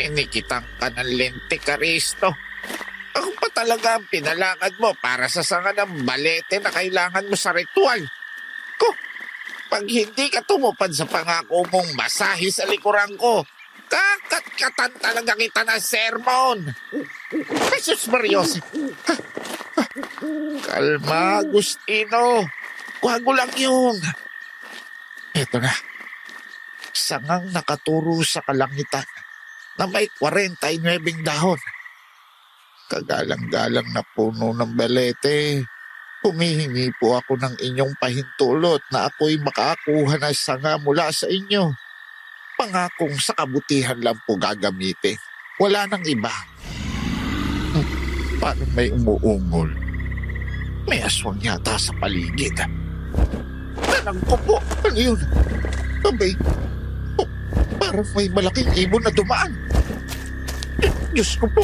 Inikitang ka ng lintik, Aristo. Ako pa talaga ang pinalakad mo para sa sanga ng balete na kailangan mo sa ritual. Ko, pag hindi ka tumupad sa pangako mong masahe sa likuran ko, kakatkatan talaga kita ng sermon. Jesus Marios. Kalma, Agustino. Kwago lang yun. Eto na. Sangang nakaturo sa kalangitan na may 49 dahon. Kagalang-galang na puno ng balete. Humihingi po ako ng inyong pahintulot na ako'y makakuha na sanga mula sa inyo. Pangakong sa kabutihan lang po gagamitin. Wala nang iba. Parang may umuungol. May aswang yata sa paligid. Tanang ko po. Ano yun? Abay, parang may malaking ibon na dumaan. Diyos ko po.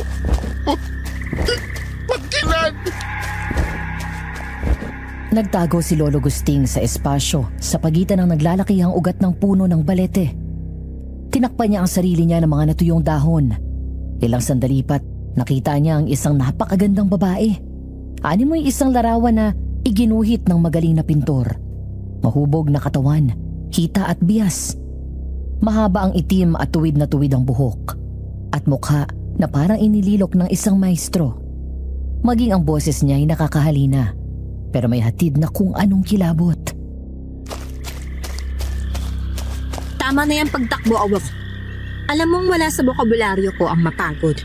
Pagkilan! Nagtago si Lolo Gusting sa espasyo sa pagitan ng naglalakihang ugat ng puno ng balete. Tinakpan niya ang sarili niya ng mga natuyong dahon. Ilang sandali pat, nakita niya ang isang napakagandang babae. Animoy isang larawan na iginuhit ng magaling na pintor. Mahubog na katawan, hita at bias. Mahaba ang itim at tuwid na tuwid ang buhok. At mukha na parang inililok ng isang maestro. Maging ang boses niya ay nakakahalina, pero may hatid na kung anong kilabot. Tama na yung pagtakbo, awak. Alam mong wala sa bokabularyo ko ang mapagod.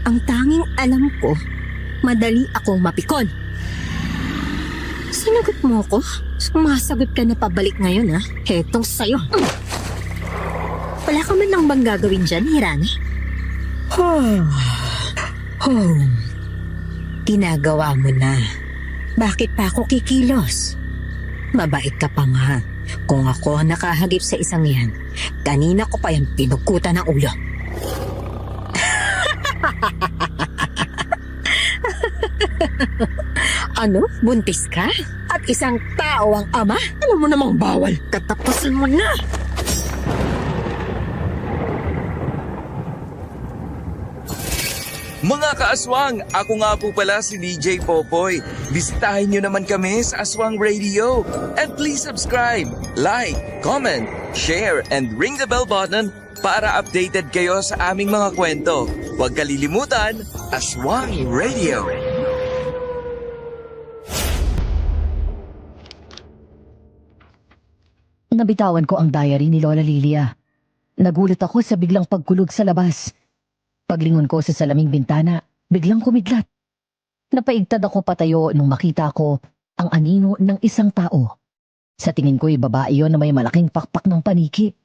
Ang tanging alam ko, madali akong mapikon. Sinagot mo ko? Sumasagot ka na pabalik ngayon, ha? Hetong sa'yo. Wala ka man lang bang gagawin dyan, Hirani? Ginagawa mo na. Bakit pa ako kikilos? Mabait ka pa nga. Kung ako nakahagip sa isang yan, kanina ko pa yung pinugkutan ng ulo. Ano? Buntis ka? At isang tao ang ama? Alam mo namang bawal. Katapusin mo na! Mga kaaswang, ako nga po pala si DJ Popoy. Bisitahin nyo naman kami sa Aswang Radio. And please subscribe, like, comment, share, and ring the bell button para updated kayo sa aming mga kwento. Huwag kalilimutan, Aswang Radio. Nabitawan ko ang diary ni Lola Lilia. Nagulat ako sa biglang pagkulog sa labas. Paglingon ko sa salaming bintana, biglang kumidlat. Napaigtad ako patayo nung makita ko ang anino ng isang tao. Sa tingin ko'y babae yon na may malaking pakpak ng paniki.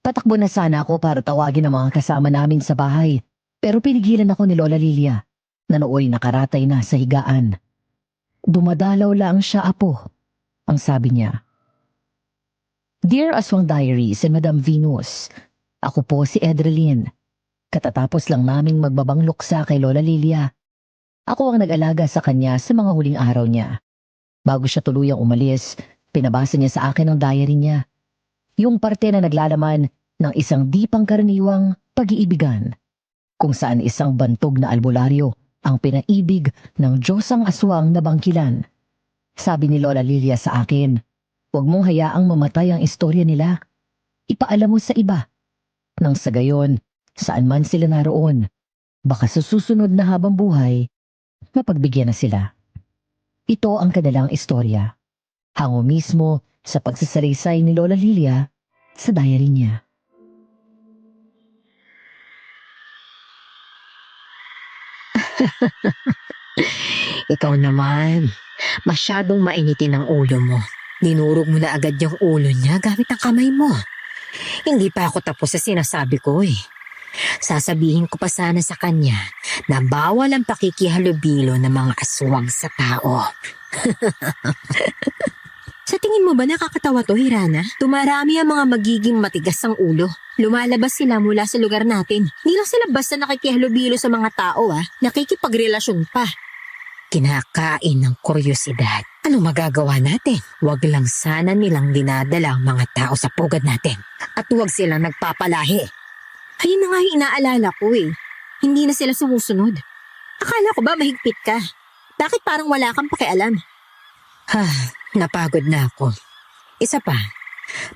Patakbo na sana ako para tawagin ang mga kasama namin sa bahay. Pero pinigilan ako ni Lola Lilia, na nooy nakaratay na sa higaan. Dumadalaw lang siya, apo. Ang sabi niya, "Dear Aswang Diaries and Madam Venus, ako po si Edreline. Katatapos lang naming magbabangluksa kay Lola Lilia. Ako ang nag-alaga sa kanya sa mga huling araw niya. Bago siya tuluyang umalis, pinabasa niya sa akin ang diary niya. Yung parte na naglalaman ng isang di pangkaraniwang pag-iibigan, kung saan isang bantog na albularyo ang pinaibig ng Diyosang aswang na bangkilan. Sabi ni Lola Lilia sa akin, huwag mong hayaang mamatay ang istorya nila. Ipaalam mo sa iba. Nang sa gayon, saan man sila naroon, baka sa susunod na habang buhay, mapagbigyan na sila." Ito ang kanilang istorya. Hango mismo sa pagsasalaysay ni Lola Lilia sa diary niya. Ikaw naman, masyadong mainitin ang ulo mo. Dinurog mo na agad yung ulo niya gamit ang kamay mo. Hindi pa ako tapos sa sinasabi ko eh. Sasabihin ko pa sana sa kanya na bawal ang pakikihalubilo ng mga aswang sa tao. Sa tingin mo ba nakakatawa to, Hirana? Tumarami ang mga magiging matigas ang ulo. Lumalabas sila mula sa lugar natin. Hindi lang sila basta nakikihalubilo sa mga tao, nakikipagrelasyon pa. Kinakain ng kuryosidad. Anong magagawa natin? Huwag lang sana nilang dinadala ang mga tao sa pugad natin. At huwag silang nagpapalahi. Ayun na nga yung inaalala ko eh. Hindi na sila sumusunod. Akala ko ba mahigpit ka? Bakit parang wala kang pakialam? Napagod na ako. Isa pa,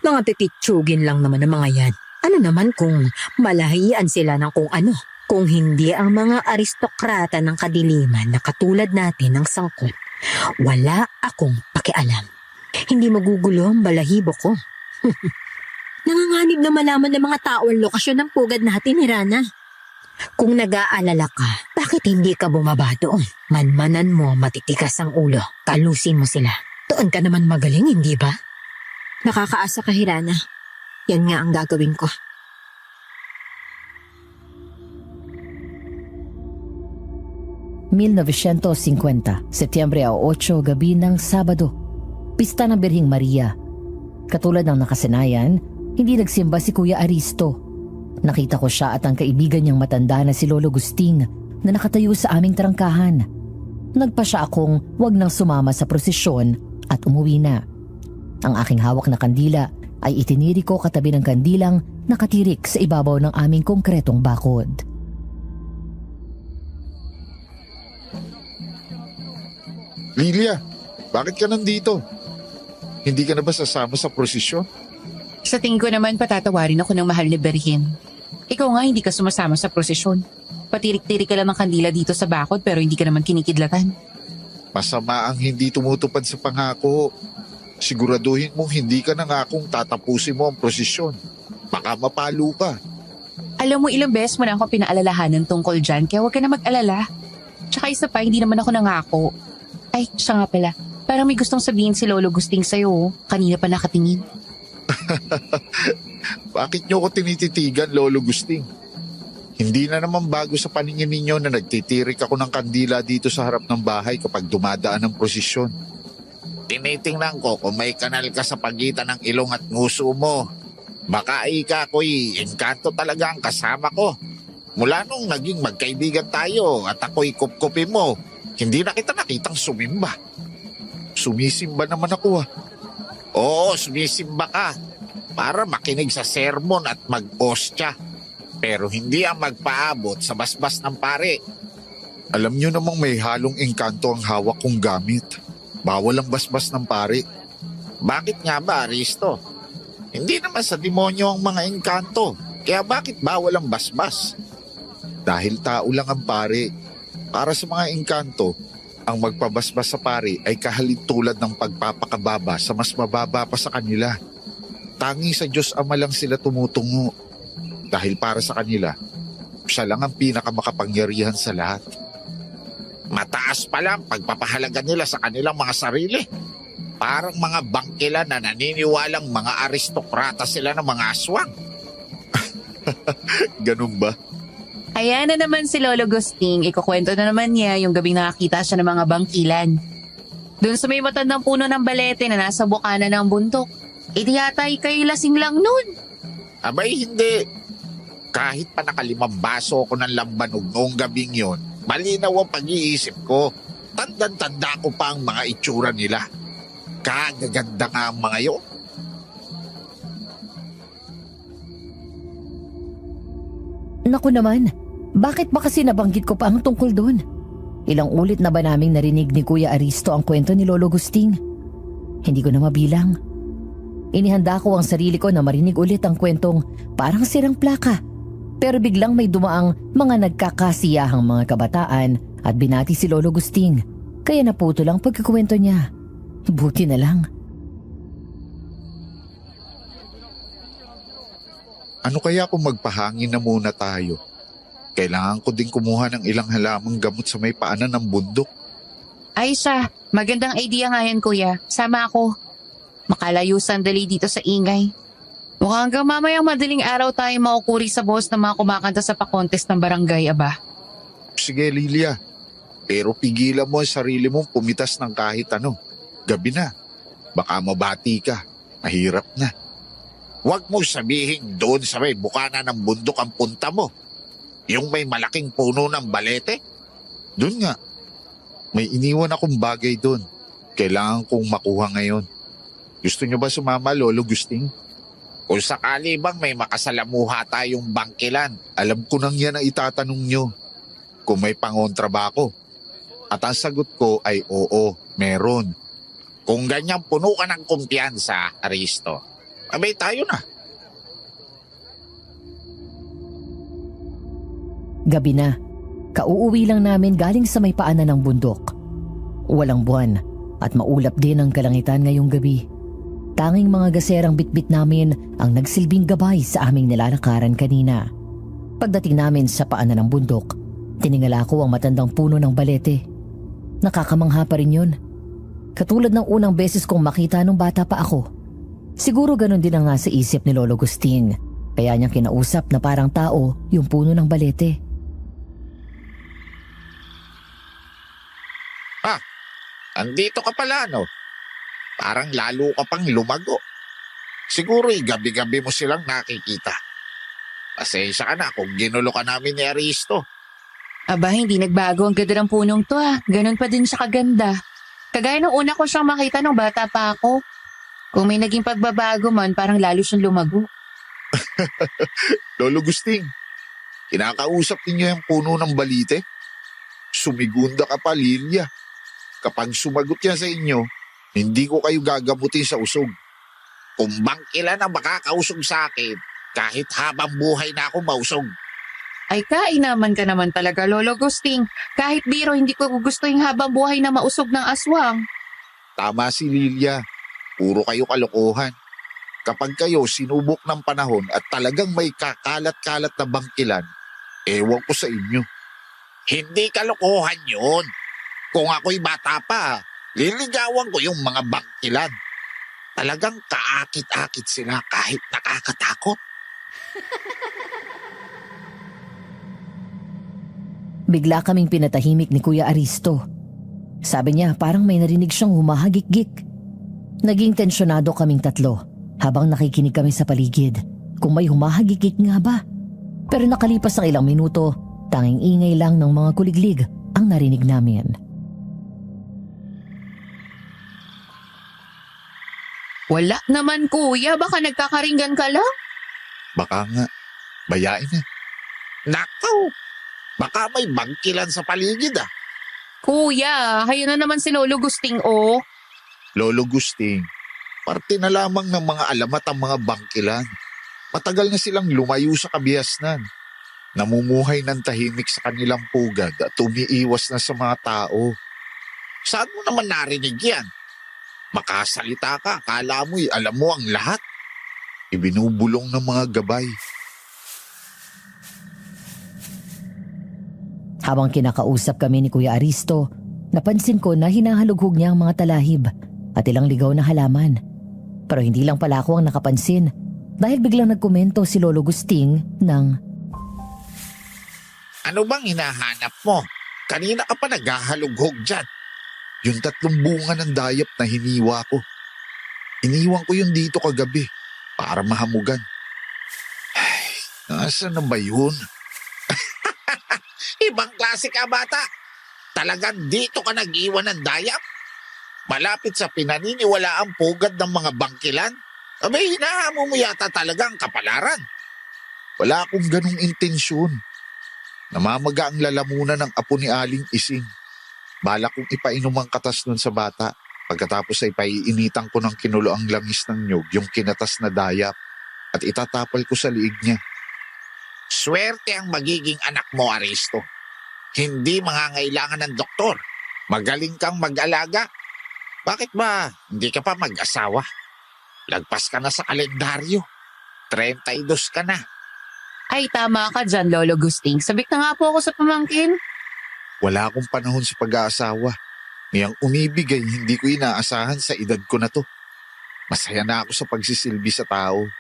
mga pipitsugin lang naman ang mga yan. Ano naman kung malahian sila ng kung ano? Kung hindi ang mga aristokrata ng kadiliman na katulad natin ng sangkot, wala akong pakialam. Hindi magugulo ang balahibo ko. Nanganganib na malaman ng mga tao ang lokasyon ng pugad natin ni Rana. Kung nag-aalala ka, bakit hindi ka bumaba doon? Manmanan mo, matitikas ang ulo. Kalusin mo sila. Doon ka naman magaling, hindi ba? Nakakaasa ka, Hirana. Yan nga ang gagawin ko. ...1950, Setyembre 8, gabi ng Sabado. Pista ng Birhing Maria. Katulad ng nakasanayan, hindi nagsimba si Kuya Aristo. Nakita ko siya at ang kaibigan niyang matanda na si Lolo Gusting na nakatayo sa aming trangkahan. Nagpa siya akong wag nang sumama sa prosesyon at umuwi na. Ang aking hawak na kandila ay itiniri ko katabi ng kandilang nakatirik sa ibabaw ng aming konkretong bakod. Lilia, bakit ka nandito? Hindi ka na ba sasama sa prosesyon? Sa tingin ko naman patatawarin ako ng mahal ni Berhin. Ikaw nga hindi ka sumasama sa prosesyon. Patirik-tirik ka lang ng kandila dito sa bakod pero hindi ka naman kinikidlatan. Masama ang hindi tumutupad sa pangako. Siguraduhin mong hindi ka nangakong tatapusin mo ang prosesyon. Baka mapalo ka. Alam mo ilang beses mo na ako pinaalalahanan tungkol dyan kaya huwag ka na mag-alala. Tsaka isa pa, hindi naman ako nangako. Ay, siya nga pala. Parang may gustong sabihin si Lolo Gusting sa'yo. Kanina pa nakatingin. Bakit niyo ko tinititigan, Lolo Gusting? Hindi na naman bago sa paningin ninyo na nagtitirik ako ng kandila dito sa harap ng bahay kapag dumadaan ang prosesyon. Tinitingnan ko kung may kanal ka sa pagitan ng ilong at nguso mo. Baka ako'y engkanto talaga ang kasama ko. Mula nung naging magkaibigan tayo at ako'y kupkupi mo, hindi na kita nakitang sumimba. Sumisimba naman ako Oo, sumisimba ka para makinig sa sermon at mag-ostya. Pero hindi ang magpaabot sa basbas ng pare. Alam niyo namang may halong engkanto ang hawak kong gamit. Bawal ang basbas ng pare. Bakit nga ba, Aristo? Hindi naman sa demonyo ang mga engkanto. Kaya bakit bawal ang basbas? Dahil tao lang ang pare. Para sa mga engkanto, ang magpabasbas sa pare ay kahalintulad ng pagpapakababa sa mas mababa pa sa kanila. Tangi sa Diyos Ama lang sila tumutungo. Dahil para sa kanila, siya lang ang pinakamakapangyarihan sa lahat. Mataas pa lang pagpapahalaga nila sa kanilang mga sarili. Parang mga bangkila na naniniwalang mga aristokrata sila ng mga aswang. Ganun ba? Ayan na naman si Lolo Gusting. Ikukwento na naman niya yung gabing nakakita siya ng mga bangkilan. Doon sa may matandang puno ng balete na nasa bukana ng bundok. Yata'y kayo lasing lang nun. Abay hindi. Kahit pa nakalimang baso ko ng lambanog noong gabing yon, malinaw ang pag-iisip ko. Tandang-tanda ko pa ang mga itsura nila. Kagaganda nga ang mga yon. Naku naman, bakit ba kasi nabanggit ko pa ang tungkol doon? Ilang ulit na ba naming narinig ni Kuya Aristo ang kwento ni Lolo Gusting? Hindi ko na mabilang. Inihanda ko ang sarili ko na marinig ulit ang kwentong parang sirang plaka. Pero biglang may dumaang mga nagkakasiyahang mga kabataan at binati si Lolo Gusting. Kaya naputol ang pagkakwento niya. Buti na lang. Ano kaya kung magpahangin na muna tayo? Kailangan ko din kumuha ng ilang halamang gamot sa may paanan ng bundok. Ay siya, magandang idea nga yan kuya. Sama ako. Makalayo sandali dito sa ingay. Mukhang hanggang mamayang madaling araw tayo maukuri sa boss na mga kumakanta sa pa-contest ng barangay, aba. Sige, Lilia. Pero pigilan mo ang sarili mong pumitas ng kahit ano. Gabi na. Baka mabati ka. Mahirap na. Huwag mo sabihin doon sa may bukana ng bundok ang punta mo. Yung may malaking puno ng balete. Doon nga. May iniwan akong bagay doon. Kailangan kong makuha ngayon. Gusto niyo ba sumama, Lolo Gusting? Kung sakali bang may makasalamuha tayong bangkilan. Alam ko nang yan ang itatanong nyo. Kung may pangontra ba ako? At ang sagot ko ay oo, meron. Kung ganyan puno ka ng kumpiyansa, Aristo, abay tayo na. Gabi na. Kauuwi lang namin galing sa may paanan ng bundok. Walang buwan at maulap din ang kalangitan ngayong gabi. Tanging mga gaserang bitbit namin ang nagsilbing gabay sa aming nilalakaran kanina. Pagdating namin sa paanan ng bundok, tiningala ko ang matandang puno ng balete. Nakakamangha pa rin yun. Katulad ng unang beses kong makita nung bata pa ako. Siguro ganun din ang nasa isip ni Lolo Gusting, kaya niyang kinausap na parang tao yung puno ng balete. Andito ka pala, no? Parang lalo ka pang lumago. Siguro gabi-gabi mo silang nakikita. Pasensya ka na kung ginulo ka namin ni Aristo. Aba, hindi nagbago ang ganda ng punong to Ganon pa din siya kaganda. Kagaya ng una ko siyang makita nung bata pa ako. Kung may naging pagbabago man, parang lalo siyang lumago. Lolo Gusting, kinakausap ninyo yung puno ng balite? Sumigunda ka pa, Lilia. Kapag sumagot yan sa inyo, hindi ko kayo gagamutin sa usog. Kung bangkilan ang makakausog sa akin, kahit habang buhay na ako mausog. Ay kainaman ka naman talaga, Lolo Gusting. Kahit biro, hindi ko gusto yung habang buhay na mausog ng aswang. Tama si Lilia. Puro kayo kalokohan. Kapag kayo sinubok ng panahon at talagang may kakalat-kalat na bangkilan, ewan ko sa inyo. Hindi kalokohan yun. Kung ako'y bata pa, liligawan ko yung mga bangkilan. Talagang kaakit-akit sila kahit nakakatakot. Bigla kaming pinatahimik ni Kuya Aristo. Sabi niya parang may narinig siyang humahagik-gik. Naging tensyonado kaming tatlo habang nakikinig kami sa paligid kung may humahagik-gik nga ba. Pero nakalipas ang ilang minuto, tanging ingay lang ng mga kuliglig ang narinig namin. Wala naman, kuya. Baka nagkakaringgan ka lang? Baka nga, bayain na. Nakaw! Baka may bangkilan sa paligid Kuya, hayo na naman si Lolo Gusting, Lolo Gusting, parte na lamang ng mga alamat ang mga bangkilan. Matagal na silang lumayo sa kabihasnan. Namumuhay ng tahimik sa kanilang pugad at umiiwas na sa mga tao. Saan mo naman narinig yan? Makasalita ka, akala mo'y alam mo ang lahat. Ibinubulong ng mga gabay. Habang kinakausap kami ni Kuya Aristo, napansin ko na hinahalughog niya ang mga talahib at ilang ligaw na halaman. Pero hindi lang pala ako ang nakapansin dahil biglang nagkomento si Lolo Gusting ng, Ano bang hinahanap mo? Kanina ka pa naghahalughog dyan. Yung 3 bunga ng dayap na hiniwa ko. Iniwan ko yun dito kagabi para mahamugan. Ay, nasaan na ba yun? Ibang klase ka, bata. Talagang dito ka nag-iwan ng dayap? Malapit sa pinaniniwalaang pugad ng mga bangkilan? Abay, hinahamo mo yata talagang kapalaran. Wala akong ganong intensyon. Namamaga ang lalamunan ng apo ni Aling Ising. Balak kong ipainom ang katas nun sa bata. Pagkatapos ay paiinitan ko ng kinulo ang langis ng nyog, yung kinatas na dayap, at itatapal ko sa liig niya. Swerte ang magiging anak mo, Aristo. Hindi mangangailangan ng doktor. Magaling kang mag-alaga. Bakit ba hindi ka pa mag-asawa? Lagpas ka na sa kalendaryo. 32 ka na. Ay, tama ka dyan, Lolo Gusting. Sabik na nga po ako sa pamangkin. Wala akong panahon sa pag-aasawa. Niyang umibig ay hindi ko inaasahan sa edad ko na to. Masaya na ako sa pagsisilbi sa tao.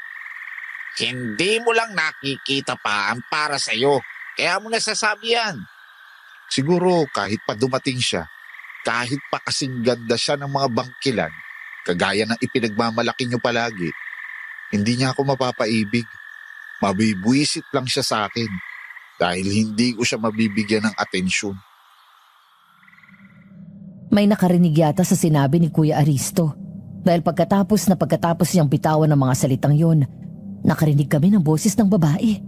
Hindi mo lang nakikita pa ang para sa'yo. Kaya mo nasasabi yan. Siguro kahit pa dumating siya, kahit pa kasing ganda siya ng mga bangkilan, kagaya ng ipinagmamalaki niyo palagi, hindi niya ako mapapaibig. Mabibwisit lang siya sa akin dahil hindi ko siya mabibigyan ng atensyon. may nakarinig yata sa sinabi ni Kuya Aristo. Dahil pagkatapos niyang bitawan ng mga salitang yun, nakarinig kami ng boses ng babae.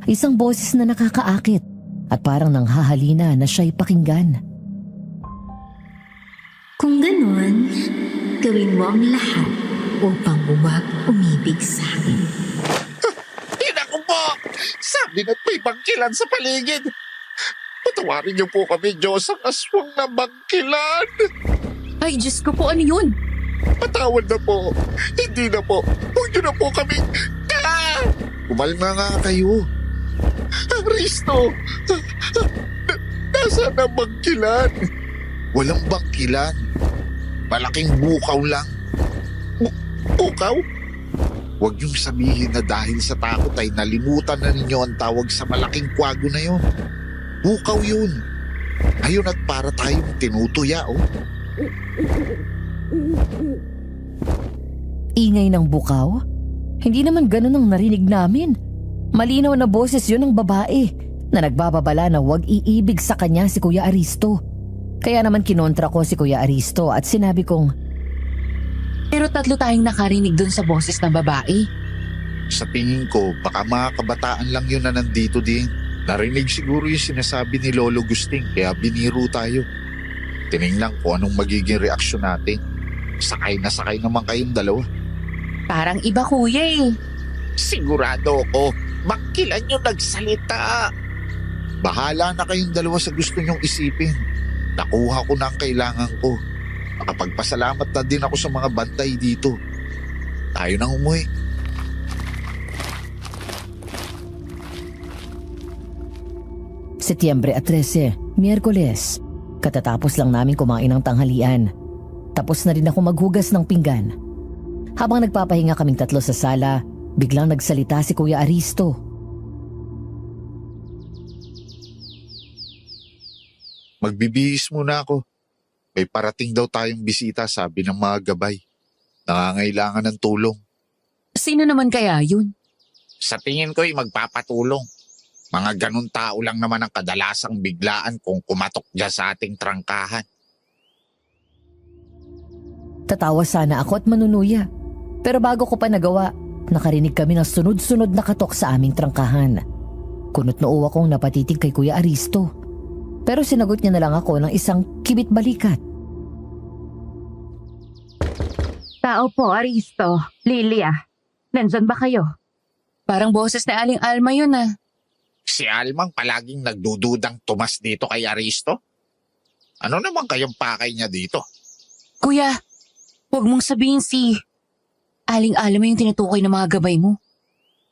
Isang boses na nakakaakit at parang nanghahalina na siya'y pakinggan. Kung ganon, gawin mo ang lahat upang huwag umibig sa akin. Inaku po! Sabi na't may bangkilan sa paligid. Patawarin niyo po kami, Diyos, ang aswang na bangkilan. Ay, Diyos ko po, ano yun? Patawad na po. Hindi na po. Huwag niyo na po kami. Ah! Kumalma nga kayo. Risto! Nasaan ang bangkilan? Walang bangkilan. Malaking bukaw lang. Bukaw? Huwag niyong sabihin na dahil sa takot ay nalimutan na ninyo ang tawag sa malaking kwago na yon. Bukaw yun. Ayun at para tayong tinutuya, oh. Ingay ng bukaw? Hindi naman ganun ang narinig namin. Malinaw na boses yun ng babae na nagbababala na huwag iibig sa kanya si Kuya Aristo. Kaya naman kinontra ko si Kuya Aristo at sinabi kong, Pero 3 tayong nakarinig dun sa boses ng babae. Sa tingin ko, baka mga kabataan lang yun na nandito din. Narinig siguro yung sinasabi ni Lolo Gusting kaya biniro tayo. Tinignan ko anong magiging reaksyon natin. Sakay na sakay naman kayong dalawa. Parang iba, kuya eh. Sigurado ako. Bangkilan yung nagsalita. Bahala na kayong dalawa sa gusto nyong isipin. Nakuha ko na ang kailangan ko. Makapagpasalamat na din ako sa mga bantay dito. Tayo nang umuwi. Setyembre 13, Miyerkules. Katatapos lang namin kumain ng tanghalian. Tapos na rin ako maghugas ng pinggan. Habang nagpapahinga kaming 3 sa sala, biglang nagsalita si Kuya Aristo. Magbibihis muna ako. May parating daw tayong bisita, sabi ng mga gabay. Nangangailangan ng tulong. Sino naman kaya yun? Sa tingin ko'y magpapatulong. Mga ganun tao lang naman ang kadalasang biglaan kung kumatok dyan sa ating trangkahan. Tatawa sana ako at manunuya. Pero bago ko pa nagawa, nakarinig kami ng sunod-sunod na katok sa aming trangkahan. Kunot noo akong napatitig kay Kuya Aristo. Pero sinagot niya na lang ako ng isang kibit balikat. Tao po, Aristo. Lilia. Nandyan ba kayo? Parang boses ni Aling Alma yun ah. Si Almang palaging nagdududang tumas dito kay Aristo. Ano naman kayong pakay niya dito? Kuya, huwag mong sabihin si Aling Alma yung tinutukoy ng mga gabay mo.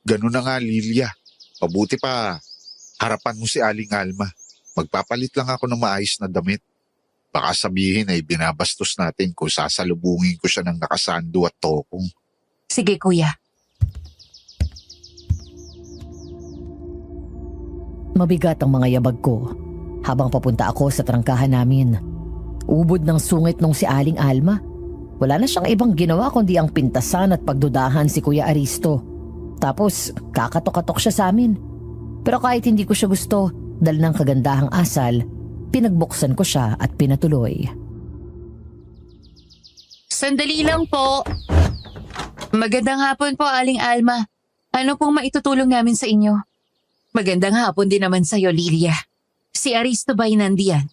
Ganun na nga, Lilia. Pabuti pa, harapan mo si Aling Alma. Magpapalit lang ako ng maayos na damit. Baka sabihin ay binabastos natin kung sasalubungin ko siya ng nakasando at tokong. Sige, kuya. Mabigat ang mga yabag ko habang papunta ako sa trangkahan namin. Ubod ng sungit nung si Aling Alma. Wala na siyang ibang ginawa kundi ang pintasan at pagdudahan si Kuya Aristo. Tapos kakatok-katok siya sa amin. Pero kahit hindi ko siya gusto, dahil ng kagandahang asal, pinagbuksan ko siya at pinatuloy. Sandali lang po. Magandang hapon po, Aling Alma. Ano pong maitutulong namin sa inyo? Magandang hapon din naman sa'yo, Lilia. Si Aristo ba'y nandiyan?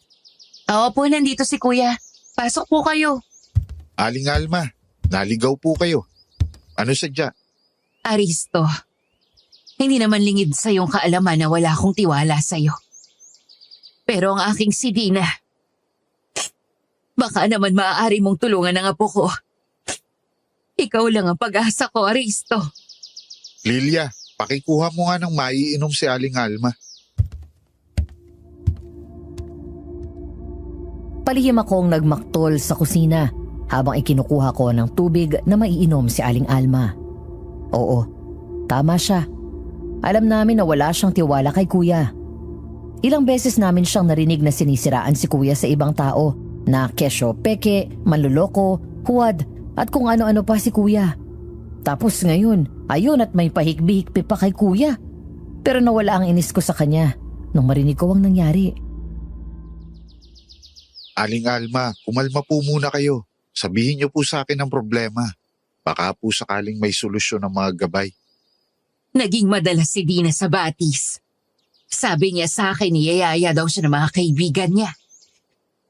Oo po, nandito si Kuya. Pasok po kayo. Aling Alma, naligaw po kayo. Ano sadya? Aristo, hindi naman lingid sa iyong kaalaman na wala akong tiwala sa'yo. Pero ang aking si Dina, baka naman maaari mong tulungan ang apo ko. Ikaw lang ang pag-asa ko, Aristo. Lilia, pakikuha mo nga ng maiinom si Aling Alma. Palihim akong nagmaktol sa kusina habang ikinukuha ko ng tubig na maiinom si Aling Alma. Oo, tama siya. Alam namin na wala siyang tiwala kay Kuya. Ilang beses namin siyang narinig na sinisiraan si Kuya sa ibang tao na kesyo, peke, manluloko, huwad at kung ano-ano pa si Kuya. Tapos ngayon, ayun at may pahikbi-hikbi pa kay Kuya. Pero nawala ang inis ko sa kanya nung marinig ko ang nangyari. Aling Alma, kumalma po muna kayo. Sabihin niyo po sa akin ang problema. Baka po sakaling may solusyon ng mga gabay. Naging madalas si Dina sa batis. Sabi niya sa akin, niyayaya daw siya ng mga kaibigan niya.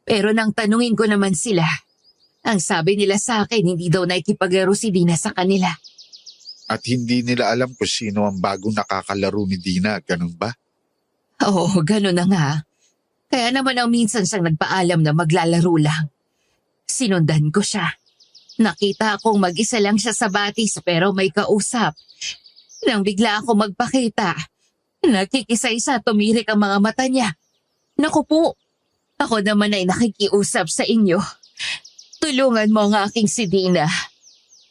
Pero nang tanungin ko naman sila, ang sabi nila sa akin, hindi daw nakikipaglaro si Dina sa kanila. At hindi nila alam kung sino ang bagong nakakalaro ni Dina, ganun ba? Oo, gano'n na nga. Kaya naman ang minsan siyang nagpaalam na maglalaro lang. Sinundan ko siya. Nakita akong mag-isa lang siya sa batis pero may kausap. Nang bigla ako magpakita, nakikisa-isa tumirik ang mga mata niya. Naku po, ako naman ay nakikiusap sa inyo. Tulungan mo ang aking si Dina.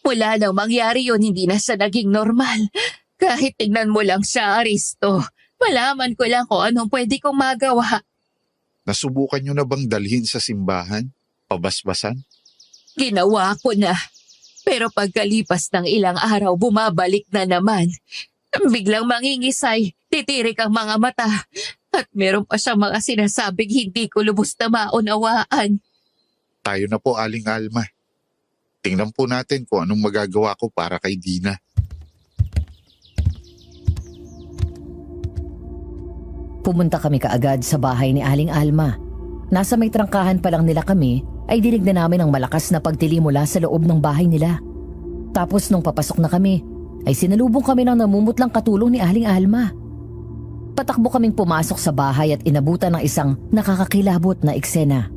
Wala nang mangyari yun, hindi na siya naging normal. Kahit tignan mo lang siya, Aristo. Malaman ko lang kung anong pwede kong magawa. Nasubukan nyo na bang dalhin sa simbahan? Pabasbasan? Ginawa ko na. Pero pagkalipas ng ilang araw, bumabalik na naman. Biglang mangingisay, titirik ang mga mata. At meron pa siyang mga sinasabing hindi ko lubos na maunawaan. Tayo na po, Aling Alma. Tingnan po natin kung anong magagawa ko para kay Dina. Pumunta kami kaagad sa bahay ni Aling Alma. Nasa may trangkahan pa lang nila kami ay dinig na namin ang malakas na pagtili mula sa loob ng bahay nila. Tapos nung papasok na kami, ay sinalubong kami ng namumutlang katulong ni Aling Alma. Patakbo kaming pumasok sa bahay at inabutan ng isang nakakakilabot na eksena.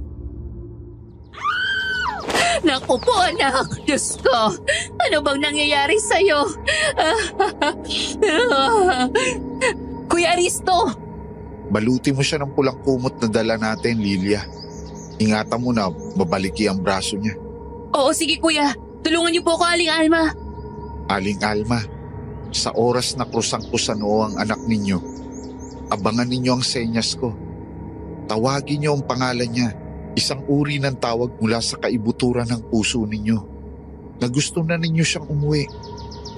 Naku po anak, Diyos ko. Ano bang nangyayari sa'yo? Kuya Aristo! Baluti mo siya ng pulang kumot na dala natin, Lilia. Ingatan mo na mabaliki ang braso niya. Oo, sige kuya. Tulungan niyo po ako, Aling Alma. Aling Alma, sa oras na krusang-kusa noo ang anak ninyo, abangan ninyo ang senyas ko. Tawagin niyo ang pangalan niya, isang uri ng tawag mula sa kaibuturan ng puso ninyo, na gusto na ninyo siyang umuwi.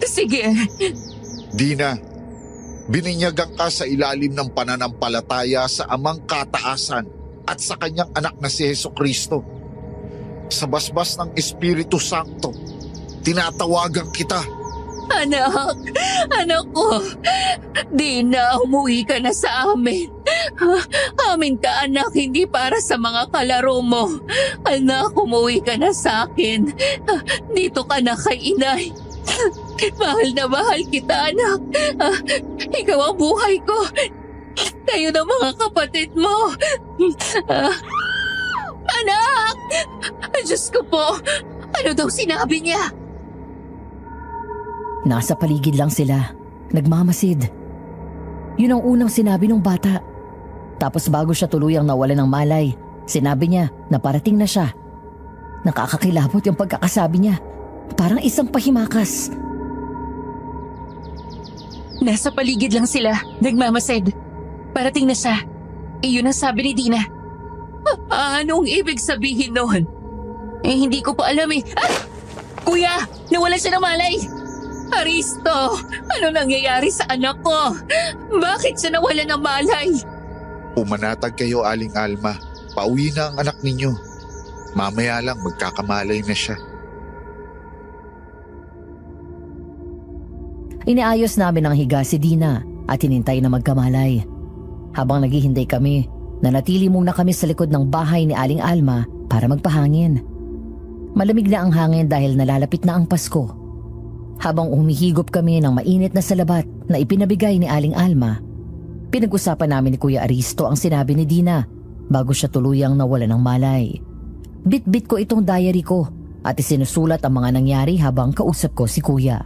Sige. Dina, bininyagan ka sa ilalim ng pananampalataya sa amang kataasan at sa kanyang anak na si Jesucristo. Sa basbas ng Espiritu Santo, tinatawagan kita. Anak ko, Dina, umuwi ka na sa amin. Amin ka anak, hindi para sa mga kalaro mo. Anak, umuwi ka na sa akin. Dito ka na kay inay. Mahal na mahal kita anak. Ikaw ang buhay ko. Kayo ng mga kapatid mo. Anak! Diyos ko po, ano daw sinabi niya? Nasa paligid lang sila, nagmamasid. Yun ang unang sinabi ng bata. Tapos bago siya tuluyang nawala ng malay, sinabi niya na parating na siya. Nakakakilabot yung pagkakasabi niya. Parang isang pahimakas. Nasa paligid lang sila, nagmamasid. Parating na siya. Iyon ang sabi ni Dina. Anong ibig sabihin noon? Hindi ko pa alam eh. Kuya, nawalan siya ng malay. Aristo, ano nangyayari sa anak ko? Bakit siya nawalan ng malay? Pumanatag kayo, Aling Alma. Pauwi na ang anak ninyo. Mamaya lang magkakamalay na siya. Iniayos namin ang higa si Dina at hinintay na magkamalay. Habang naghihintay kami, nanatili muna kami sa likod ng bahay ni Aling Alma para magpahangin. Malamig na ang hangin dahil nalalapit na ang Pasko. Habang humihigop kami ng mainit na salabat na ipinabigay ni Aling Alma, pinag-usapan namin ni Kuya Aristo ang sinabi ni Dina bago siya tuluyang nawala ng malay. Bit-bit ko itong diary ko at isinusulat ang mga nangyari habang kausap ko si Kuya.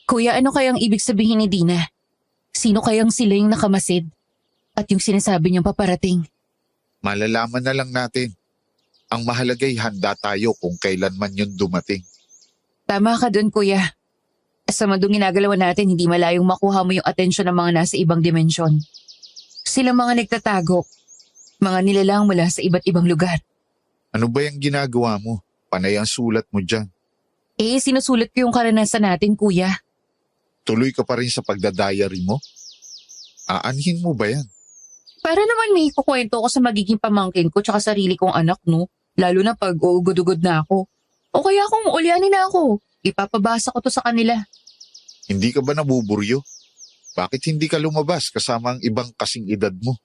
Kuya, ano kayang ibig sabihin ni Dina? Sino kayang sila yung nakamasid? At yung sinasabi niyang paparating? Malalaman na lang natin. Ang mahalagay handa tayo kung kailanman yun dumating. Tama ka dun, kuya. Sa madung ginagalawan natin, hindi malayong makuha mo yung atensyon ng mga nasa ibang dimensyon. Sila mga nagtatago. Mga nilalang mula sa iba't ibang lugar. Ano ba yung ginagawa mo? Panay ang sulat mo dyan. Sinusulat ko yung karanasan natin, kuya. Tuloy ka pa rin sa pagdadiary mo? Aanhin mo ba yan? Para naman may kukwento ko sa magiging pamangkin ko tsaka sarili kong anak, no? Lalo na pag uugod-ugod na ako. O kaya kung ulyanin na ako. Ipapabasa ko to sa kanila. Hindi ka ba nabuburyo? Bakit hindi ka lumabas kasama ang ibang kasing edad mo?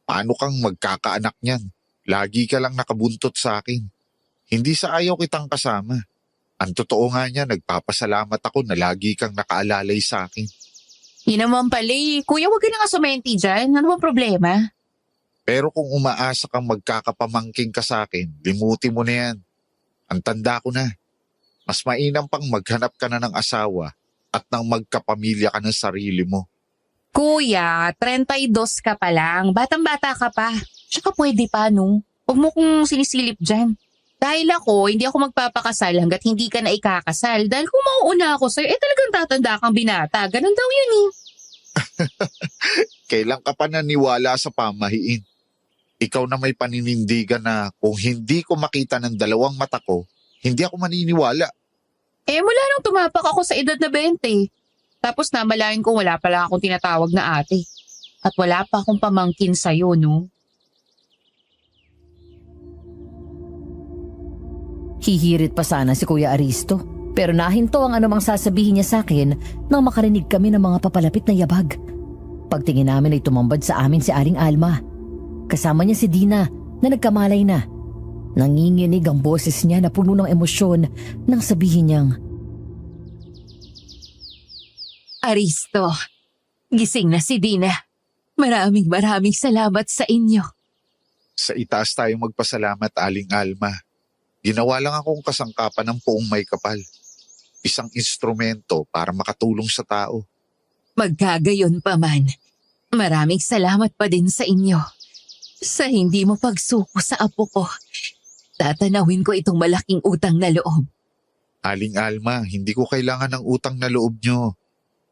Paano kang magkakaanak niyan? Lagi ka lang nakabuntot sa akin. Hindi sa ayaw kitang kasama. Ang totoo nga niya, nagpapasalamat ako na lagi kang nakaalalay sa akin. Yun naman pala eh. Kuya, huwag ka na nga sumenti dyan. Ano bang problema? Pero kung umaasa kang magkakapamangking ka sa akin, limutin mo na yan. Ang tanda ko na. Mas mainam pang maghanap ka na ng asawa at nang magkapamilya ka ng sarili mo. Kuya, 32 ka pa lang. Batang-bata ka pa. Tsaka pwede pa, no? Huwag mo kong sinisilip dyan. Dahil ako, hindi ako magpapakasal hanggat hindi ka na ikakasal. Dahil kung mauuna ako sa'yo, talagang tatanda kang binata. Ganun daw yun eh. Kailan ka pa naniwala sa pamahiin? Ikaw na may paninindigan na kung hindi ko makita ng dalawang mata ko, hindi ako maniniwala. Eh mula nung tumapak ako sa edad na 20. Tapos namalayan ko wala pala akong tinatawag na ate. At wala pa akong pamangkin sa'yo, no? Hihirit pa sana si Kuya Aristo, pero nahinto ang anumang sasabihin niya sa akin nang makarinig kami ng mga papalapit na yabag. Pagtingin namin ay tumambad sa amin si Aling Alma. Kasama niya si Dina na nagkamalay na. Nanginginig ang boses niya na puno ng emosyon nang sabihin niyang, Aristo, gising na si Dina. Maraming salamat sa inyo. Sa itaas tayong magpasalamat, Aling Alma. Ginawa lang akong kasangkapan ng poong may kapal. Isang instrumento para makatulong sa tao. Magkagayon pa man, maraming salamat pa din sa inyo. Sa hindi mo pagsuko sa apo ko, tatanawin ko itong malaking utang na loob. Aling Alma, hindi ko kailangan ng utang na loob nyo.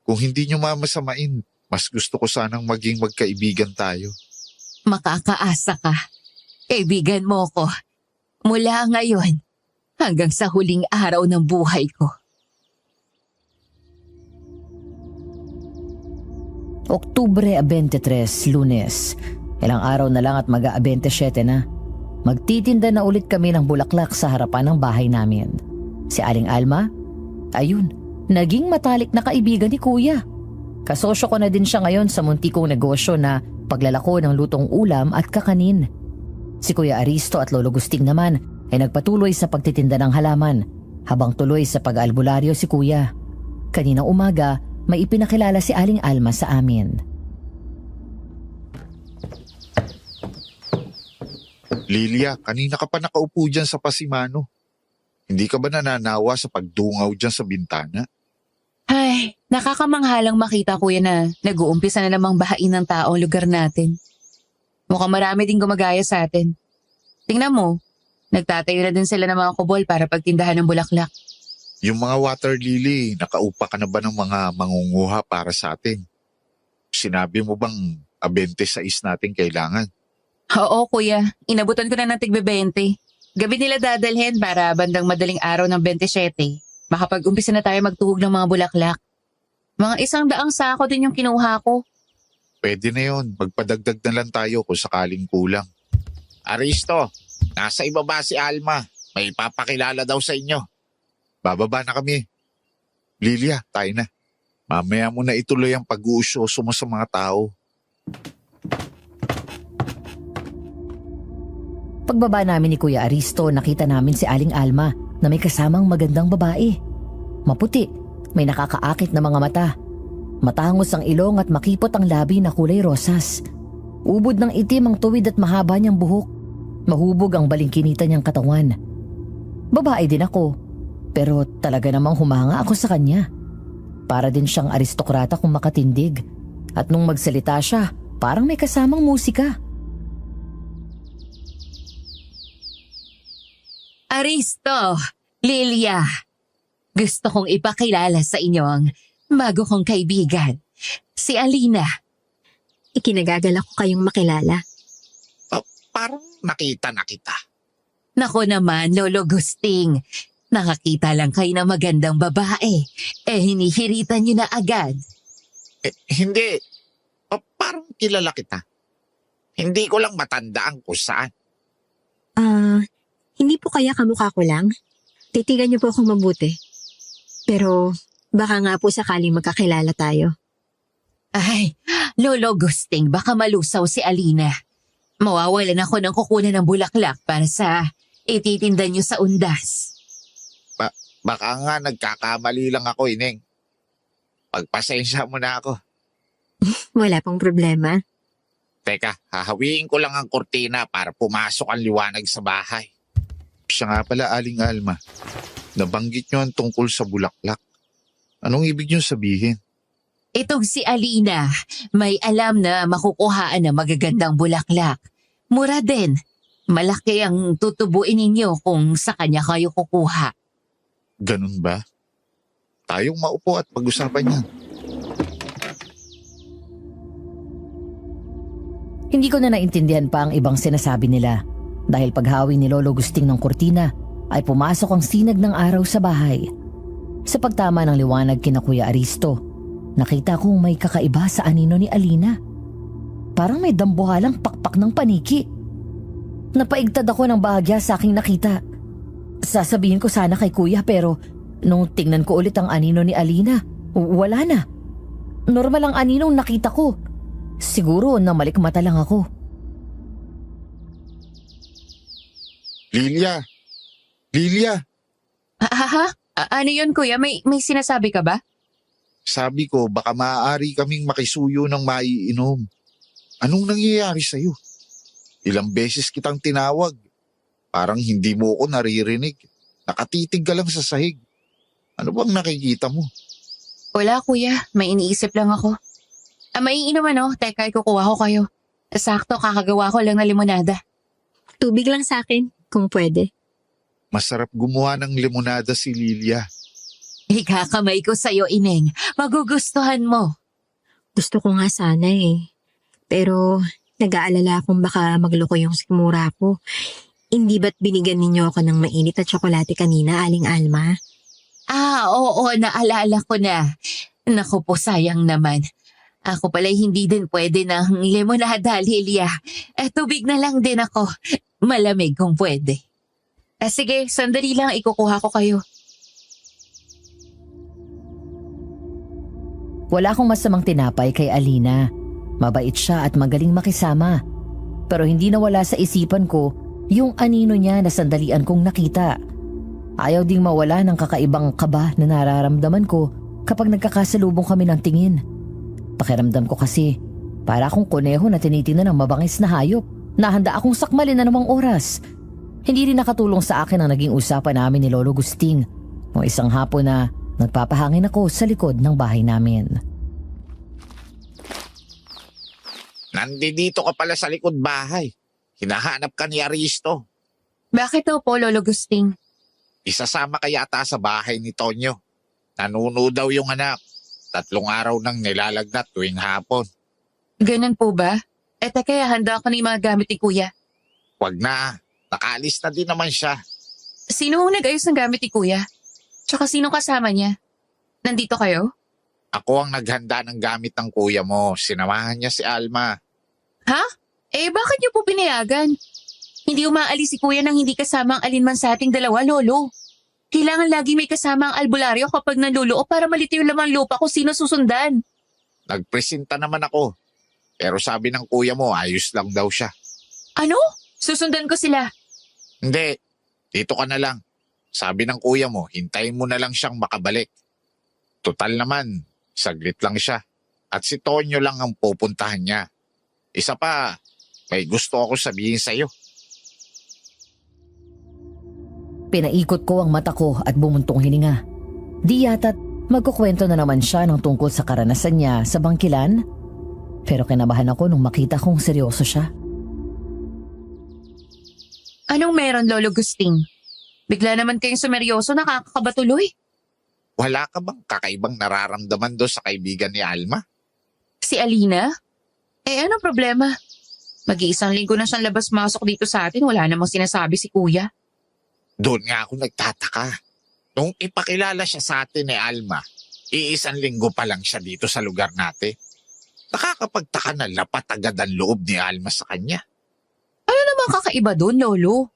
Kung hindi nyo mamasamain, mas gusto ko sanang maging magkaibigan tayo. Makakaasa ka. Kaibigan mo ko. Mula ngayon, hanggang sa huling araw ng buhay ko. Oktubre 23, Lunes. Ilang araw na lang at mag-27 na. Magtitinda na ulit kami ng bulaklak sa harapan ng bahay namin. Si Aling Alma, ayun, naging matalik na kaibigan ni Kuya. Kasosyo ko na din siya ngayon sa munti kong negosyo na paglalako ng lutong ulam at kakanin. Si Kuya Aristo at Lolo Gusting naman ay nagpatuloy sa pagtitinda ng halaman habang tuloy sa pag-albularyo si Kuya. Kaninang umaga, may ipinakilala si Aling Alma sa amin. Lilia, kanina ka pa nakaupo dyan sa pasimano. Hindi ka ba nananawa sa pagdungaw dyan sa bintana? Ay, nakakamanghalang makita kuya na nag-uumpisa na namang bahain ng taong lugar natin. Mukhang marami din gumagaya sa atin. Tingnan mo, nagtatayo na din sila ng mga kubol para pagtindahan ng bulaklak. Yung mga water lily, nakaupa ka na ba ng mga mangunguha para sa atin? Sinabi mo bang 26 natin kailangan? Oo kuya, inabutan ko na ng tigbe-20. Gabi nila dadalhin para bandang madaling araw ng 27. Makapag-umpisa na tayo magtuhog ng mga bulaklak. Mga 100 sako din yung kinuha ko. Pwede na yun. Magpadagdag na lang tayo kung sakaling kulang. Aristo, nasa ibaba si Alma. May papakilala daw sa inyo. Bababa na kami. Lilia, tayo na. Mamaya mo na ituloy ang pag-uusyoso mo sa mga tao. Pagbaba namin ni Kuya Aristo, nakita namin si Aling Alma na may kasamang magandang babae. Maputi, may nakakaakit na mga mata. Matangos ang ilong at makipot ang labi na kulay rosas. Ubod ng itim ang tuwid at mahaba niyang buhok. Mahubog ang balingkinita niyang katawan. Babae din ako, pero talaga namang humanga ako sa kanya. Para din siyang aristokrata kung makatindig. At nung magsalita siya, parang may kasamang musika. Aristo, Lilia, gusto kong ipakilala sa inyo ang bago kong kaibigan, si Alina. Ikinagagala ko kayong makilala. Parang nakita na kita. Nako naman, Lolo Gusting. Nakakita lang kayo ng magandang babae. Hinihiritan niyo na agad. Hindi. Parang kilala kita. Hindi ko lang matandaan kung saan. Hindi po kaya kamukha ko lang? Titigan niyo po akong mabuti. Pero baka nga po sakaling magkakilala tayo. Ay, Lolo Gusting, baka malusaw si Alina. Mawawalan ako ng kukunan ng bulaklak para sa ititinda niyo sa undas. Baka nga nagkakamali lang ako, Ineng. Pagpasensya mo na ako. Wala pong problema. Teka, hahawiin ko lang ang kortina para pumasok ang liwanag sa bahay. Siya nga pala, Aling Alma. Nabanggit niyo ang tungkol sa bulaklak. Anong ibig niyo sabihin? Itong si Alina, may alam na makukuhaan ng magagandang bulaklak. Mura din. Malaki ang tutubuin ninyo kung sa kanya kayo kukuha. Ganun ba? Tayong maupo at pag-usapan yan. Hindi ko na naintindihan pa ang ibang sinasabi nila dahil paghawi ni Lolo Gusting ng kurtina ay pumasok ang sinag ng araw sa bahay. Sa pagtama ng liwanag kina Kuya Aristo, nakita kong may kakaiba sa anino ni Alina. Parang may dambuhalang pakpak ng paniki. Napaigtad ako ng bahagya sa aking nakita. Sasabihin ko sana kay Kuya pero nung tingnan ko ulit ang anino ni Alina, wala na. Normal ang aninong nakita ko. Siguro namalikmata lang ako. Lilia! Lilia! Ano yun, kuya? May sinasabi ka ba? Sabi ko baka maaari kaming makisuyo ng maiinom. Anong nangyayari sa'yo? Ilang beses kitang tinawag. Parang hindi mo ako naririnig. Nakatitig ka lang sa sahig. Ano bang nakikita mo? Wala, kuya. May iniisip lang ako. May inom ano? Teka, ikukuha ko kayo. Sakto, kakagawa ko lang na limonada. Tubig lang sa akin, kung pwede. Masarap gumawa ng limonada si Lilia. Ikakamay ko sa'yo, Ineng. Magugustuhan mo. Gusto ko nga sana eh. Pero nag-aalala akong baka magloko yung sikmura ko. Hindi ba't binigyan ninyo ako ng mainit na tsokolate kanina, Aling Alma? Oo, naalala ko na. Naku po, sayang naman. Ako pala'y hindi din pwede ng limonada, Lilia. Tubig na lang din ako. Malamig kung pwede. Sige, sandali lang, ikukuha ko kayo. Wala akong masamang tinapay kay Alina. Mabait siya at magaling makisama. Pero hindi nawala sa isipan ko yung anino niya na sandalian kong nakita. Ayaw ding mawala ng kakaibang kaba na nararamdaman ko kapag nagkakasalubong kami ng tingin. Pakiramdam ko kasi para akong kuneho na tinitingnan ng mabangis na hayop na handa akong sakmalin na namang oras. Hindi rin nakatulong sa akin ang naging usapan namin ni Lolo Gusting noong isang hapon na nagpapahangin ako sa likod ng bahay namin. Nandito ka pala sa likod bahay. Hinahanap ka ni Aristo. Bakit daw po, Lolo Gusting? Isasama ka yata sa bahay ni Tonyo. Nanuno daw yung anak. 3 araw nang nilalagnat tuwing hapon. Ganun po ba? Teka, handa ako na yung mga gamit ni kuya. Wag na. Nakaalis na din naman siya. Sino ang nag-ayos ng gamit ni kuya? Tsaka sino kasama niya? Nandito kayo? Ako ang naghanda ng gamit ng kuya mo. Sinamahan niya si Alma. Ha? Bakit niyo po pinayagan? Hindi umaalis si kuya nang hindi kasama ang alinman sa ating dalawa, Lolo. Kailangan lagi may kasama ang albularyo kapag nanluloo para malito yung lamang lupa kung sino susundan. Nagpresenta naman ako. Pero sabi ng kuya mo, ayos lang daw siya. Ano? Susundan ko sila. Hindi. Dito ka na lang. Sabi ng kuya mo, hintayin mo na lang siyang makabalik. Total naman, saglit lang siya. At si Tonyo lang ang pupuntahan niya. Isa pa, may gusto ako sabihin sa'yo. Pinaikot ko ang mata ko at bumuntong hininga. Di yata't magkukwento na naman siya ng tungkol sa karanasan niya sa bangkilan. Pero kinabahan ako nung makita kong seryoso siya. Anong meron, Lolo Gusting? Bigla naman kayong sumeryoso, nakakakabatuloy. Wala ka bang kakaibang nararamdaman doon sa kaibigan ni Alma? Si Alina? Anong problema? Mag-iisang linggo na siyang labas-masok dito sa atin, wala namang sinasabi si kuya. Doon nga ako nagtataka. Nung ipakilala siya sa atin ni Alma, iisang linggo pa lang siya dito sa lugar natin. Nakakapagtaka na lapat agad ang loob ni Alma sa kanya. Ano namang kakaiba doon, Lolo?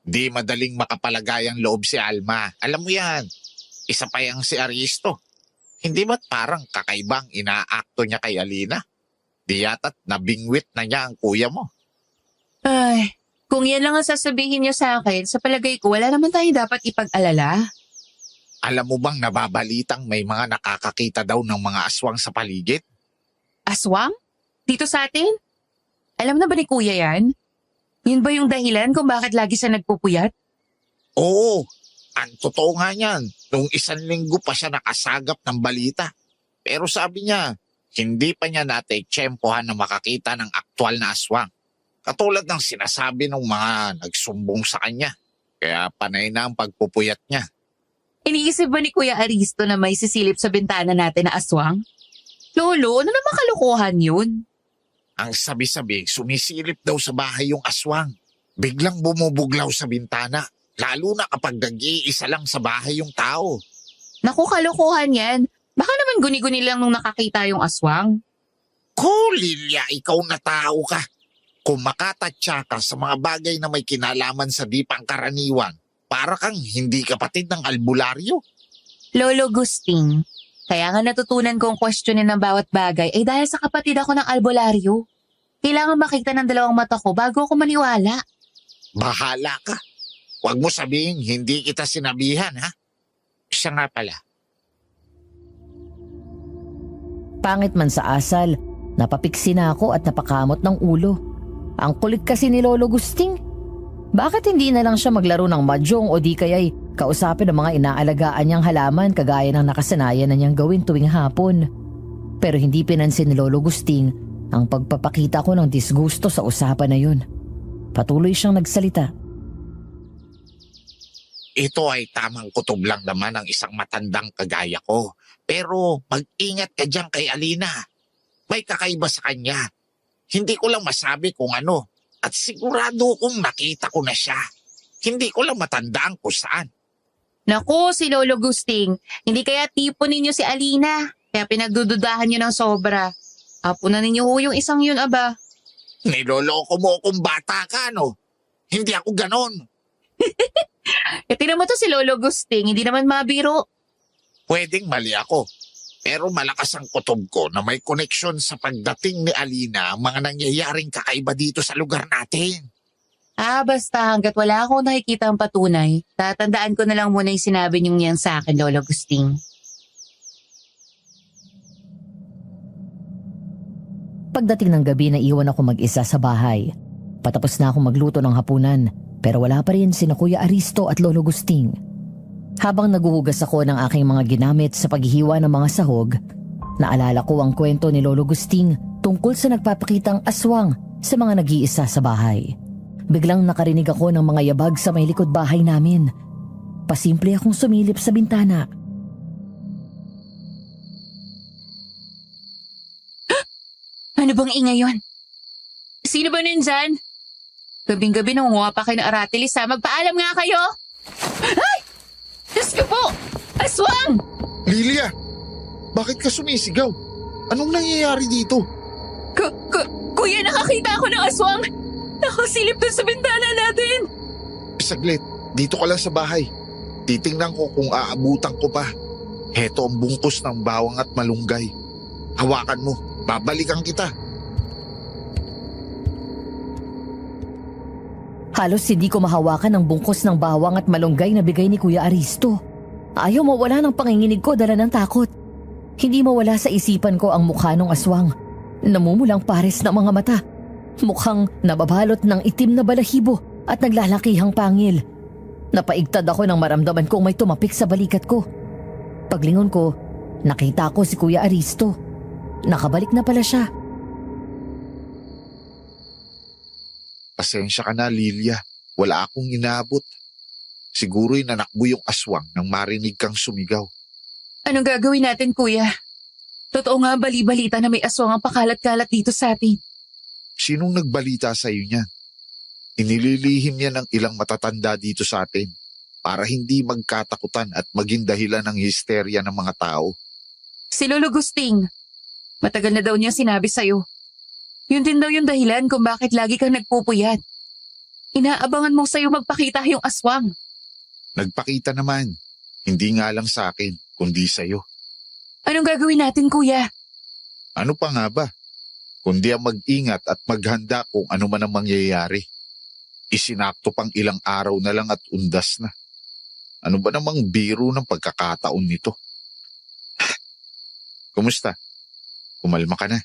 Di madaling makapalagay ang loob si Alma. Alam mo yan. Isa pa yang si Aristo. Hindi ba't parang kakaibang inaakto niya kay Alina? Di yata't nabingwit na niya ang kuya mo. Ay, kung yan lang ang sasabihin niyo sa akin, sa palagay ko, wala naman tayo dapat ipag-alala. Alam mo bang nababalitang may mga nakakakita daw ng mga aswang sa paligid? Aswang? Dito sa atin? Alam na ba ni kuya yan? Yun ba yung dahilan kung bakit lagi siya nagpupuyat? Oo, ang totoo nga niyan. Nung 1 linggo pa siya nakasagap ng balita. Pero sabi niya, hindi pa niya natitsyempohan na makakita ng aktwal na aswang. Katulad ng sinasabi ng mga nagsumbong sa kanya. Kaya panay na ang pagpupuyat niya. Iniisip ba ni Kuya Aristo na may sisilip sa bintana natin na aswang? Lolo, ano naman kalokohan yun? Ang sabi-sabi, sumisilip daw sa bahay yung aswang. Biglang bumubuglaw sa bintana. Lalo na kapag nag-iisa lang sa bahay yung tao. Naku, kalokohan yan. Baka naman guni-guni lang nung nakakita yung aswang. Lilia, ikaw na tao ka. Kung makatatsa ka sa mga bagay na may kinalaman sa di pangkaraniwan, para kang hindi kapatid ng albularyo. Lolo Gusting, kaya nga natutunan kong questionin ng bawat bagay ay dahil sa kapatid ako ng albularyo. Kailangan makita ng 2 mata ko bago ako maniwala. Bahala ka. Huwag mo sabihin hindi kita sinabihan, ha? Siya nga pala. Pangit man sa asal, napapiksi na ako at napakamot ng ulo. Ang kulit kasi ni Lolo Gusting. Bakit hindi na lang siya maglaro ng mahjong o di kaya'y kausapin ang mga inaalagaan niyang halaman kagaya ng nakasanayan na niyang gawin tuwing hapon? Pero hindi pinansin ni Lolo Gusting ang pagpapakita ko ng disgusto sa usapan na yun. Patuloy siyang nagsalita. Ito ay tamang kutob lang naman ng isang matandang kagaya ko. Pero mag-ingat ka dyan kay Alina. May kakaiba sa kanya. Hindi ko lang masabi kung ano. At sigurado kong nakita ko na siya. Hindi ko lang matandaan kung saan. Naku, si Lolo Gusting, hindi kaya tipo ninyo si Alina. Kaya pinagdududahan niyo ng sobra. Apo na ninyo ho yung isang yun, aba. Niloloko mo kung bata ka, no? Hindi ako ganon. Tingnan mo to si Lolo Gusting, hindi naman mabiro. Pwedeng mali ako. Pero malakas ang kutob ko na may koneksyon sa pagdating ni Alina ang mga nangyayaring kakaiba dito sa lugar natin. Basta hanggat wala akong nakikita ang patunay, tatandaan ko na lang muna yung sinabi niyong yan sa akin, Lolo Gusting. Pagdating ng gabi, naiwan ako mag-isa sa bahay. Patapos na akong magluto ng hapunan, pero wala pa rin sina Kuya Aristo at Lolo Gusting. Habang naguhugas ako ng aking mga ginamit sa paghihiwa ng mga sahog, naalala ko ang kwento ni Lolo Gusting tungkol sa nagpapakitang aswang sa mga nag-iisa sa bahay. Biglang nakarinig ako ng mga yabag sa may likod bahay namin. Pasimple akong sumilip sa bintana. Ano bang ingay yun? Sino ba nandyan? Gabing-gabi nangunguha pa kayo ng aratilis ha. Magpaalam nga kayo! Ay! Diyos ko po! Aswang! Lilia, bakit ka sumisigaw? Anong nangyayari dito? Kuya, nakakita ako ng aswang! Nakasilip dun sa bintana natin! Saglit, dito ka lang sa bahay. Titingnan ko kung aabutan ko pa. Heto ang bungkus ng bawang at malunggay. Hawakan mo, babalikan kita. Halos hindi ko mahawakan ang bungkos ng bawang at malunggay na bigay ni Kuya Aristo. Ayaw mawala ng panginginig ko dala ng takot. Hindi mawala sa isipan ko ang mukha ng aswang. Namumulang pares ng mga mata. Mukhang nababalot ng itim na balahibo at naglalakihang pangil. Napaigtad ako nang maramdaman kong may tumapik sa balikat ko. Paglingon ko, nakita ko si Kuya Aristo. Nakabalik na pala siya. Pasensya ka na, Lilia. Wala akong inaabot. Siguro'y nanakbo yung aswang nang marinig kang sumigaw. Anong gagawin natin, Kuya? Totoo nga bali-balita na may aswang ang pakalat-kalat dito sa atin. Sinong nagbalita sa iyo niyan? Inililihim niya ng ilang matatanda dito sa atin para hindi magkatakutan at maging dahilan ng histerya ng mga tao. Si Lolo Gusting. Matagal na daw niya sinabi sa'yo. Yun din daw yung dahilan kung bakit lagi kang nagpupuyat. Inaabangan mo sa'yo magpakita yung aswang. Nagpakita naman. Hindi nga lang sa akin, kundi sa'yo. Anong gagawin natin, kuya? Ano pa nga ba? Kundi ang mag-ingat at maghanda kung ano man ang mangyayari. Isinakto pang ilang araw na lang at undas na. Ano ba namang biro ng pagkakataon nito? Kumusta? Kumalma ka na?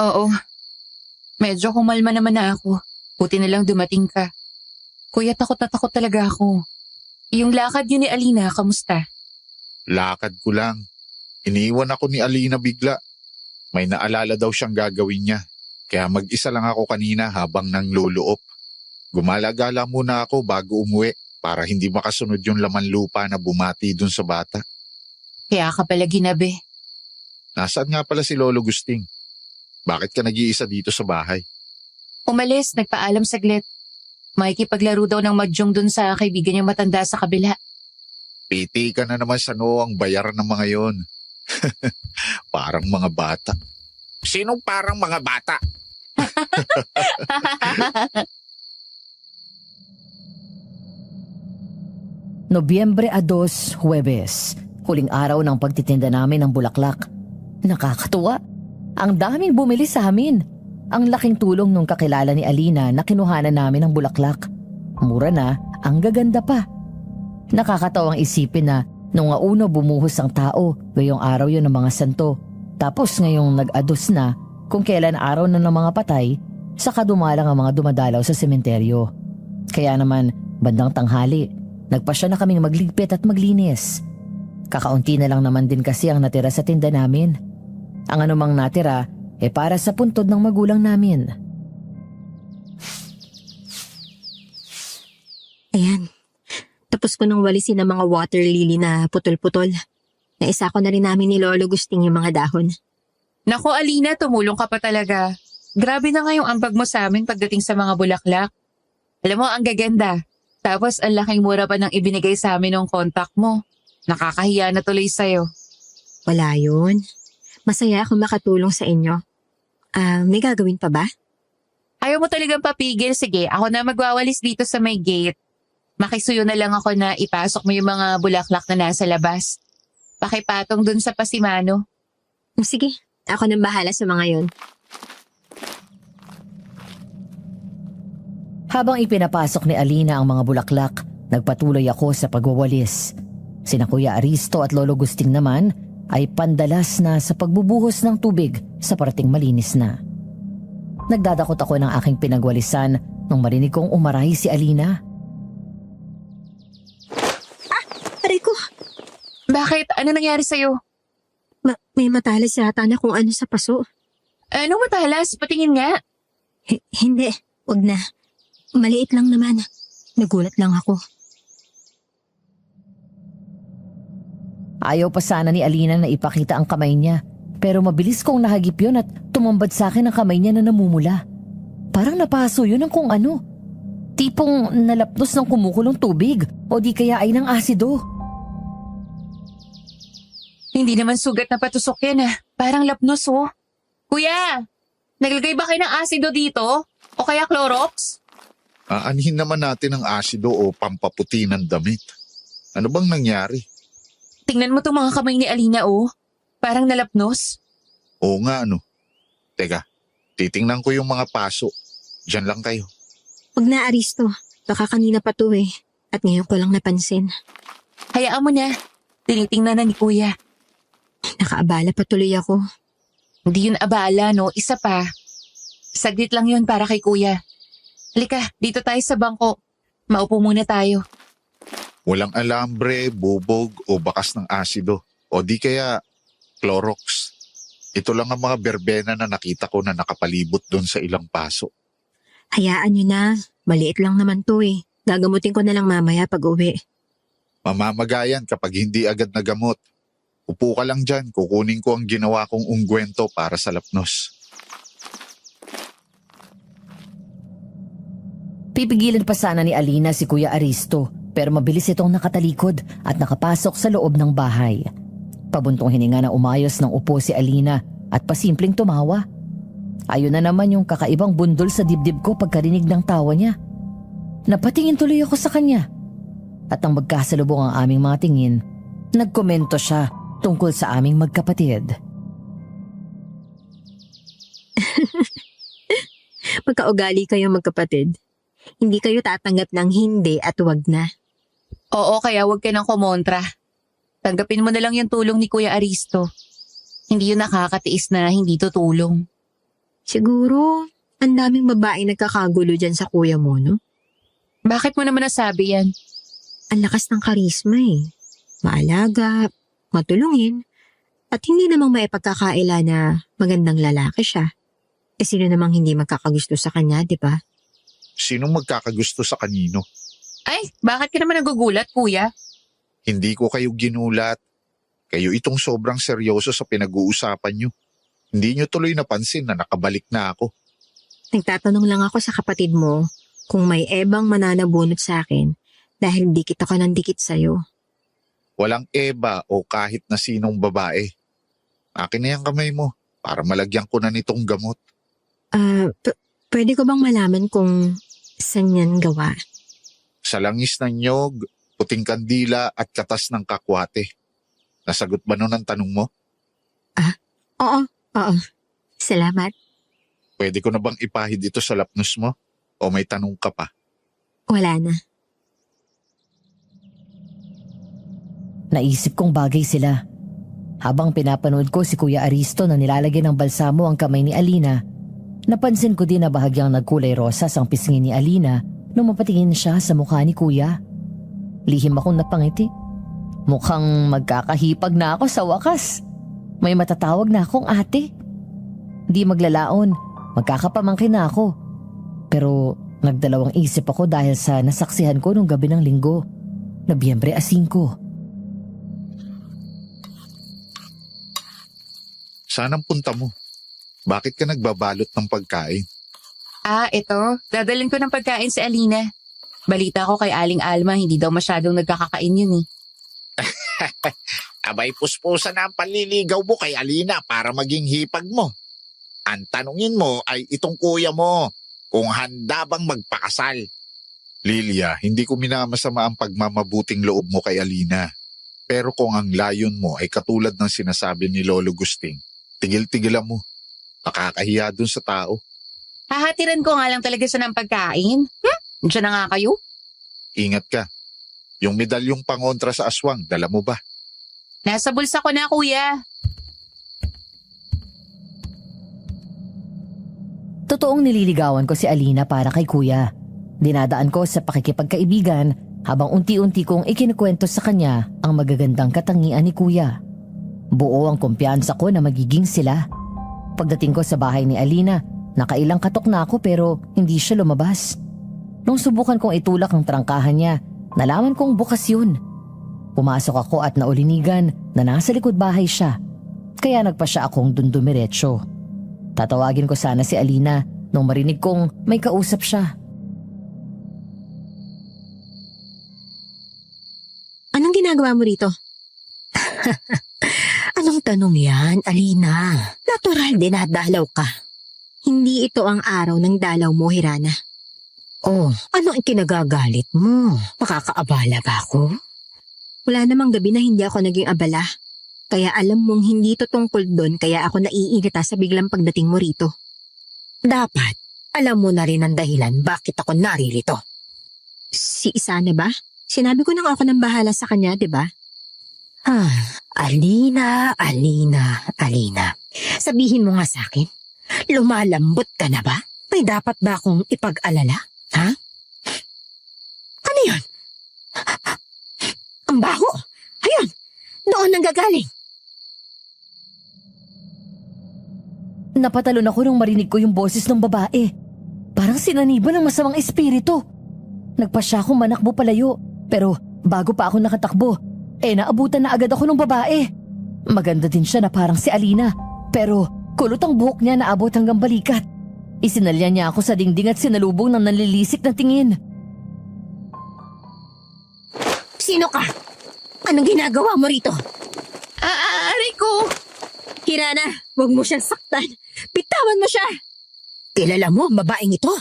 Oo. Medyo kumalma naman na ako. Buti na lang dumating ka. Kuya, takot na takot talaga ako. Yung lakad yun ni Alina, kamusta? Lakad ko lang. Iniwan ako ni Alina bigla. May naalala daw siyang gagawin niya. Kaya mag-isa lang ako kanina habang nangluluop. Gumala-gala muna ako bago umuwi para hindi makasunod yung laman lupa na bumati dun sa bata. Kaya ka pala ginabi. Nasaan nga pala si Lolo Gusting? Bakit ka nag-iisa dito sa bahay? Umalis, nagpaalam saglit. Makikipaglaro daw ng mahjong dun sa kaibigan niyang matanda sa kabila. Piti ka na naman sa ang bayaran ng mga yon. Parang mga bata. Sinong parang mga bata? Nobyembre 2, Huwebes. Huling araw ng pagtitinda namin ng bulaklak. Nakakatuwa. Ang daming bumili sa amin. Ang laking tulong nung kakilala ni Alina na kinuhanan namin ng bulaklak. Mura na, ang gaganda pa. Nakakatawang isipin na nung una bumuhos ang tao, ngayong araw yun ng mga santo. Tapos ngayong nag-ados na, kung kailan araw na ng mga patay, saka dumalang ang mga dumadalaw sa sementeryo. Kaya naman, bandang tanghali, nagpasya na kaming magligpit at maglinis. Kakaunti na lang naman din kasi ang natira sa tinda namin. Ang anumang natira, para sa puntod ng magulang namin. Ayan. Tapos ko nang walisin ang mga water lily na putol-putol. Naisa ko na rin namin ni Lolo Gusting yung mga dahon. Naku, Alina, tumulong ka pa talaga. Grabe na nga yung ambag mo sa amin pagdating sa mga bulaklak. Alam mo, ang gaganda. Tapos ang laking mura pa ng ibinigay sa amin ng contact mo. Nakakahiya na tuloy sa'yo. Wala yun. Masaya akong makatulong sa inyo. May gagawin pa ba? Ayaw mo talagang papigil. Sige, ako na magwawalis dito sa may gate. Makisuyo na lang ako na ipasok mo yung mga bulaklak na nasa labas. Pakipatong dun sa pasimano. Sige, ako nang bahala sa mga yon. Habang ipinapasok ni Alina ang mga bulaklak, nagpatuloy ako sa pagwawalis. Sina Kuya Aristo at Lolo Gusting naman ay pandalas na sa pagbubuhos ng tubig sa parating malinis na. Nagdadakot ako ng aking pinagwalisan nung marinig kong umaray si Alina. Aray ko! Bakit? Ano nangyari sa'yo? May matalas yata na kung ano sa paso. Anong matalas? Patingin nga. Hindi, wag na. Maliit lang naman. Nagulat lang ako. Ayaw pa sana ni Alina na ipakita ang kamay niya, pero mabilis kong nahagip yun at tumambad sa akin ang kamay niya na namumula. Parang napaso yun ng kung ano. Tipong nalapnos ng kumukulong tubig o di kaya ay ng asido. Hindi naman sugat na patusok yan Parang lapnos Kuya, naglagay ba kayo ng asido dito? O kaya Clorox? Aanhin naman natin ang asido o pampaputi ng damit. Ano bang nangyari? Tingnan mo tong mga kamay ni Alina Parang nalapnos. Oo nga Teka, titingnan ko yung mga paso. Diyan lang kayo. Wag na, Aristo. Baka kanina pa to At ngayon ko lang napansin. Hayaan mo na. Tinitingnan na ni Kuya. Nakaabala pa tuloy ako. Hindi yun abala, Isa pa. Saglit lang yun para kay Kuya. Halika, dito tayo sa bangko. Maupo muna tayo. Walang alambre, bubog o bakas ng asido. O di kaya Clorox. Ito lang ang mga berbena na nakita ko na nakapalibot doon sa ilang paso. Hayaan nyo na. Maliit lang naman to Gagamutin ko na lang mamaya pag uwi. Mamamagayan kapag hindi agad nagamot. Upo ka lang dyan, kukunin ko ang ginawa kong ungkwento para sa lapnos. Pipigilan pa sana ni Alina si Kuya Aristo, pero mabilis itong nakatalikod at nakapasok sa loob ng bahay. Pabuntong hininga na umayos ng upo si Alina at pasimpleng tumawa. Ayun na naman yung kakaibang bundol sa dibdib ko pagkarinig ng tawa niya. Napatingin tuloy ako sa kanya. at nang magkasalubong ang aming mga tingin, nagkomento siya tungkol sa aming magkapatid. Magkaugali kayo magkapatid. Hindi kayo tatanggap ng hindi at wag na. Oo, kaya huwag ka nang kumontra. Tanggapin mo na lang yung tulong ni Kuya Aristo. Hindi yun nakakatiis na hindi tutulong. Siguro, ang daming babae nagkakagulo dyan sa kuya mo, no? Bakit mo naman nasabi yan? Ang lakas ng karisma eh. Maalaga, matulungin, at hindi namang maipagkakaila na magandang lalaki siya. Eh sino namang hindi magkakagusto sa kanya, di ba? Sinong magkakagusto sa kanino? Ay, bakit ka naman nagugulat, Kuya? Hindi ko kayo ginulat. Kayo itong sobrang seryoso sa pinag-uusapan nyo. Hindi nyo tuloy napansin na nakabalik na ako. Nagtatanong lang ako sa kapatid mo kung may ebang mananabunot sa akin dahil dikit ako ng dikit sa'yo. Walang Eva o kahit na sinong babae. Akin na yung kamay mo para malagyan ko na nitong gamot. Pwede ko bang malaman kung saan yan gawa? Sa langis ng nyog, puting kandila at katas ng kakwate. Nasagot ba nun ang tanong mo? Oo. Salamat. Pwede ko na bang ipahid ito sa lapnos mo? O may tanong ka pa? Wala na. Naisip kong bagay sila. Habang pinapanood ko si Kuya Aristo na nilalagyan ng balsamo ang kamay ni Alina, napansin ko din na bahagyang nagkulay rosas ang pisngi ni Alina nung mapatingin siya sa mukha ni Kuya. Lihim akong napangiti. Mukhang magkakahipag na ako sa wakas. May matatawag na akong ate. Di maglalaon, magkakapamangkin na ako. Pero nagdalawang isip ako dahil sa nasaksihan ko nung gabi ng linggo, Nobyembre 5. Saan ang punta mo? Bakit ka nagbabalot ng pagkain? Ito. Dadalhin ko ng pagkain si Alina. Balita ko kay Aling Alma, hindi daw masyadong nagkakakain yun eh. Abay puspusan na ang panliligaw mo kay Alina para maging hipag mo. Ang tanungin mo ay itong kuya mo kung handa bang magpakasal. Lilia, hindi ko minamasama ang pagmamabuting loob mo kay Alina. Pero kung ang layon mo ay katulad ng sinasabi ni Lolo Gusting, tigil-tigilan mo. Nakakahiya dun sa tao. Hahatiran ko nga lang talaga siya ng pagkain. Diyan na nga kayo. Ingat ka. Yung medalyong pangontra sa aswang, dala mo ba? Nasa bulsa ko na, Kuya. Totoong nililigawan ko si Alina para kay Kuya. Dinadaan ko sa pakikipagkaibigan habang unti-unti kong ikinukwento sa kanya ang magagandang katangian ni Kuya. Buo ang kumpiyansa ko na magiging sila. Pagdating ko sa bahay ni Alina, nakailang katok na ako pero hindi siya lumabas. Nung subukan kong itulak ang trangkahan niya, nalaman kong bukas yun. Pumasok ako at naulinigan na nasa likod bahay siya. Kaya nagpa siya akong dundumiretso. Tatawagin ko sana si Alina nung marinig kong may kausap siya. Anong ginagawa mo rito? Anong tanong yan, Alina? Natural dinadalaw ka. Hindi ito ang araw ng dalaw mo, Hirana. Oh, ano ang kinagagalit mo? Makakaabala ba ako? Wala namang gabi na hindi ako naging abala. Kaya alam mong hindi ito tungkol doon kaya ako naiinita sa biglang pagdating mo rito. Dapat, alam mo na rin ang dahilan bakit ako naririto. Si Isana ba? Sinabi ko nang ako nang bahala sa kanya, di ba? Alina. Sabihin mo nga sa akin, lumalambot ka na ba? May dapat ba akong ipag-alala? Ha? Ano yun? Ang baho! Ayun! Doon nanggagaling! Napatalon ako nung marinig ko yung boses ng babae. Parang sinaniba ng masamang espiritu. Nagpa siya akong manakbo palayo. Pero bago pa ako nakatakbo, naabutan na agad ako ng babae. Maganda din siya na parang si Alina. Pero kulot ang buhok niya na abot hanggang balikat. Isinalya niya ako sa dingding at sinalubong ng nanlilisik na tingin. Sino ka? Anong ginagawa mo rito? Aray ko! Hirana, huwag mo siyang saktan. Bitawan mo siya! Kilala mo ang babaeng ito?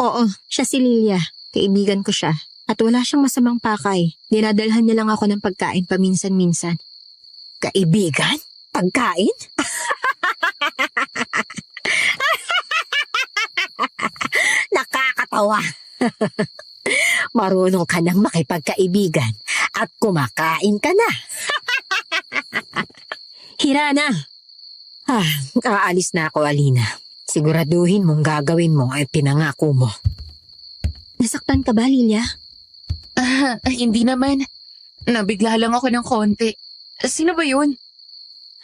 Oo, siya si Lilia. Kaibigan ko siya. At wala siyang masamang pakay. Dinadalhan niya lang ako ng pagkain paminsan-minsan. Kaibigan? Pagkain? Nakakatawa. Marunong ka nang makipagkaibigan at kumakain ka na. Hirana. Aalis na ako, Alina. Siguraduhin mong gagawin mo ay pinangako mo. Nasaktan ka ba, Lilia? Hindi naman. Nabigla lang ako ng konti. Sino ba yun?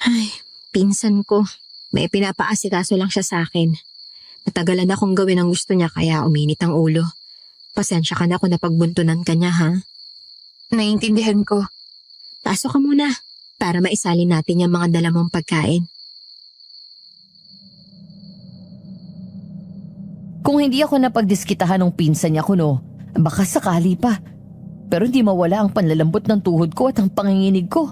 Ay, pinsan ko. May pinapaasikaso lang siya sa akin. Natagalan akong gawin ang gusto niya kaya uminit ang ulo. Pasensya ka na kung napagbuntunan ka niya, ha? Naiintindihan ko. Pasok ka muna para maisalin natin yung mga dala mong pagkain. Kung hindi ako napagdiskitahan ng pinsan niya kuno, baka sakali pa. Pero hindi mawala ang panlalambot ng tuhod ko at ang panginginig ko.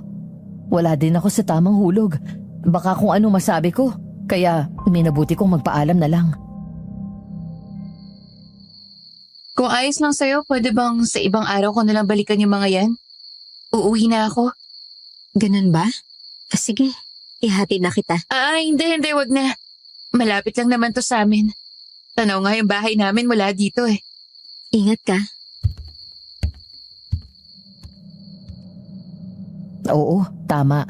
Wala din ako sa tamang hulog. Baka kung ano masabi ko, kaya minabuti kong magpaalam na lang. Kung ayos lang sa'yo, pwede bang sa ibang araw ko nalang balikan yung mga yan? Uuwi na ako. Ganun ba? Sige, ihatid na kita. Hindi, wag na. Malapit lang naman to sa amin. Tanaw nga yung bahay namin mula dito eh. Ingat ka. Oo, tama.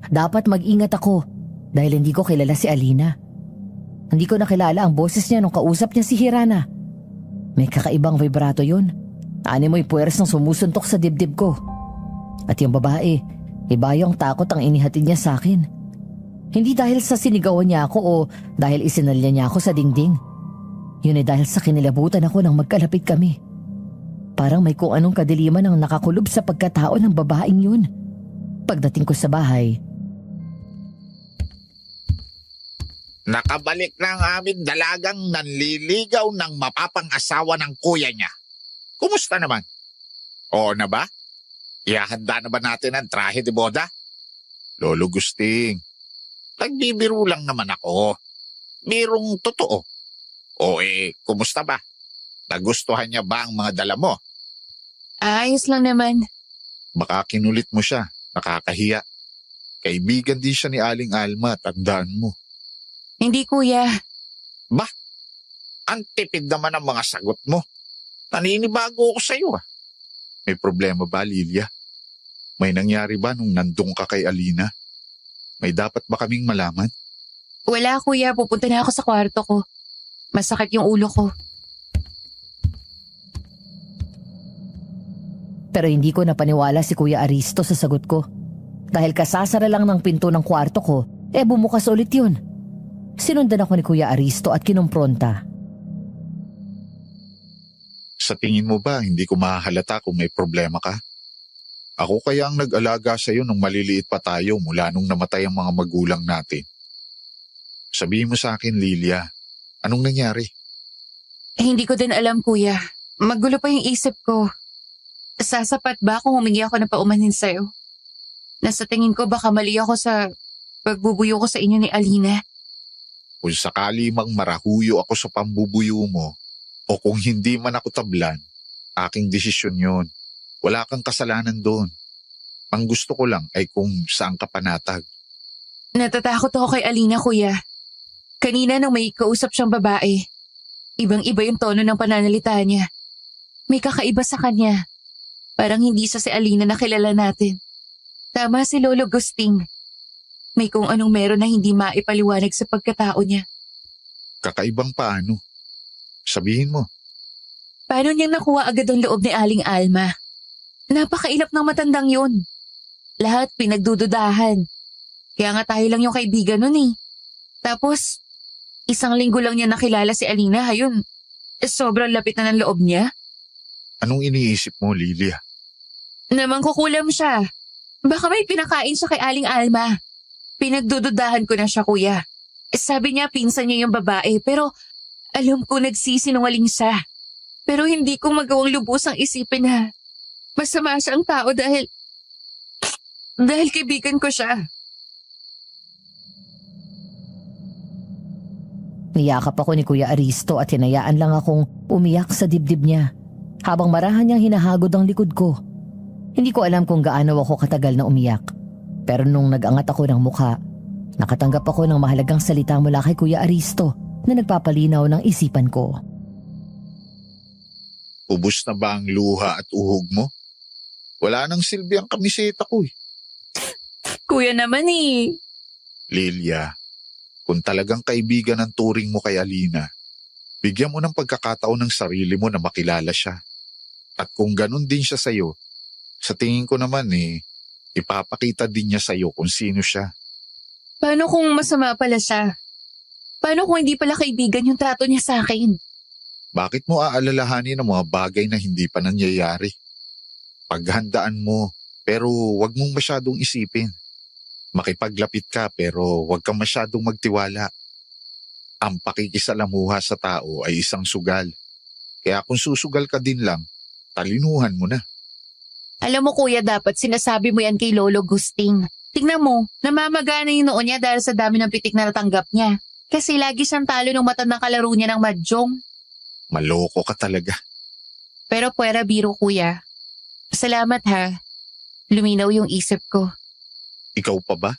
Dapat mag-ingat ako dahil hindi ko kilala si Alina. Hindi ko nakilala ang boses niya nung kausap niya si Hirana. May kakaibang vibrato yun. Animoy puweras ng sumusuntok sa dibdib ko. At yung babae, iba yung takot ang inihatid niya sa akin. Hindi dahil sa sinigawan niya ako o dahil isinalya niya ako sa dingding. Yun ay dahil sa kinilabutan ako nang magkalapit kami. Parang may kung anong kadiliman ang nakakulob sa pagkatao ng babaeng yun. Pagdating ko sa bahay, Nakabalik na ang aming dalagang nanliligaw ng mapapang-asawa ng kuya niya. Kumusta naman? Oo na ba? Ihahanda na ba natin ang trahe de boda? Lolo Gusting, Nagbibiro lang naman ako. Birong totoo. Kumusta ba? Nagustuhan niya ba ang mga dala mo? Ayos lang naman. baka kinulit mo siya. Nakakahiya. Kaibigan din siya ni Aling Alma, tandaan mo. Hindi kuya. Ang tipid naman ang mga sagot mo. Naninibago ako sa iyo. May problema ba, Lilia? May nangyari ba nung nandun ka kay Alina? May dapat ba kaming malaman? Wala kuya, pupunta na ako sa kwarto ko. Masakit yung ulo ko. Pero hindi ko napaniwala si Kuya Aristo sa sagot ko. Dahil kasasara lang ng pinto ng kwarto ko, bumukas ulit yun. Sinundan ako ni Kuya Aristo at kinumpronta. Sa tingin mo ba, hindi ko mahahalata kung may problema ka? Ako kaya ang nag-alaga sa iyo nung maliliit pa tayo mula nung namatay ang mga magulang natin. Sabihin mo sa akin, Lilia, anong nangyari? Hindi ko din alam kuya. Magulo pa yung isip ko. Sasapat ba kung humingi ako ng paumanhin sa'yo? Nasa tingin ko baka mali ako sa pagbubuyo ko sa inyo ni Alina. Kung sakali mang marahuyo ako sa pambubuyo mo, o kung hindi man ako tablan, aking desisyon yon. Wala kang kasalanan doon. Ang gusto ko lang ay kung saan ka panatag. Natatakot ako kay Alina kuya. Kanina nung may kausap siyang babae, ibang-iba yung tono ng pananalita niya. May kakaiba sa kanya. Parang hindi siya si Alina na kilala natin. Tama si Lolo Gusting. May kung anong meron na hindi maipaliwanag sa pagkatao niya. Kakaibang paano? Sabihin mo. Paano niyang nakuha agad ang loob ni Aling Alma? Napakailap ng matandang yun. Lahat pinagdududahan. Kaya nga tayo lang yung kaibigan nun eh. Tapos, 1 linggo lang niya nakilala si Alina, hayun. Sobrang lapit na ng loob niya. Anong iniisip mo, Lilia? Namang kukulam siya. Baka may pinakain siya kay Aling Alma. Pinagdududahan ko na siya, kuya. Sabi niya pinsan niya yung babae, pero alam ko nagsisinungaling siya. Pero hindi ko magawang lubusang isipin na masama siyang tao dahil kaibigan ko siya. Niyakap ako ni Kuya Aristo at hinayaan lang akong umiyak sa dibdib niya. habang marahan niyang hinahagod ang likod ko. Hindi ko alam kung gaano ako katagal na umiyak. Pero nung nag-angat ako ng mukha, nakatanggap ako ng mahalagang salita mula kay Kuya Aristo na nagpapalinaw ng isipan ko. Ubus na ba ang luha at uhog mo? Wala nang silbi ang kamiseta ko eh. Kuya naman eh. Lilia, kung talagang kaibigan ang turing mo kay Alina, bigyan mo ng pagkakataon ng sarili mo na makilala siya. At kung ganun din siya sa'yo, sa tingin ko naman ipapakita din niya sa'yo kung sino siya. Paano kung masama pala siya? Paano kung hindi pala kaibigan yung trato niya sa akin? Bakit mo aalalahanin ang mga bagay na hindi pa nangyayari? Paghandaan mo, pero wag mong masyadong isipin. Makipaglapit ka pero wag kang masyadong magtiwala. Ang pakikisalamuha sa tao ay isang sugal. Kaya kung susugal ka din lang, talinuhan mo na. Alam mo kuya, dapat sinasabi mo yan kay Lolo Gusting. Tingnan mo, namamagana yung noon niya dahil sa dami ng pitik na natanggap niya. Kasi lagi siyang talo ng matandang kalaro niya ng mahjong. Maloko ka talaga. Pero puwera biro kuya. Salamat ha. Luminaw yung isip ko. Ikaw pa ba?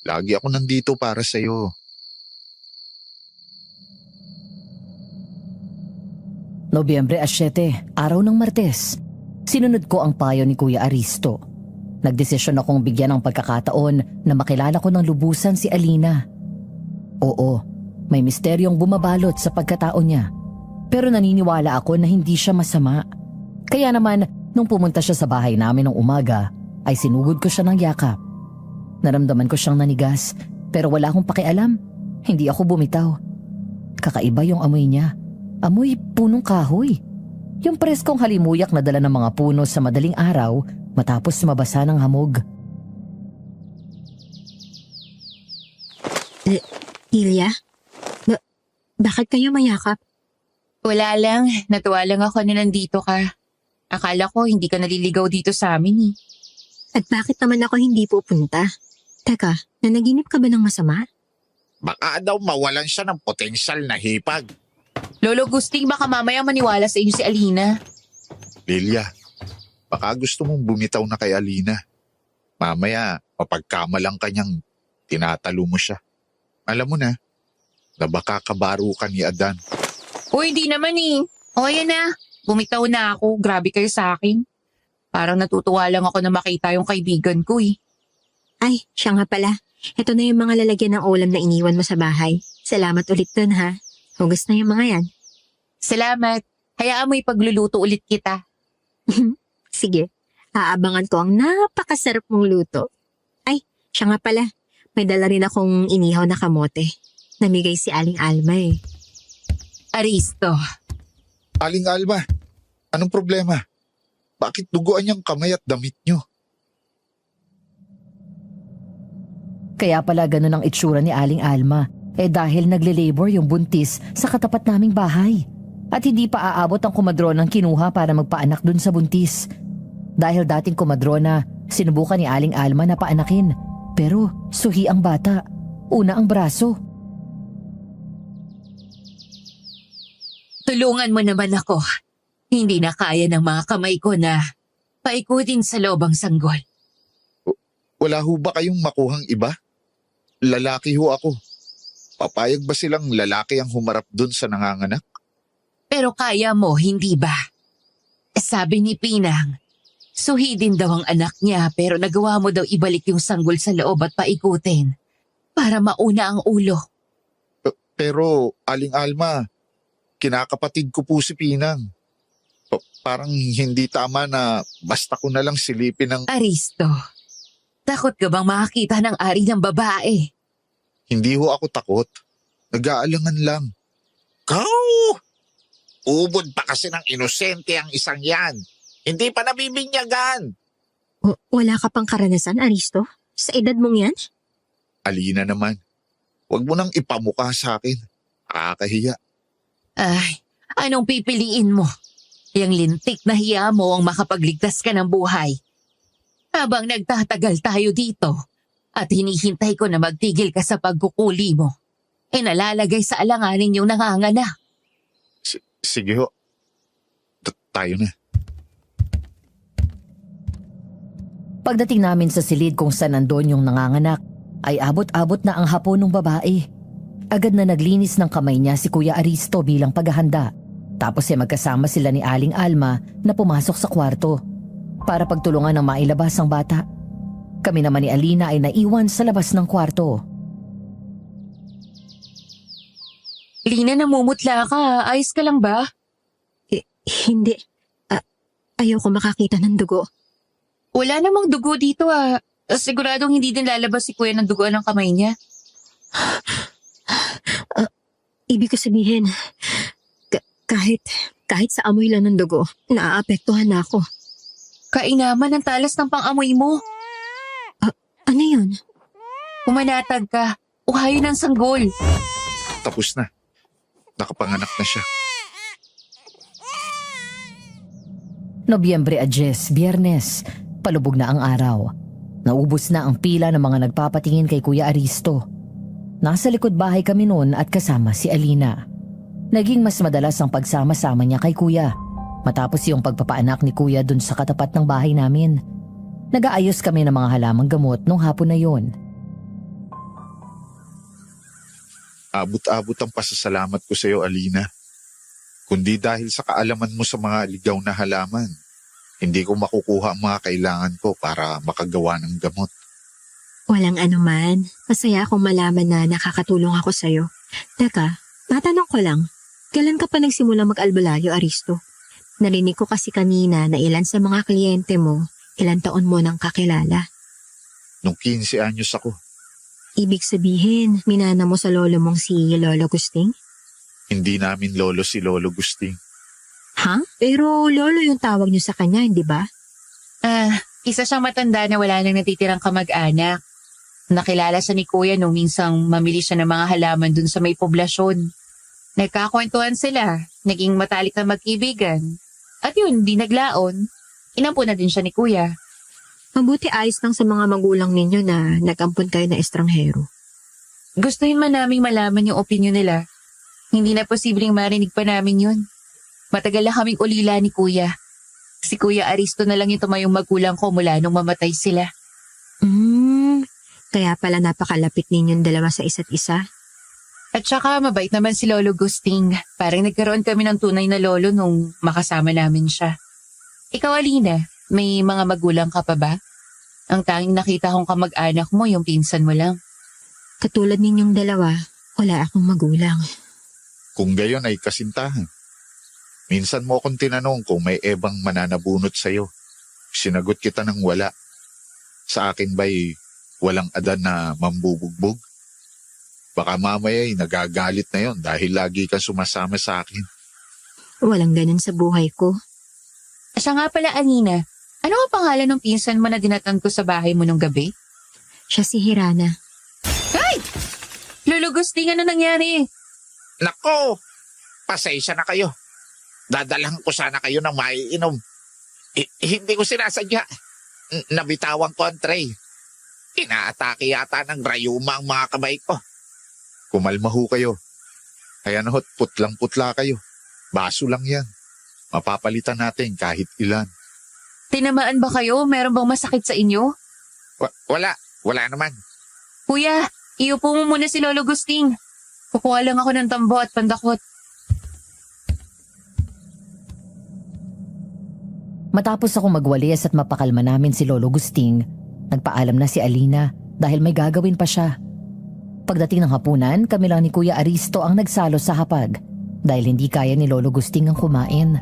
Lagi ako nandito para sa'yo. Nobyembre 7, araw ng Martes. Sinunod ko ang payo ni Kuya Aristo. Nagdesisyon akong bigyan ng pagkakataon na makilala ko ng lubusan si Alina. Oo, may misteryong bumabalot sa pagkatao niya. Pero naniniwala ako na hindi siya masama. Kaya naman, nung pumunta siya sa bahay namin ng umaga, ay sinugod ko siya ng yakap. Naramdaman ko siyang nanigas, pero wala akong pakialam. Hindi ako bumitaw. Kakaiba yung amoy niya. Amoy punong kahoy. Yung preskong halimuyak na dala ng mga puno sa madaling araw matapos mabasa ng hamog. Lilia? Bakit kayo mayakap? Wala lang, natuwa lang ako na nandito ka. Akala ko hindi ka naliligaw dito sa amin eh. At bakit naman ako hindi pupunta? Teka, nanaginip ka ba ng masama? Baka daw mawalan siya ng potensyal na hipag. Lolo Gusting, baka mamaya maniwala sa inyo si Alina. Lilia, baka gusto mong bumitaw na kay Alina. Mamaya, mapagkamalang kanyang tinatalo mo siya. Alam mo na baka kabaro ka ni Adan. Uy, hindi naman eh. O yan na, bumitaw na ako. Grabe kayo sa akin. Parang natutuwa lang ako na makita yung kaibigan ko eh. Ay, siya nga pala. Ito na yung mga lalagyan ng ulam na iniwan mo sa bahay. Salamat ulit dun ha. Hugas na yung mga yan. Salamat. Hayaan mo ipagluluto ulit kita. Sige, aabangan ko ang napakasarap mong luto. Ay, siya nga pala. May dala rin akong inihaw na kamote. Namigay si Aling Alma eh. Aristo, Aling Alma, anong problema? Bakit duguan niyang kamay at damit niyo? Kaya pala ganun ang itsura ni Aling Alma. Dahil nagle-labor yung buntis sa katapat naming bahay. At hindi pa aabot ang komadronang kinuha para magpaanak dun sa buntis. Dahil dating komadrona, sinubukan ni Aling Alma na paanakin. Pero suhi ang bata. Una ang braso. Tulungan mo naman ako. Hindi na kaya ng mga kamay ko na paikutin sa loob ang sanggol. Wala ho ba kayong makuhang iba? Lalaki ho ako. Papayag ba silang lalaki ang humarap dun sa nanganganak? Pero kaya mo, hindi ba? Sabi ni Pinang, suhi din daw ang anak niya pero nagawa mo daw ibalik yung sanggol sa loob at paikutin para mauna ang ulo. Pero, Aling Alma, kinakapatid ko po si Pinang. Parang hindi tama na basta ko na lang silipin ng... Aristo, takot ka bang makakita ng ari ng babae? Hindi ho ako takot. Nag-aalangan lang. Kau! Ubod pa kasi ng inosente ang isang yan. Hindi pa nabibinyagan. Wala ka pang karanasan, Aristo? Sa edad mong yan? Alina naman, huwag mo nang ipamukha sa akin. Nakakahiya. Ay, anong pipiliin mo? Yang lintik na hiya mo ang makapagligtas ka ng buhay. Habang nagtatagal tayo dito at hinihintay ko na magtigil ka sa pagkukuli mo, nalalagay sa alanganin yung nanganganak. Sige ho. Tayo na. Pagdating namin sa silid kung saan nandun yung nanganganak, ay abot-abot na ang hapon ng babae. Agad na naglinis ng kamay niya si Kuya Aristo bilang paghahanda. Tapos ay magkasama sila ni Aling Alma na pumasok sa kwarto para pagtulungan ng mailabas ang bata. Kami naman ni Alina ay naiwan sa labas ng kwarto. Lina, namumutla ka. Ayos ka lang ba? Hindi. Ayoko makakita ng dugo. Wala namang dugo dito ah. Siguradong hindi din lalabas si Kuya ng dugoan ng kamay niya. Ibig ko sabihin, kahit sa amoy lang ng dugo, naaapektuhan na ako. Kainaman ang talas ng pang-amoy mo. Ano yun? Pumanatag ka. Uhayo ng sanggol. Tapos na. Nakapanganak na siya. Nobyembre 10, Biyernes. Palubog na ang araw. Naubos na ang pila ng mga nagpapatingin kay Kuya Aristo. Nasa likod bahay kami noon at kasama si Alina. Naging mas madalas ang pagsama-sama niya kay Kuya matapos yung pagpapaanak ni Kuya dun sa katapat ng bahay namin. Nag-aayos kami ng mga halamang gamot nung hapon na yon. Abot-abot ang pasasalamat ko sa iyo, Alina. Kundi dahil sa kaalaman mo sa mga ligaw na halaman, hindi ko makukuha ang mga kailangan ko para makagawa ng gamot. Walang anuman. Masaya akong malaman na nakakatulong ako sa'yo. Teka, matanong ko lang. Kailan ka pa nagsimula mag-albularyo, Aristo? Narinig ko kasi kanina na ilan sa mga kliyente mo, ilan taon mo nang kakilala. Nung 15 anyos ako, Ibig sabihin, minana mo sa lolo mong si Lolo Gusting? hindi namin lolo si Lolo Gusting. Ha? Pero lolo yung tawag niyo sa kanya, hindi ba? Isa siyang matanda na wala nang natitirang kamag-anak. Nakilala siya ni Kuya nung minsang mamili siya ng mga halaman dun sa may poblasyon. Nagkakwentuhan sila, naging matalik na magkibigan. At yun, di naglaon. Inampo na din siya ni Kuya. Mabuti ayos lang sa mga magulang ninyo na nag-ampon kayo na estranghero. Gustuhin man naming malaman yung opinion nila. Hindi na posibleng marinig pa namin yun. Matagal na kaming ulila ni Kuya. Si Kuya Aristo na lang yung tumayong magulang ko mula nung mamatay sila. Kaya pala napakalapit ninyong dalawa sa isa't isa. At saka mabait naman si Lolo Gusting. Parang nagkaroon kami ng tunay na lolo nung makasama namin siya. Ikaw, Alina, may mga magulang ka pa ba? Ang tanging nakita kong kamag-anak mo yung pinsan mo lang. Katulad ninyong dalawa, wala akong magulang. Kung gayon ay kasintahan. Minsan mo akong tinanong kung may ebang mananabunot sa'yo. Sinagot kita ng wala. Sa akin ba'y walang adan na mambubugbog? Baka mamaya ay nagagalit na yon dahil lagi kang sumasama sa akin. Walang ganun sa buhay ko. Siya nga pala, Alina. Ano ang pangalan ng pinsan mo na dinatan ko sa bahay mo nung gabi? Siya si Hirana. Ay! Lolo Gusting, ano nangyari? Nako, pasensya na kayo. Dadalhan ko sana kayo ng maiinom. Hindi ko sinasadya. Nabitawan ko ang tray. Inaatake yata ng rayuma ang mga kamay ko. Kumalma ho kayo. Kaya naho't putlang-putla kayo. Baso lang yan. Mapapalitan natin kahit ilan. Tinamaan ba kayo? Meron bang masakit sa inyo? Wala naman. Kuya, iupo mo muna si Lolo Gusting. Kukuha lang ako ng tambo at pandakot. Matapos ako magwalis at mapakalma namin si Lolo Gusting, nagpaalam na si Alina dahil may gagawin pa siya. Pagdating ng hapunan, kami lang ni Kuya Aristo ang nagsalo sa hapag dahil hindi kaya ni Lolo Gusting ang kumain.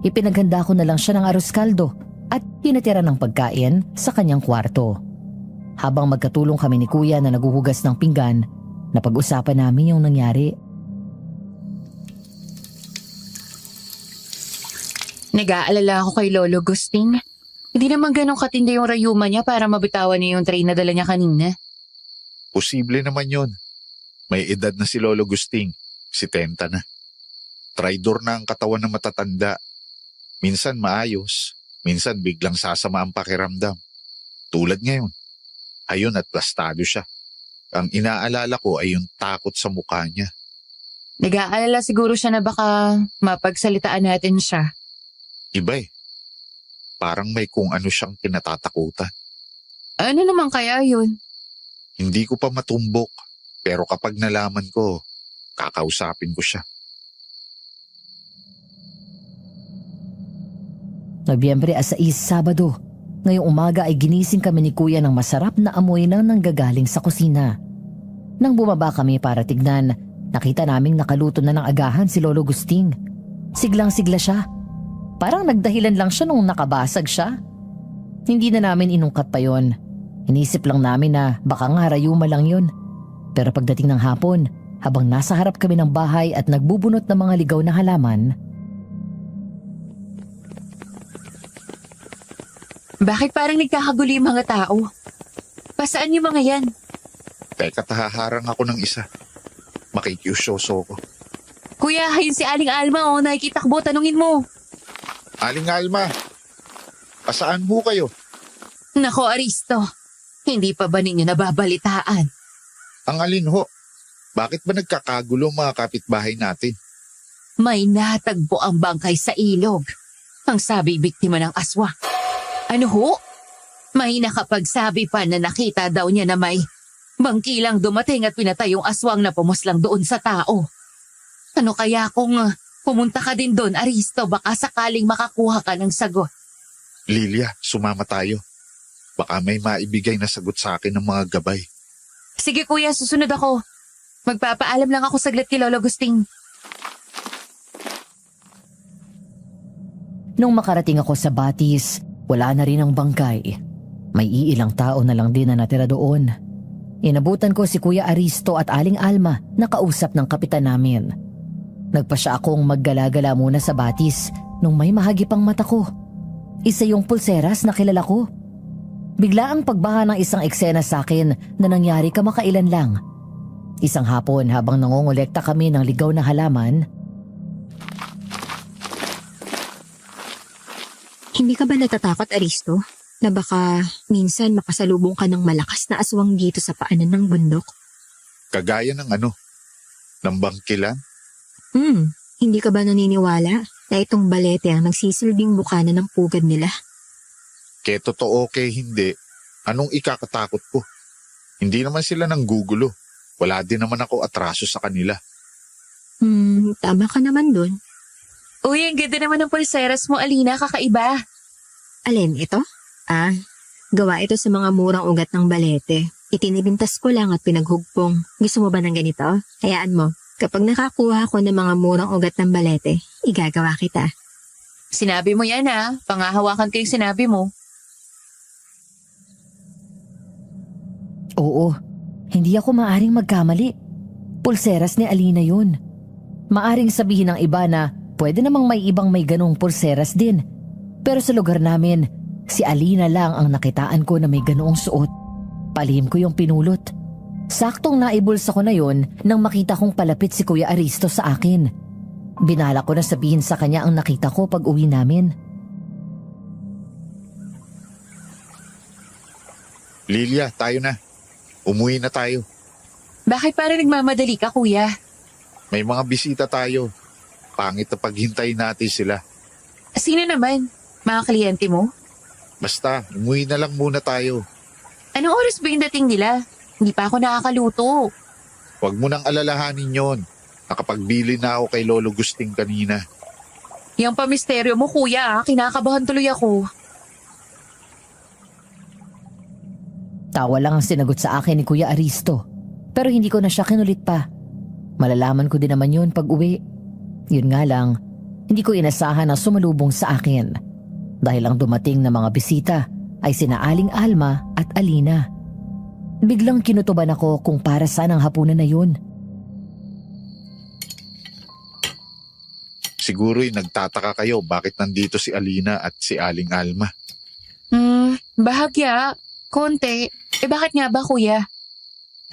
Ipinaghanda ko na lang siya ng arroz caldo at pinatira ng pagkain sa kanyang kwarto. Habang magkatulong kami ni Kuya na naguhugas ng pinggan, napag-usapan namin yung nangyari. Nag-aalala ako kay Lolo Gusting. Hindi naman ganun katindi yung rayuma niya para mabitawan niya yung tray na dala niya kanina. Posible naman yon. May edad na si Lolo Gusting. 70 na. Traidor na ang katawan ng matatanda. Minsan maayos, minsan biglang sasama ang pakiramdam. Tulad ngayon. Ayun at plastado siya. Ang inaalala ko ay yung takot sa mukha niya. Nag-aalala siguro siya na baka mapagsalitaan natin siya. Iba eh. Parang may kung ano siyang kinatatakutan. Ano naman kaya yun? Hindi ko pa matumbok, pero kapag nalaman ko, kakausapin ko siya. Nobyembre 6, Sabado. Ngayong umaga ay ginising kami ni Kuya ng masarap na amoy na nanggagaling sa kusina. Nang bumaba kami para tignan, nakita naming nakaluto na ng agahan si Lolo Gusting. Siglang-sigla siya. Parang nagdahilan lang siya nung nakabasag siya. Hindi na namin inungkat pa yon. Inisip lang namin na baka nga rayuma lang yun. Pero pagdating ng hapon, habang nasa harap kami ng bahay at nagbubunot ng mga ligaw na halaman, Bakit parang nagkakagulo yung mga tao? Pasaan yung mga yan? Teka, tahaharang ako ng isa. Makikiusyoso ko. Kuya, yun si Aling Alma oh, nakikitakbo, tanungin mo. Aling Alma, pasaan ho kayo? Nako Aristo, hindi pa ba ninyo nababalitaan? Ang alin ho? Bakit ba nagkakagulo mga kapitbahay natin? May natagpo ang bangkay sa ilog. Ang sabi biktima ng aswang. Ano ho? May nakapagsabi pa na nakita daw niya na may bangkilang dumating at pinatay yung aswang na pumuslang doon sa tao. Ano kaya kung pumunta ka din doon, Aristo, baka sakaling makakuha ka ng sagot. Lilia, sumama tayo. Baka may maibigay na sagot sa akin ng mga gabay. Sige kuya, susunod ako. Magpapaalam lang ako saglit kay Lolo Gusting. nung makarating ako sa Batis, wala na rin ang bangkay. May iilang tao na lang din na natira doon. Inabutan ko si Kuya Aristo at Aling Alma na kausap ng kapitan namin. Nagpasya akong maggala-gala muna sa Batis nung may mahagipang mata ko. Isa yung pulseras na kilala ko. Bigla ang pagbaha ng isang eksena sa akin na nangyari kamakailan lang. Isang hapon habang nangongolekta kami ng ligaw na halaman. Hindi ka ba natatakot, Aristo? Na baka minsan makasalubong ka ng malakas na aswang dito sa paanan ng bundok? Kagaya ng ng bangkilan? Hindi ka ba naniniwala na itong balete ang nagsisilbing bukana ng pugad nila? Kaya totoo kay hindi, anong ikakatakot ko? Hindi naman sila nanggugulo. Wala din naman ako atraso sa kanila. Tama ka naman dun. Uy, ang ganda naman ng pulseras mo, Alina, kakaiba. Alin, ito? Gawa ito sa mga murang ugat ng balete. Itinibintas ko lang at pinaghugpong. Gusto mo ba ng ganito? Hayaan mo, kapag nakakuha ako ng mga murang ugat ng balete, igagawa kita. Sinabi mo yan ha, pangahawakan ko yung sinabi mo. Oo, hindi ako maaring magkamali. Pulseras ni Alina yun. Maaring sabihin ng iba na pwede namang may ibang may ganong pulseras din. Pero sa lugar namin, si Alina lang ang nakitaan ko na may ganoong suot. Palihim ko yung pinulot. Saktong naibulsa ko na yon nang makita kong palapit si Kuya Aristo sa akin. Binala ko na sabihin sa kanya ang nakita ko pag uwi namin. Lilia, tayo na. Umuwi na tayo. Bakit parang nagmamadali ka, kuya? May mga bisita tayo. Pangit na paghintayin natin sila. Sino naman? Mga kliyente mo? Basta, umuwi na lang muna tayo. Anong oras ba yung dating nila? Hindi pa ako nakakaluto. Huwag mo nang alalahanin yon. Nakapagbili na ako kay Lolo Gusting kanina. Yung pamisteryo mo, kuya, kinakabahan tuloy ako. Tawa lang ang sinagot sa akin ni Kuya Aristo. Pero hindi ko na siya kinulit pa. Malalaman ko din naman yun pag uwi. Yun nga lang, hindi ko inasahan na sumalubong sa akin. Dahil ang dumating na mga bisita ay sina Aling Alma at Alina. Biglang kinutuban ako kung para saan ang hapunan na yun. Siguro'y nagtataka kayo bakit nandito si Alina at si Aling Alma. Bahagya. Konti. Bakit nga ba, kuya?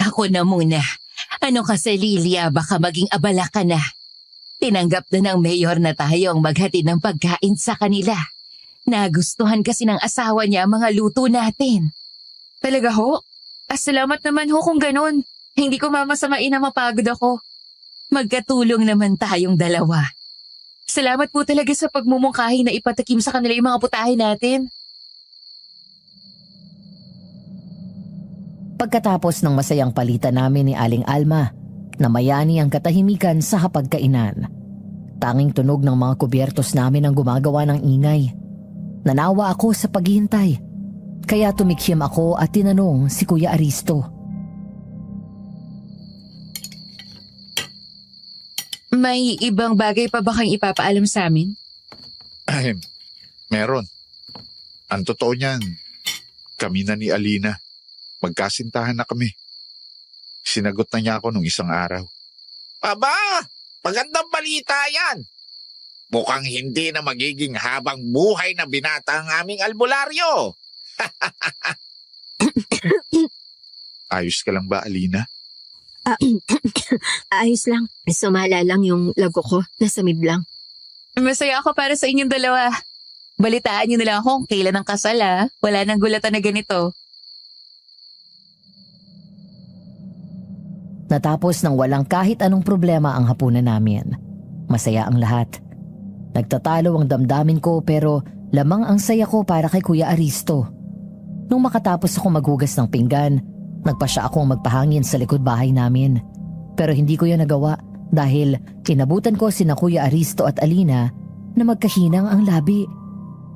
Ako na muna. Ano kasi, Lilia, baka maging abala ka na. Tinanggap na ng mayor na tayong maghatid ng pagkain sa kanila. Nagustuhan kasi ng asawa niya ang mga luto natin. Talaga ho? Salamat naman ho kung ganun. Hindi ko mamasamain na mapagod ako. Magkatulong naman tayong dalawa. Salamat po talaga sa pagmumungkahi na ipatakim sa kanila yung mga putahe natin. Pagkatapos ng masayang palitan namin ni Aling Alma, namayani ang katahimikan sa hapagkainan. Tanging tunog ng mga kubyertos namin ang gumagawa ng ingay. Nanawa ako sa paghihintay, kaya tumikyem ako at tinanong si Kuya Aristo. May ibang bagay pa ba kayong ipapaalam sa amin? Meron. Ang totoo niyan, kami na ni Alina. Magkasintahan na kami. Sinagot na niya ako nung isang araw. Aba, magandang balita yan. Mukhang hindi na magiging habang buhay na binata ang aming albularyo. Ayos ka lang ba, Alina? Ayos lang. Sumala lang yung lago ko. Nasamid lang. Masaya ako para sa inyong dalawa. Balitaan niyo na lang ako kung kailan ang kasal ha. Wala nang gulatan na ganito. Natapos ng walang kahit anong problema ang hapunan namin. Masaya ang lahat. Nagtatalo ang damdamin ko pero lamang ang saya ko para kay Kuya Aristo. Nung makatapos ako maghugas ng pinggan, nagpasya akong magpahangin sa likod bahay namin. Pero hindi ko yan nagawa dahil inabutan ko sina Kuya Aristo at Alina na magkahinang ang labi.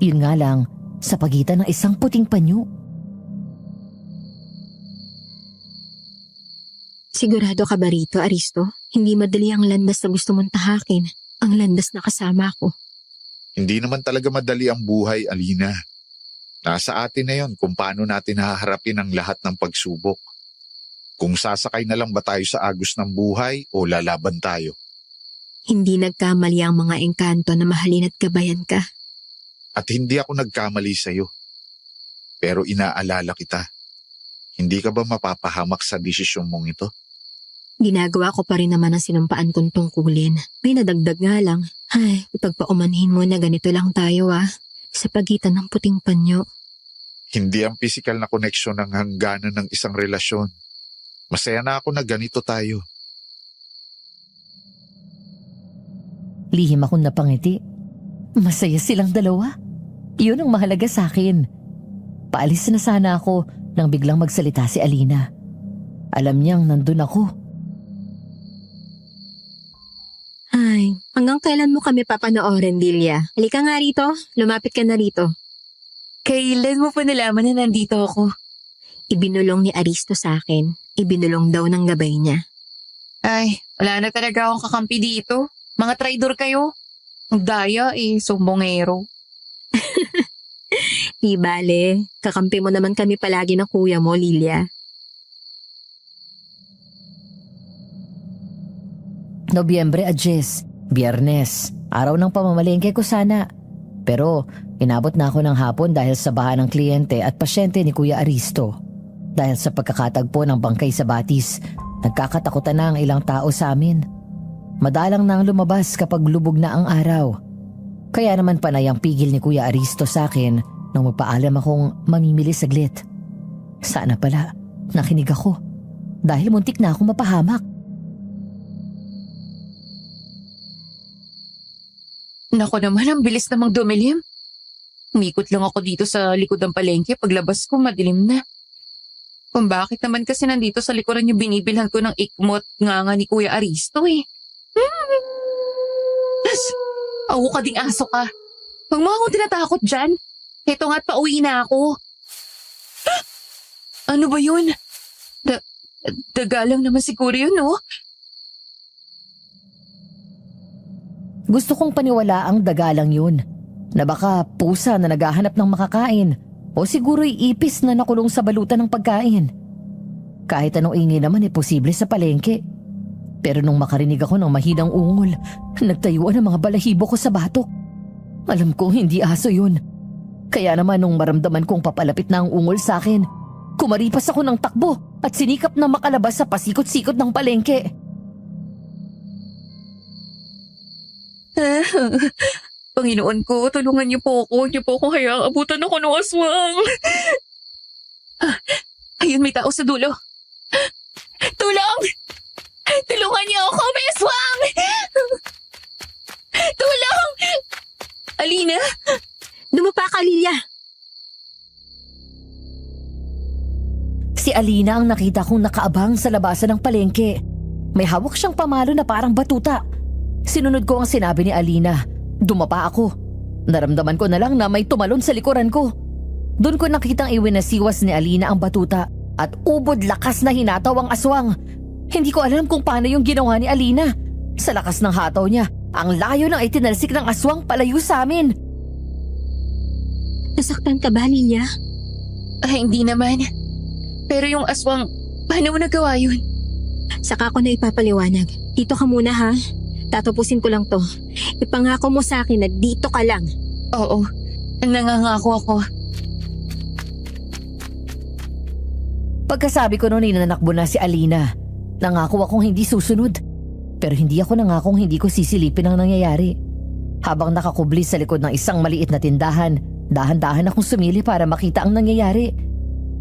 Yun nga lang, sa pagitan ng isang puting panyo. Sigurado ka ba rito, Aristo? Hindi madali ang landas na gusto mong tahakin. Ang landas na kasama ko. Hindi naman talaga madali ang buhay, Alina. Nasa atin na yon kung paano natin haharapin ang lahat ng pagsubok. Kung sasakay na lang ba tayo sa agos ng buhay o lalaban tayo. Hindi nagkamali ang mga engkanto na mahalin at gabayan ka. At hindi ako nagkamali sa'yo. Pero inaalala kita. Hindi ka ba mapapahamak sa desisyon mong ito? Ginagawa ko pa rin naman ang sinumpaan kong tungkulin. May nadagdag nga lang. Ay, ipagpaumanhin mo na ganito lang tayo sa pagitan ng puting panyo. Hindi ang pisikal na koneksyon ng hangganan ng isang relasyon. Masaya na ako na ganito tayo. Lihim akong napangiti. Masaya silang dalawa. Yun ang mahalaga sa akin. Paalis na sana ako nang biglang magsalita si Alina. Alam niyang nandun ako. Ay, hanggang kailan mo kami papanoorin, Delia? Halika nga rito. Lumapit ka na rito. Kailan mo pa nalaman na nandito ako? Ibinulong ni Aristo sa akin. Ibinulong daw ng gabay niya. Ay, wala na talaga akong kakampi dito. Mga traidor kayo. Ang daya sumbongero. Di bale, kakampi mo naman kami palagi ng kuya mo, Lilia. Nobyembre 10, Biyernes, araw ng pamamalengke ko sana. Pero inabot na ako ng hapon dahil sa baha ng kliyente at pasyente ni Kuya Aristo. Dahil sa pagkakatagpo ng bangkay sa batis, nagkakatakutan na ang ilang tao sa amin. Madalang nang lumabas kapag lubog na ang araw. Kaya naman panay ang pigil ni Kuya Aristo sa akin nang magpaalam akong mamimili saglit. Sana pala, nakinig ako. Dahil muntik na akong mapahamak. Nako naman, ang bilis namang dumilim. Umikot lang ako dito sa likod ng palengke. Paglabas ko, madilim na. Kung bakit naman kasi nandito sa likuran yung binibilhan ko ng ikmot nga ni Kuya Aristo Awo ka ding aso ka. Huwag mo akong tinatakot dyan. Heto nga't pauwi na ako. Ano ba yun? Dagalang naman siguro yun, no? Gusto kong paniwala ang dagalang yun. Na baka pusa na naghahanap ng makakain o siguro'y ipis na nakulong sa balutan ng pagkain. Kahit anong ingay naman posible sa palengke. Pero nung makarinig ako ng mahinang ungol, nagtayuan ang mga balahibo ko sa batok. Alam kong hindi aso yun. Kaya naman nung maramdaman kong papalapit na ang ungol sa akin, kumaripas ako ng takbo at sinikap na makalabas sa pasikot-sikot ng palengke. Panginoon ko, tulungan niyo po ako. Niyo po ako hayaang abutan ako ng aswang. Ayun, may tao sa dulo. Tulong! Tulungan niyo ako, may aswang! Tulong! Alina ang nakita kong nakaabang sa labasan ng palengke. May hawak siyang pamalo na parang batuta. Sinunod ko ang sinabi ni Alina. Dumapa ako. Naramdaman ko na lang na may tumalon sa likuran ko. Doon ko nakitang iwinasiwas ni Alina ang batuta at ubod lakas na hinataw ang aswang. Hindi ko alam kung paano yung ginawa ni Alina. Sa lakas ng hataw niya, ang layo ng itinalsik ng aswang palayo sa amin. Nasaktan ka ba, Lilia? Hindi naman. Pero yung aswang, paano mo nagawa yun? Saka ko na ipapaliwanag. Dito ka muna ha. Tatapusin ko lang to. Ipangako mo sa akin na dito ka lang. Oo, nangangako ako. Pagkasabi ko noon, ninanakbo na si Alina. Nangako akong hindi susunod. Pero hindi ako nangakong hindi ko sisilipin ang nangyayari. Habang nakakubli sa likod ng isang maliit na tindahan, dahan-dahan akong sumili para makita ang nangyayari.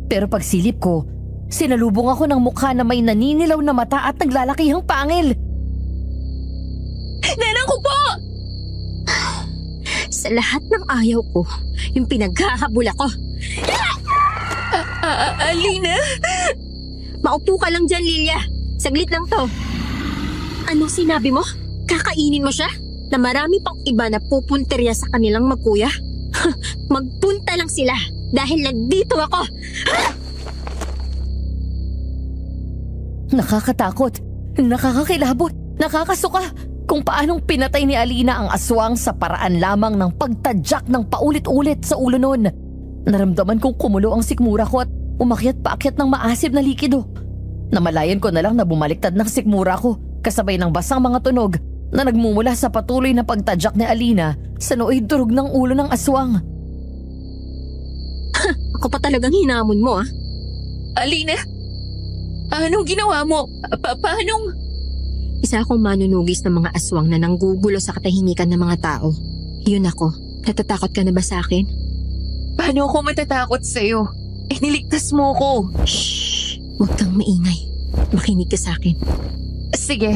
Pero pagsilip ko, sinalubong ako ng mukha na may naninilaw na mata at naglalakihang pangil. Nanang ko po! Sa lahat ng ayaw ko, yung pinaghahabol ako. Alina? Maupo ka lang dyan, Lilia. Saglit lang to. Anong sinabi mo? Kakainin mo siya? Na marami pang iba na pupunterya sa kanilang magkuya? Magpunta lang sila dahil nandito ako. Nakakatakot, nakakakilabot, nakakasuka kung paanong pinatay ni Alina ang aswang sa paraan lamang ng pagtadyak ng paulit-ulit sa ulo nun. Naramdaman kong kumulo ang sikmura ko at umakyat paakyat ng maasim na likido. Namalayan ko na lang na bumaliktad ng sikmura ko kasabay ng basang mga tunog na nagmumula sa patuloy na pagtadyak ni Alina sa nooy durog ng ulo ng aswang. Ako pa talagang hinamon mo, ah. Alina? Anong ginawa mo? Paanong? Isa akong manunugis ng mga aswang na nanggugulo sa katahimikan ng mga tao. Yun ako. Natatakot ka na ba sa akin? Paano ako matatakot sa'yo? Niligtas mo ko. Shhh! Huwag kang maingay. Makinig ka sa akin. Sige.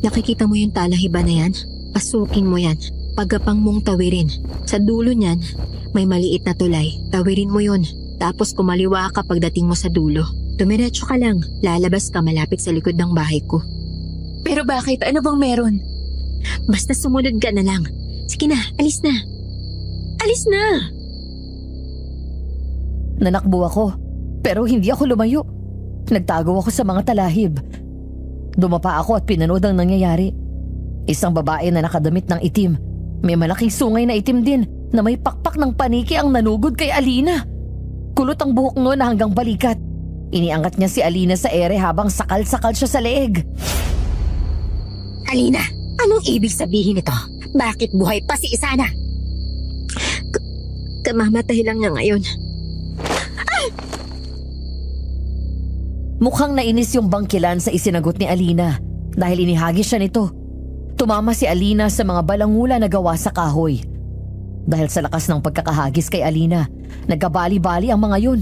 Nakikita mo yung talahiba na yan? Pasukin mo yan. Pagapang mong tawirin. Sa dulo niyan, may maliit na tulay. Tawirin mo yun. Tapos kumaliwa ka pagdating mo sa dulo. Dumiretso ka lang. Lalabas ka malapit sa likod ng bahay ko. Pero bakit? Ano bang meron? Basta sumunod ka na lang. Sige na, alis na. Alis na! Nanakbo ako, pero hindi ako lumayo. Nagtago ako sa mga talahib. Dumapa ako at pinanood ang nangyayari. Isang babae na nakadamit ng itim. May malaking sungay na itim din na may pakpak ng paniki ang nanugod kay Alina. Kulot ang buhok noon hanggang balikat. Iniangat niya si Alina sa ere habang sakal-sakal siya sa leeg. Alina, anong ibig sabihin nito? Bakit buhay pa si Isana? Kamamatay lang niya ngayon. Mukhang nainis yung bangkilan sa isinagot ni Alina dahil inihagis siya nito. Tumama si Alina sa mga balangula na gawa sa kahoy. Dahil sa lakas ng pagkakahagis kay Alina, nagkabali-bali ang mga yun.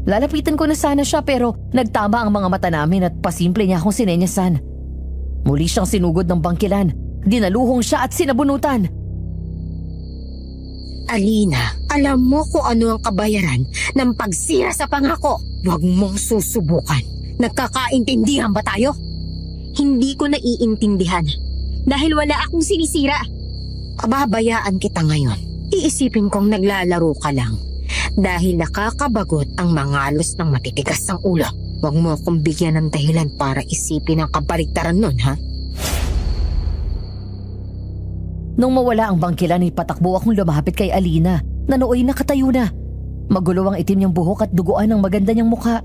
Lalapitan ko na sana siya pero nagtama ang mga mata namin at pasimple niya akong sinenyasan. Muli siyang sinugod ng bangkilan, dinaluhong siya at sinabunutan. Alina, alam mo kung ano ang kabayaran ng pagsira sa pangako. Huwag mong susubukan. Nagkakaintindihan ba tayo? Hindi ko naiintindihan. Dahil wala akong sinisira. Pababayaan kita ngayon. Iisipin kong naglalaro ka lang. Dahil nakakabagot ang mangalos ng matitigas ng ulo. Huwag mo akong bigyan ng dahilan para isipin ang kabaligtaran nun, ha? Nung mawala ang bangkilan ay patakbo akong lumapit kay Alina na nooy nakatayo na. Magulo ang itim niyang buhok at duguan ang maganda niyang mukha.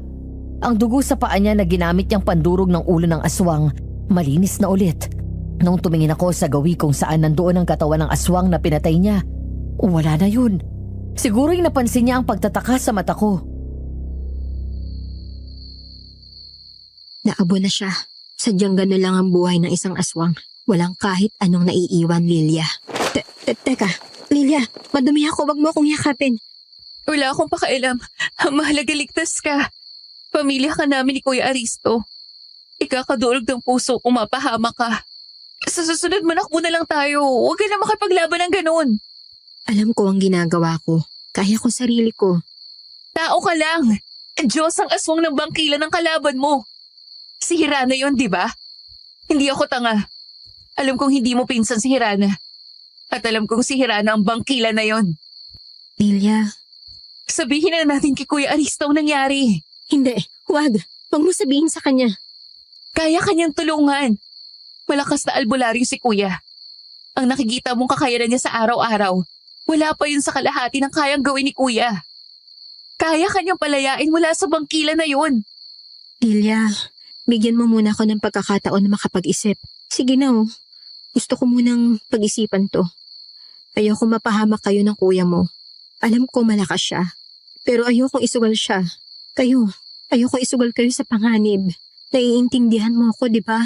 Ang dugo sa paa niya na ginamit niyang pandurog ng ulo ng aswang, malinis na ulit. Nung tumingin ako sa gawi kung saan nandoon ang katawan ng aswang na pinatay niya, wala na yun. Siguro'y napansin niya ang pagtataka sa mata ko. Naabo na siya. Sadyang gano'n lang ang buhay ng isang aswang. Walang kahit anong naiiwan, Lilia. Teka, Lilia, madumi ako. Wag mo akong yakapin. Wala akong pakialam. Mahalaga ligtas ka. Pamilya ka namin ni Kuya Aristo. Ikakadulog ng puso kung mapahama ka. Sa susunod manakbo na lang tayo. Huwag ka na makipaglaban ng ganun. Alam ko ang ginagawa ko. Kaya ko sarili ko. Tao ka lang. Diyos ang aswang ng bangkila ng kalaban mo. Si Hirana yon, di ba? Hindi ako tanga. Alam kong hindi mo pinsan si Hirana. At alam kong si Hirana ang bangkila na yon. Lilia, Sabihin na natin kay Kuya Aristo ang nangyari. hindi. Huwag. Huwag mo sabihin sa kanya. Kaya kanyang tulungan. Malakas na albularyo si Kuya. Ang nakikita mong kakayanan niya sa araw-araw, wala pa yun sa kalahati ng kayang gawin ni Kuya. Kaya kanyang palayain mula sa bangkila na yun. Lilia, bigyan mo muna ako ng pagkakataon na makapag-isip. Sige na oh. Gusto ko munang pag-isipan to. Ayoko mapahamak kayo ng kuya mo. Alam ko malakas siya. Pero ayokong isugal siya. Ayokong isugal kayo sa panganib. Naiintindihan mo ako, di ba?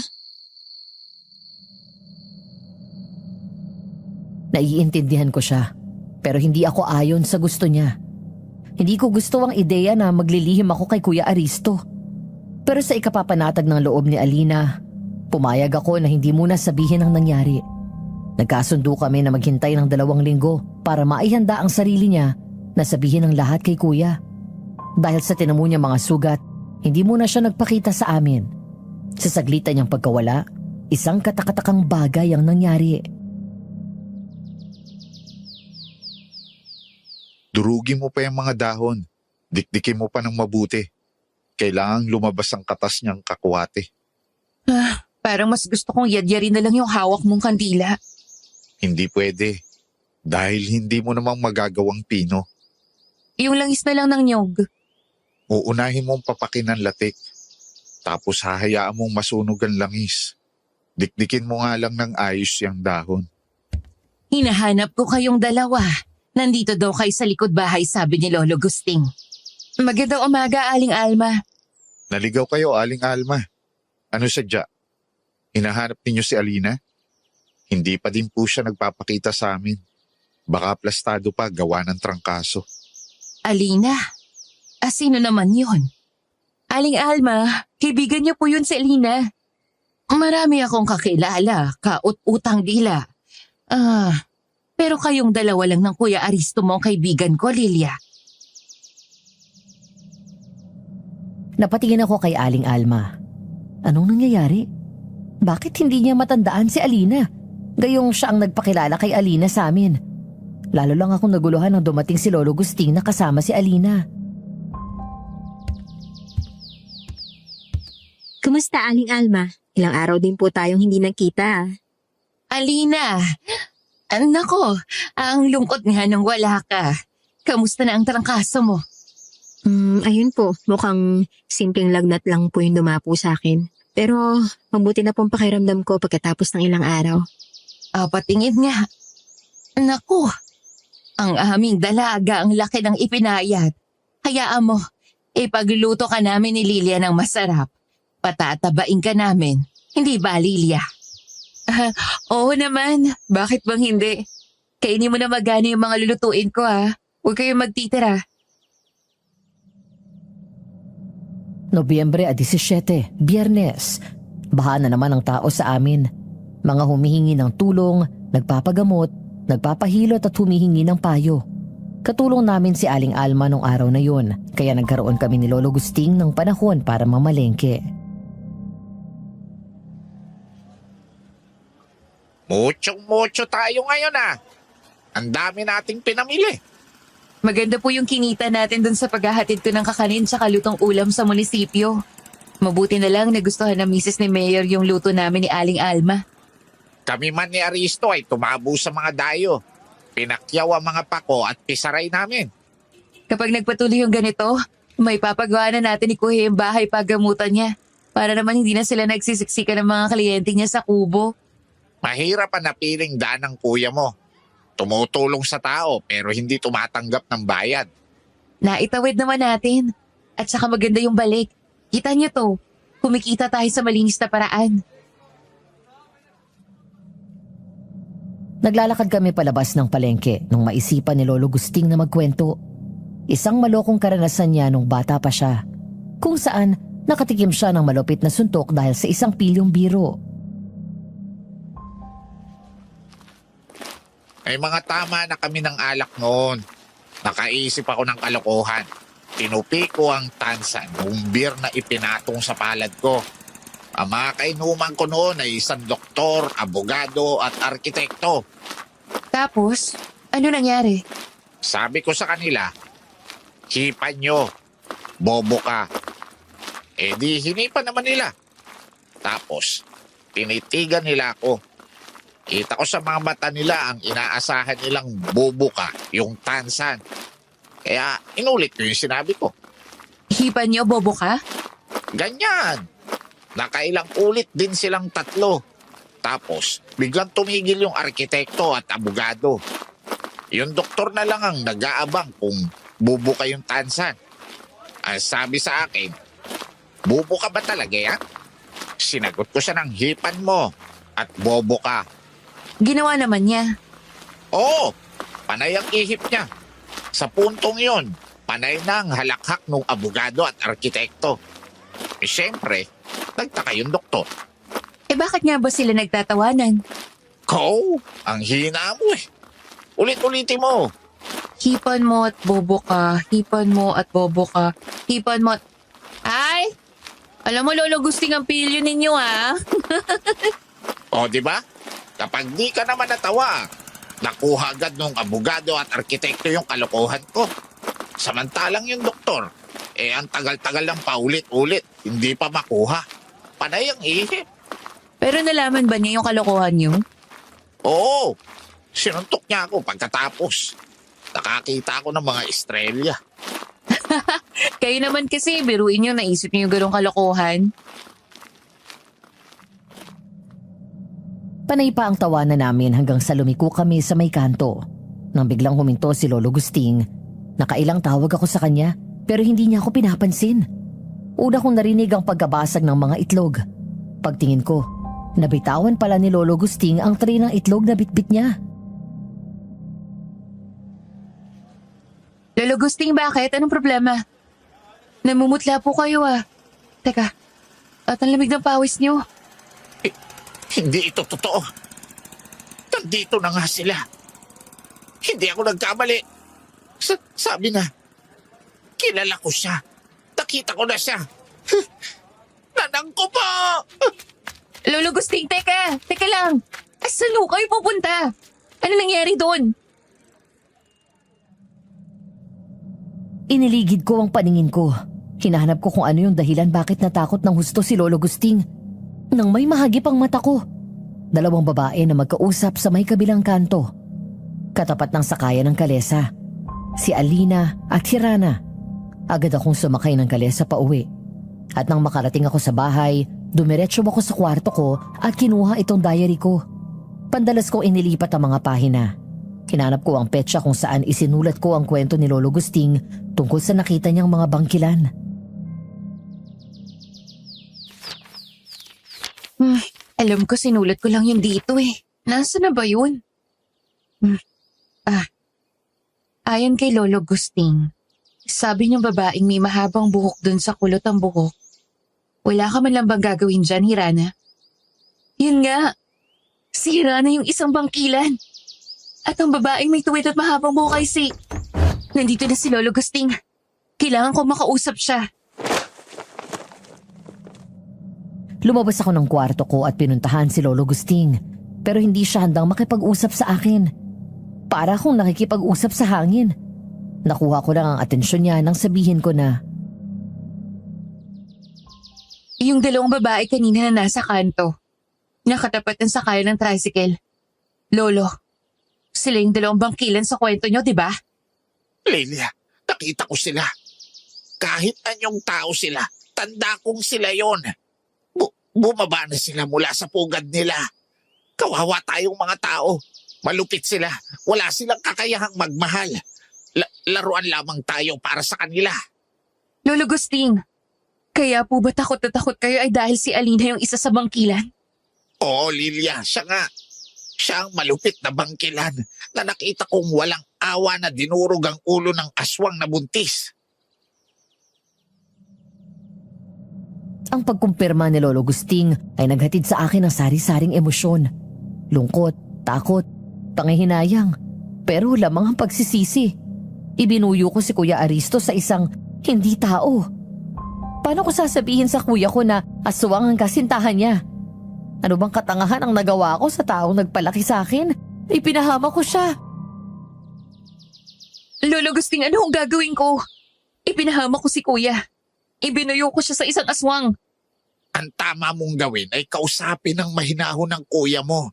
Naiintindihan ko siya, pero hindi ako ayon sa gusto niya. Hindi ko gusto ang ideya na maglilihim ako kay Kuya Aristo. Pero sa ikapapanatag ng loob ni Alina, pumayag ako na hindi muna sabihin ang nangyari. Nagkasundo kami na maghintay ng 2 linggo para maihanda ang sarili niya na sabihin ang lahat kay Kuya. Dahil sa tinamo niya mga sugat, hindi muna siya nagpakita sa amin. Sa saglitan niyang pagkawala, isang katakatakang bagay ang nangyari. Durugin mo pa yung mga dahon. Dikdikin mo pa ng mabuti. Kailangang lumabas ang katas niyang kakuwate. Parang mas gusto kong yadyarin na lang yung hawak mong kandila. Hindi pwede. Dahil hindi mo namang magagawang pino. Yung langis na lang ng nyog. Uunahin mong papakin ang latik. Tapos hahayaan mong masunog ang langis. Dikdikin mo nga lang ng ayos yung dahon. Hinahanap ko kayong dalawa. Nandito daw kayo sa likod bahay, sabi ni Lolo Gusting. Magandang umaga, Aling Alma. Naligaw kayo, Aling Alma. Ano sadya? Hinahanap ninyo si Alina? Hindi pa din po siya nagpapakita sa amin. Baka plastado pa gawa ng trangkaso. Alina? Sino naman yun? Aling Alma, kaibigan niyo po yun si Alina. Marami akong kakilala, kaut-utang dila. Pero kayong dalawa lang ng Kuya Aristo mo ang kaibigan ko, Lilia. Napatingin ako kay Aling Alma. Anong nangyayari? Bakit hindi niya matandaan si Alina? Gayong siya ang nagpakilala kay Alina sa amin. Lalo lang akong naguluhan nang dumating si Lolo Gusting na kasama si Alina. Kumusta, Aling Alma? Ilang araw din po tayong hindi nagkita. Alina! Nako, ang lungkot nga nung wala ka. Kamusta na ang trangkaso mo? Ayun po, mukhang simpleng lagnat lang po yung dumapo sa akin. Pero mabuti na pong pakiramdam ko pagkatapos ng ilang araw. Patingin nga. Naku, ang aming dalaga ang laki ng ipinayat. Hayaan mo, ipagluto ka namin ni Lilia ng masarap. Patatabain ka namin. Hindi ba, Lilia? Oo naman. Bakit bang hindi? Kainin mo na magana yung mga lulutuin ko Huwag kayong magtitira. Nobyembre 17, Biyernes. Baha na naman ang tao sa amin. Mga humihingi ng tulong, nagpapagamot, nagpapahilot at humihingi ng payo. Katulong namin si Aling Alma nung araw na yun, kaya nagkaroon kami ni Lolo Gusting ng panahon para mamalengke. Mucho tayo ngayon Ang dami nating pinamili. Maganda po yung kinita natin dun sa paghahatid ko ng kakanin sa lutong ulam sa munisipyo. Mabuti na lang nagustuhan ng misis ni Mayor yung luto namin ni Aling Alma. Kami man ni Aristo ay tumabo sa mga dayo. Pinakyaw ang mga pako at pisaray namin. Kapag nagpatuloy yung ganito, may papagawa na natin ni Kuya yung bahay paggamutan niya. Para naman hindi na sila nagsisiksika ng mga kliyente niya sa kubo. Mahirap ang napiling daan ng kuya mo. Tumutulong sa tao pero hindi tumatanggap ng bayad. Naitawid naman natin. At saka maganda yung balik. Kita niyo to, kumikita tayo sa malinis na paraan. Naglalakad kami palabas ng palengke nung maisipan ni Lolo Gusting na magkwento. Isang malokong karanasan niya nung bata pa siya. Kung saan nakatikim siya ng malupit na suntok dahil sa isang pilyong biro. May mga tama na kami ng alak noon. Nakaisip ako ng kalokohan. Tinupi ko ang tansan ng beer na ipinatong sa palad ko. Ang mga kainuman ko noon ay isang doktor, abogado at arkitekto. Tapos, ano nangyari? Sabi ko sa kanila, hipan nyo, bobo ka. Eh di hinipan naman nila. Tapos, tinitigan nila ako. Kita ko sa mga mata nila ang inaasahan nilang bobo ka, yung tansan. Kaya inulit ko yung sinabi ko. Hipan niyo, bobo ka? Ganyan. Nakailang ulit din silang tatlo. Tapos, biglang tumigil yung arkitekto at abogado. Yung doktor na lang ang nag-aabang kung bubo ka yung tansan. Ang sabi sa akin, bubo ka ba talaga yan? Sinagot ko siya ng hipan mo at bobo ka. Ginawa naman niya. Oo, panay ang ihip niya. Sa puntong yon, panay na ang halakhak ng abogado at arkitekto. Eh siyempre, nagtaka yung doktor. Eh bakit nga ba sila nagtatawanan? Ko, ang hina mo eh. Ulit-ulitin mo. Hipan mo at bobo ka. Hipan mo at bobo ka. Hipan mo at... Ay! Alam mo, Lolo Gusting ang pilyo ninyo, ah. O, di ba? Kapag di ka naman natawa, nakuha agad ng abogado at arkitekto yung kalokohan ko. Samantalang yung doktor, eh ang tagal-tagal lang paulit-ulit, hindi pa makuha. Panay ang ihip. Pero nalaman ba niya yung kalokohan niyo? Oo, sinuntok niya ako pagkatapos. Nakakita ako ng mga estrelya. Kayo naman kasi, biruin niyo, naisip niyo yung ganong kalokohan. Panay pa ang tawanan namin hanggang sa lumiko kami sa may kanto. Nang biglang huminto si Lolo Gusting, nakailang tawag ako sa kanya pero hindi niya ako pinapansin. Una kong narinig ang pagkabasag ng mga itlog. Pagtingin ko, nabitawan pala ni Lolo Gusting ang tray ng itlog na bitbit niya. Lolo Gusting, bakit? Anong problema? Namumutla po kayo, ah. Teka, at ang lamig ng pawis niyo. Hindi ito totoo. Nandito na nga sila. Hindi ako nagkamali. Sabi na, kilala ko siya. Nakita ko na siya. Nanang ko po! Lolo Gusting, teka! Teka lang! Asan ho kayo pupunta? Ano nangyari doon? Iniligid ko ang paningin ko. Hinahanap ko kung ano yung dahilan bakit natakot ng husto si Lolo Gusting. Nang may mahagip ang mata ko, dalawang babae na magkausap sa may kabilang kanto. Katapat ng sakayan ng kalesa, si Alina at si Rana. Agad akong sumakay ng kalesa pa uwi. At nang makarating ako sa bahay, dumiretso ako sa kwarto ko at kinuha itong diary ko. Pandalas kong inilipat ang mga pahina. Hinanap ko ang petsa kung saan isinulat ko ang kwento ni Lolo Gusting tungkol sa nakita niyang mga bangkilan. Alam ko sinulat ko lang yun dito eh. Nasaan na ba yun? Ayon kay Lolo Gusting, sabi niyong babaeng may mahabang buhok dun sa kulot ang buhok. Wala ka man lang bang gagawin dyan, Hirana? Yun nga, si Hirana yung isang bangkilan. At ang babaeng may tuwid at mahabang buhok ay si... Nandito na si Lolo Gusting. Kailangan ko makausap siya. Lumabas ako ng kwarto ko at pinuntahan si Lolo Gusting, pero hindi siya handang makipag-usap sa akin. Para akong nakikipag-usap sa hangin. Nakuha ko lang ang atensyon niya nang sabihin ko na, Yung dalawang babae kanina na nasa kanto. Nakatapat ng sakayan ng tricycle. Lolo, sila yung dalawang bangkilan sa kwento nyo, di ba? Lelia, nakita ko sila. Kahit anyong tao sila, tanda kong sila yon. Bumaba na sila mula sa pugad nila. Kawawa tayong mga tao. Malupit sila. Wala silang kakayahang magmahal. Laruan lamang tayo para sa kanila. Lolo Gusting, kaya po ba takot na takot kayo ay dahil si Alina yung isa sa bangkilan? Oo, Lilia, siya nga. Siya ang malupit na bangkilan na nakita kong walang awa na dinurog ang ulo ng aswang na buntis. ang pagkumpirma ni Lolo Gusting ay naghatid sa akin ng sari-saring emosyon. Lungkot, takot, pangihinayang, pero lamang ang pagsisisi. Ibinuyo ko si Kuya Aristo sa isang hindi tao. Paano ko sasabihin sa kuya ko na aswang ang kasintahan niya? Ano bang katangahan ang nagawa ko sa taong nagpalaki sa akin? Ipinahama ko siya. Lolo Agustin, ano ang gagawin ko? Ipinahama ko si kuya. Ibinuyo ko siya sa isang aswang. Ang tama mong gawin ay kausapin ng mahinahon ng kuya mo.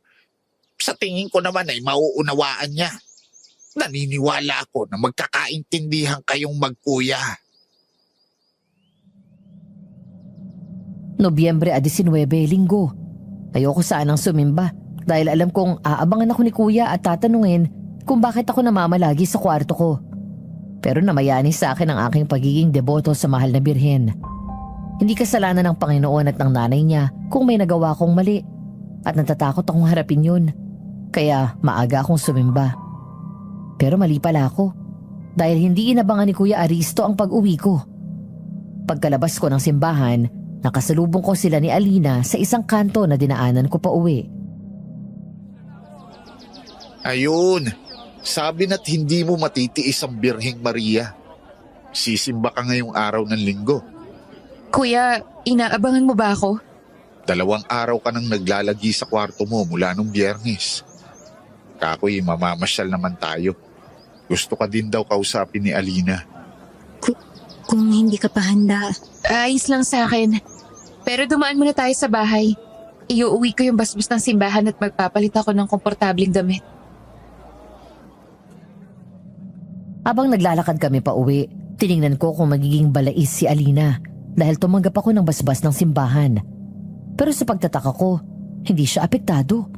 Sa tingin ko naman ay mauunawaan niya. Naniniwala ako na magkakaintindihan kayong magkuya. Nobyembre 19, Linggo. Ayoko sanang sumimba dahil alam kong aabangan ako ni kuya at tatanungin kung bakit ako namamalagi sa kwarto ko. Pero namayani sa akin ang aking pagiging deboto sa mahal na birhen. Hindi kasalanan ng Panginoon at ng nanay niya kung may nagawa kong mali at natatakot akong harapin yun. Kaya maaga akong sumimba. Pero mali pala ako dahil hindi inabangan ni Kuya Aristo ang pag-uwi ko. Pagkalabas ko ng simbahan, nakasalubong ko sila ni Alina sa isang kanto na dinaanan ko pa uwi. Ayun, sabi na't hindi mo matitiis ang Birheng Maria. Sisimba ka ngayong araw ng linggo. Kuya, inaabangan mo ba ako? 2 araw ka nang naglalagi sa kwarto mo mula nung Biyernes. Kakoy, mamamasyal naman tayo. Gusto ka din daw kausapin ni Alina. Kung hindi ka pa handa, Ayos lang sa akin. Pero dumaan muna tayo sa bahay. Iuuwi ko yung basbos ng simbahan at magpapalit ako ng komportabling damit. Habang naglalakad kami pa uwi, tiningnan ko kung magiging balais si Alina dahil tumanggap ako ng basbas ng simbahan. Pero sa pagtataka ko, hindi siya apektado.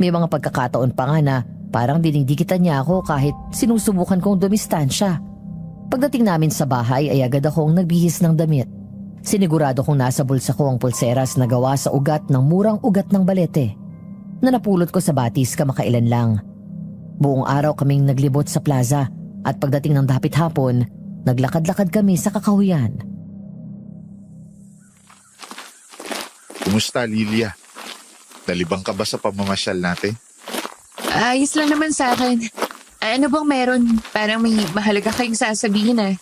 May mga pagkakataon pa nga na parang dinigdikitan niya ako kahit sinusubukan kong dumistansya. Pagdating namin sa bahay ay agad akong nagbihis ng damit. Sinigurado kong nasa bulsa ko ang pulseras na gawa sa ugat ng murang ugat ng balete na napulot ko sa batis kamakailan lang. Buong araw kaming naglibot sa plaza at pagdating ng dapit hapon, naglakad-lakad kami sa kakahuyan. Kumusta, Lilia? Nalibang ka ba sa pamamasyal natin? Ayos lang naman sa akin. Ano bang meron? Parang may mahalaga kayong sasabihin ah.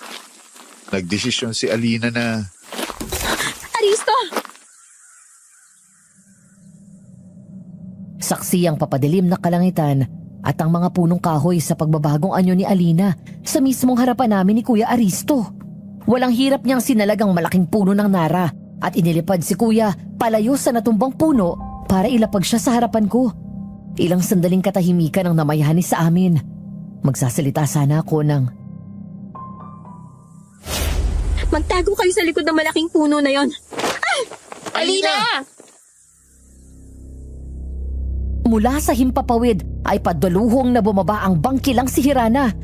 Nagdesisyon si Alina na Aristo! Saksi ang papadilim na kalangitan at ang mga punong kahoy sa pagbabagong anyo ni Alina sa mismong harapan namin ni Kuya Aristo. Walang hirap niyang sinalagang malaking puno ng nara at inilipad si Kuya palayo sa natumbang puno para ilapag siya sa harapan ko. Ilang sandaling katahimikan ang namayani sa amin. Magsasalita sana ako ng, Magtago kayo sa likod ng malaking puno na yon. Alina! mula sa himpapawid ay padaluhong na bumaba ang bangkilang si Hirana.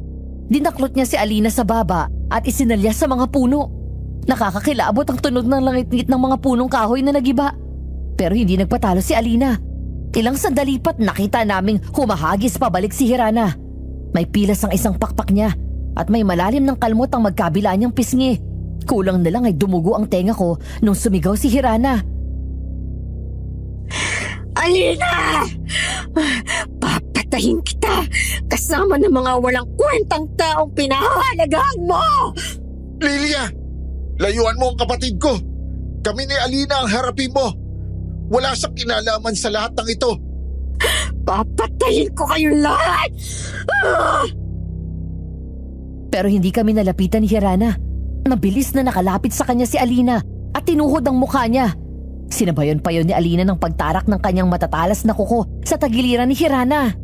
Dinaklot niya si Alina sa baba at isinalya sa mga puno. Nakakakilabot ang tunog ng langit-ngit ng mga punong kahoy na nagiba. Pero hindi nagpatalo si Alina. Ilang sandali pa't nakita naming humahagis pabalik si Hirana. May pilas ang isang pakpak niya at may malalim ng kalmot ang magkabila niyang pisngi. Kulang na lang ay dumugo ang tenga ko nung sumigaw si Hirana. Alina! Papatayin kita kasama ng mga walang kwentang taong pinahalagahan mo! Lilia! Layuan mo ang kapatid ko! Kami ni Alina ang harapin mo! Wala siyang kinalaman sa lahat ng ito! Papatayin ko kayong lahat! Pero hindi kami nalapitan ni Hirana. Mabilis na nakalapit sa kanya si Alina at tinuhod ang mukha niya. Sinabayon pa yun ni Alina ng pagtarak ng kanyang matatalas na kuko sa tagiliran ni Hirana.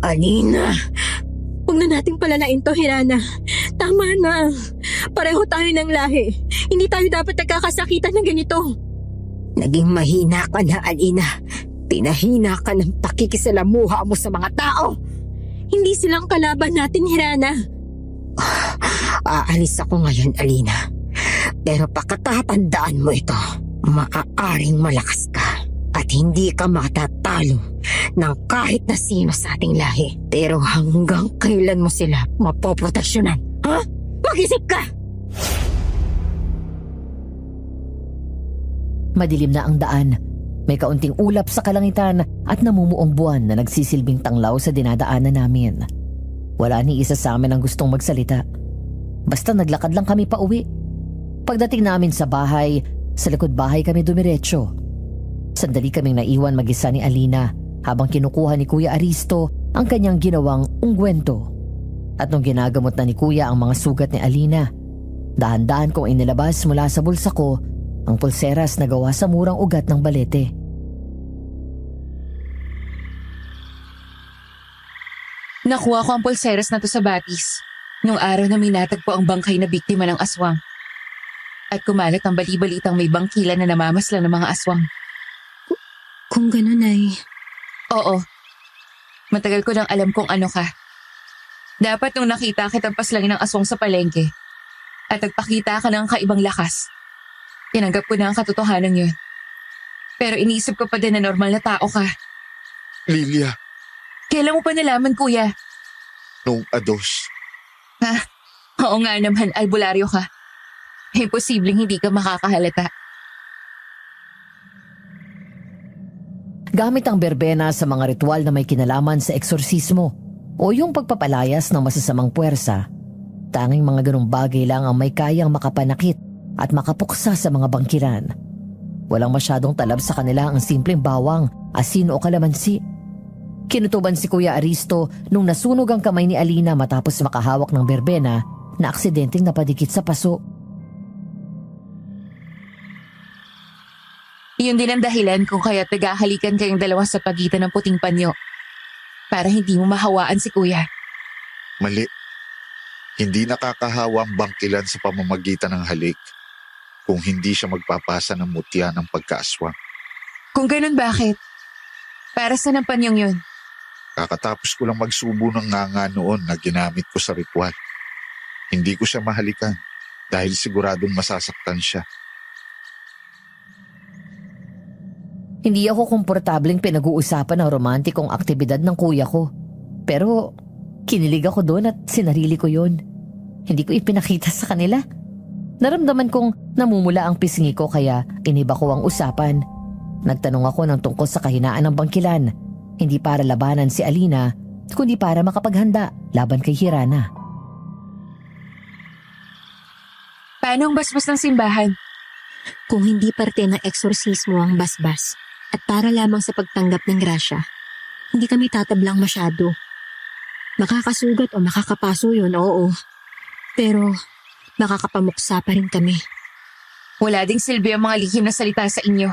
Alina, huwag na nating palalain to, Hirana. Tama na. Pareho tayo ng lahi. Hindi tayo dapat nagkakasakitan ng ganito. Naging mahina ka na, Alina. Pinahina ka ng pakikisalamuha mo sa mga tao. Hindi silang kalaban natin, Hirana. Aalis ako ngayon, Alina. Pero pagkatatandaan mo ito, maaaring malakas ka at hindi ka matatalo ng kahit na sino sa ating lahi. Pero hanggang kailan mo sila mapoproteksyonan? Ha? Mag-isip ka! Madilim na ang daan. May kaunting ulap sa kalangitan at namumuong buwan na nagsisilbing tanglaw sa dinadaanan namin. Wala ni isa sa amin ang gustong magsalita. Basta naglakad lang kami pa uwi. Pagdating namin sa bahay, sa likod bahay kami dumiretso. Sandali kaming naiwan mag-isa ni Alina habang kinukuha ni Kuya Aristo ang kanyang ginawang ungwento. At nung ginagamot na ni Kuya ang mga sugat ni Alina, dahan-dahan kong inilabas mula sa bulsa ko ang pulseras na gawa sa murang ugat ng balete. Nakuha ko ang pulseras na to sa batis nung araw na minatagpo ang bangkay na biktima ng aswang. At kumalat ang bali-balitang may bangkilan na namamaslan ng mga aswang. Kung ganun ay... Oo. Matagal ko nang alam kung ano ka. Dapat nung nakita kitang paslangin ng aswang sa palengke at nagpakita ka ng kaibang lakas, tinanggap ko na ang katotohanan yun. Pero iniisip ko pa din na normal na tao ka. Lilia, Kailan mo pa nalaman, Kuya? nung ados. Ha? Oo nga naman, albularyo ka. Imposibleng hindi ka makakahalata. Gamit ang berbena sa mga ritual na may kinalaman sa eksorsismo o yung pagpapalayas ng masasamang puwersa, tanging mga ganong bagay lang ang may kayang makapanakit at makapuksa sa mga bangkiran. Walang masyadong talab sa kanila ang simpleng bawang, asin o kalamansi. Kinutuban si Kuya Aristo nung nasunog ang kamay ni Alina matapos makahawak ng berbena na aksidenteng napadikit sa paso. Iyon din ang dahilan kung kaya tagahalikan kayong dalawa sa pagitan ng puting panyo. Para hindi mo mahawaan si Kuya. Mali. Hindi nakakahawa ang bangkilan sa pamamagitan ng halik kung hindi siya magpapasa ng mutya ng pagkaaswang. Kung ganun, bakit? Para saan ang panyong yun? Kakatapos ko lang magsubo ng nganga noon na ginamit ko sa ritual. Hindi ko siya mahalikan dahil siguradong masasaktan siya. Hindi ako komportableng pinag-uusapan ng romantikong aktibidad ng kuya ko. Pero kinilig ako doon at sinarili ko yun. Hindi ko ipinakita sa kanila. Naramdaman kong namumula ang pisngi ko kaya iniba ko ang usapan. Nagtanong ako ng tungkol sa kahinaan ng bangkilan. Hindi para labanan si Alina, kundi para makapaghanda laban kay Hirana. Paano ang basbas ng simbahan? Kung hindi parte ng eksorsismo ang basbas at para lamang sa pagtanggap ng grasya, hindi kami tatablang masyado. Makakasugat o makakapaso yun, oo. Pero makakapamuksa pa rin kami. Wala ding silbi ang mga lihim na salita sa inyo.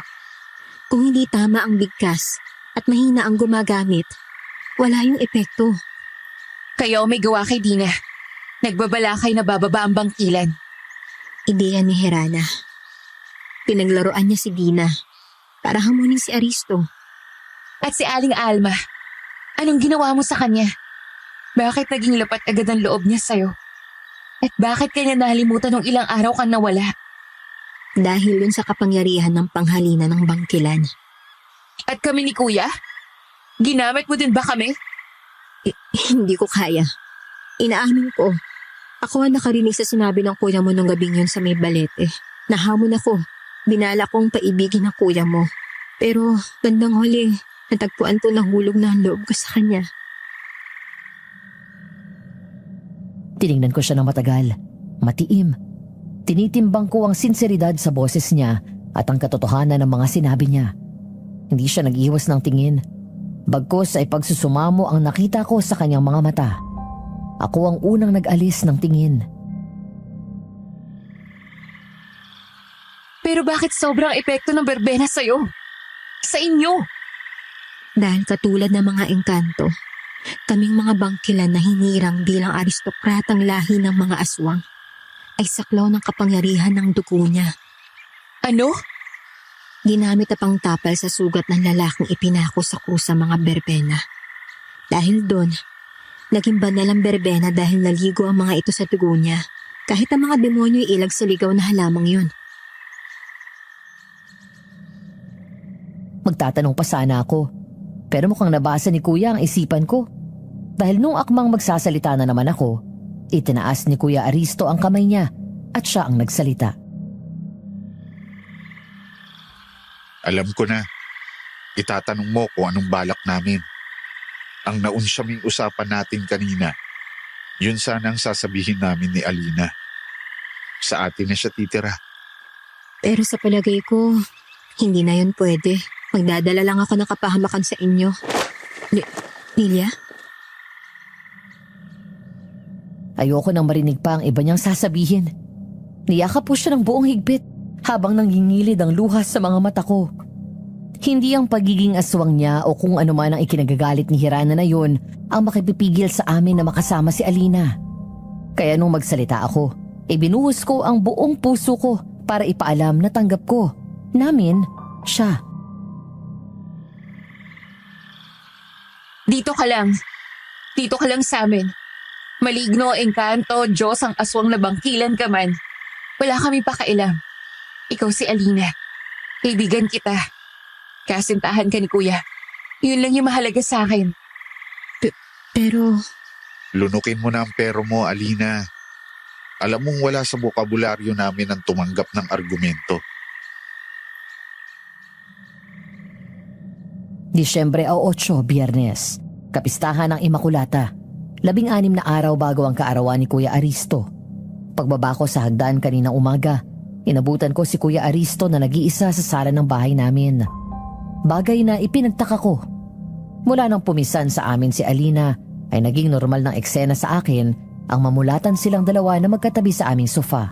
Kung hindi tama ang bigkas at mahina ang gumagamit, wala yung epekto. Kayo may gawa kay Dina. Nagbabalakay na bababa ang bangkilan. Ideya ni Hirana. Pinaglaruan niya si Dina para hamunin si Aristo. At si Aling Alma, anong ginawa mo sa kanya? Bakit naging lapat agad ang loob niya sa'yo? At bakit kanya nalimutan ng ilang araw kang nawala? Dahil yun sa kapangyarihan ng panghalina ng bangkilan. At kami ni Kuya? Ginamit mo din ba kami? Hindi ko kaya. Inaamin ko. Ako ang nakarinig sa sinabi ng kuya mo nung gabing yun sa may balete. Nahamon ako. Binala kong paibigin ang kuya mo. Pero bandang huli, natagpuan ko na hulog na ang loob ko sa kanya. Tiningnan ko siya ng matagal. Matiim. Tinitimbang ko ang sinseridad sa boses niya at ang katotohanan ng mga sinabi niya. Hindi siya nag-iwas ng tingin. Bagkus ay pagsusumamo ang nakita ko sa kanyang mga mata. Ako ang unang nag-alis ng tingin. Pero bakit sobrang epekto ng berbena sa'yo? Sa inyo? Dahil katulad ng mga engkanto, kaming mga bangkilan na hinirang bilang aristokratang lahi ng mga aswang ay saklaw ng kapangyarihan ng dugo niya. Ano? Ginamit na pang tapal sa sugat ng lalaking ipinako sa kusa mga berbena. Dahil doon, naging banal ang berbena dahil naligo ang mga ito sa dugo niya. Kahit ang mga demonyo ilag sa ligaw na halamang yun. Magtatanong pa sana ako. Pero mukhang nabasa ni Kuya ang isipan ko. Dahil nung akmang magsasalita na naman ako, itinaas ni Kuya Aristo ang kamay niya at siya ang nagsalita. Alam ko na. Itatanong mo kung anong balak namin. Ang naunsyaming usapan natin kanina Yun sana ang sasabihin namin ni Alina. Sa atin na siya titira. Pero sa palagay ko, hindi na yun pwede. Magdadala lang ako ng kapahamakan sa inyo. Lilia? Ayoko nang marinig pa ang iba niyang sasabihin. Niyakap po siya ng buong higpit habang nangingilid ang luha sa mga mata ko. Hindi ang pagiging aswang niya o kung ano man ang ikinagagalit ni Hirana na yun ang makipipigil sa amin na makasama si Alina. Kaya nung magsalita ako, ibinuhos ko ang buong puso ko para ipaalam na tanggap ko namin siya. Dito ka lang. Dito ka lang sa amin. Maligno, engkanto, Diyos ang aswang na bangkilan ka man. Wala kami pakailam. Ikaw si Alina. Kaibigan kita. Kasintahan ka ni Kuya. Yun lang yung mahalaga sa akin. Pero... Lunukin mo na ang pero mo, Alina. Alam mong wala sa bokabularyo namin ang tumanggap ng argumento. Disyembre 8, Biyernes. Kapistahan ng Imakulata. 16 na araw bago ang kaarawan ni Kuya Aristo. Pagbaba ko sa hagdan kaninang umaga, inabutan ko si Kuya Aristo na nag-iisa sa sala ng bahay namin. Bagay na ipinagtaka ko. Mula nang pumisan sa amin si Alina, ay naging normal ng eksena sa akin ang mamulatan silang dalawa na magkatabi sa aming sofa.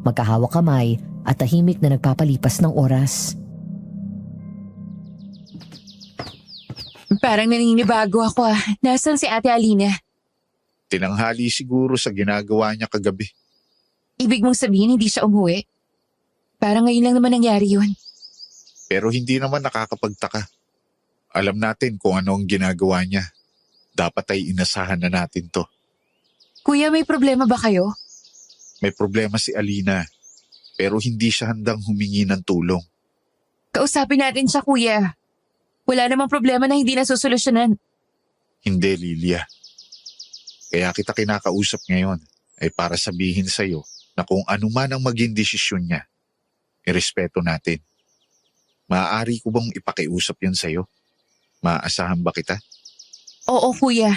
Magkahawak kamay at tahimik na nagpapalipas ng oras. Parang naninibago ako ah. Nasaan si Ate Alina? Tinanghali siguro sa ginagawa niya kagabi. Ibig mong sabihin hindi siya umuwi? Parang ngayon lang naman nangyari yun. Pero hindi naman nakakapagtaka. Alam natin kung ano ang ginagawa niya. Dapat ay inasahan na natin to. Kuya, may problema ba kayo? May problema si Alina, pero hindi siya handang humingi ng tulong. Kausapin natin siya, Kuya. Wala namang problema na hindi nasusolusyonan. Hindi, Lilia. Kaya kita kinakausap ngayon ay para sabihin sa'yo na kung ano man ang maging desisyon niya, irespeto natin. Maaari ko bang ipakiusap yun sa'yo? Maaasahan ba kita? Oo, Kuya.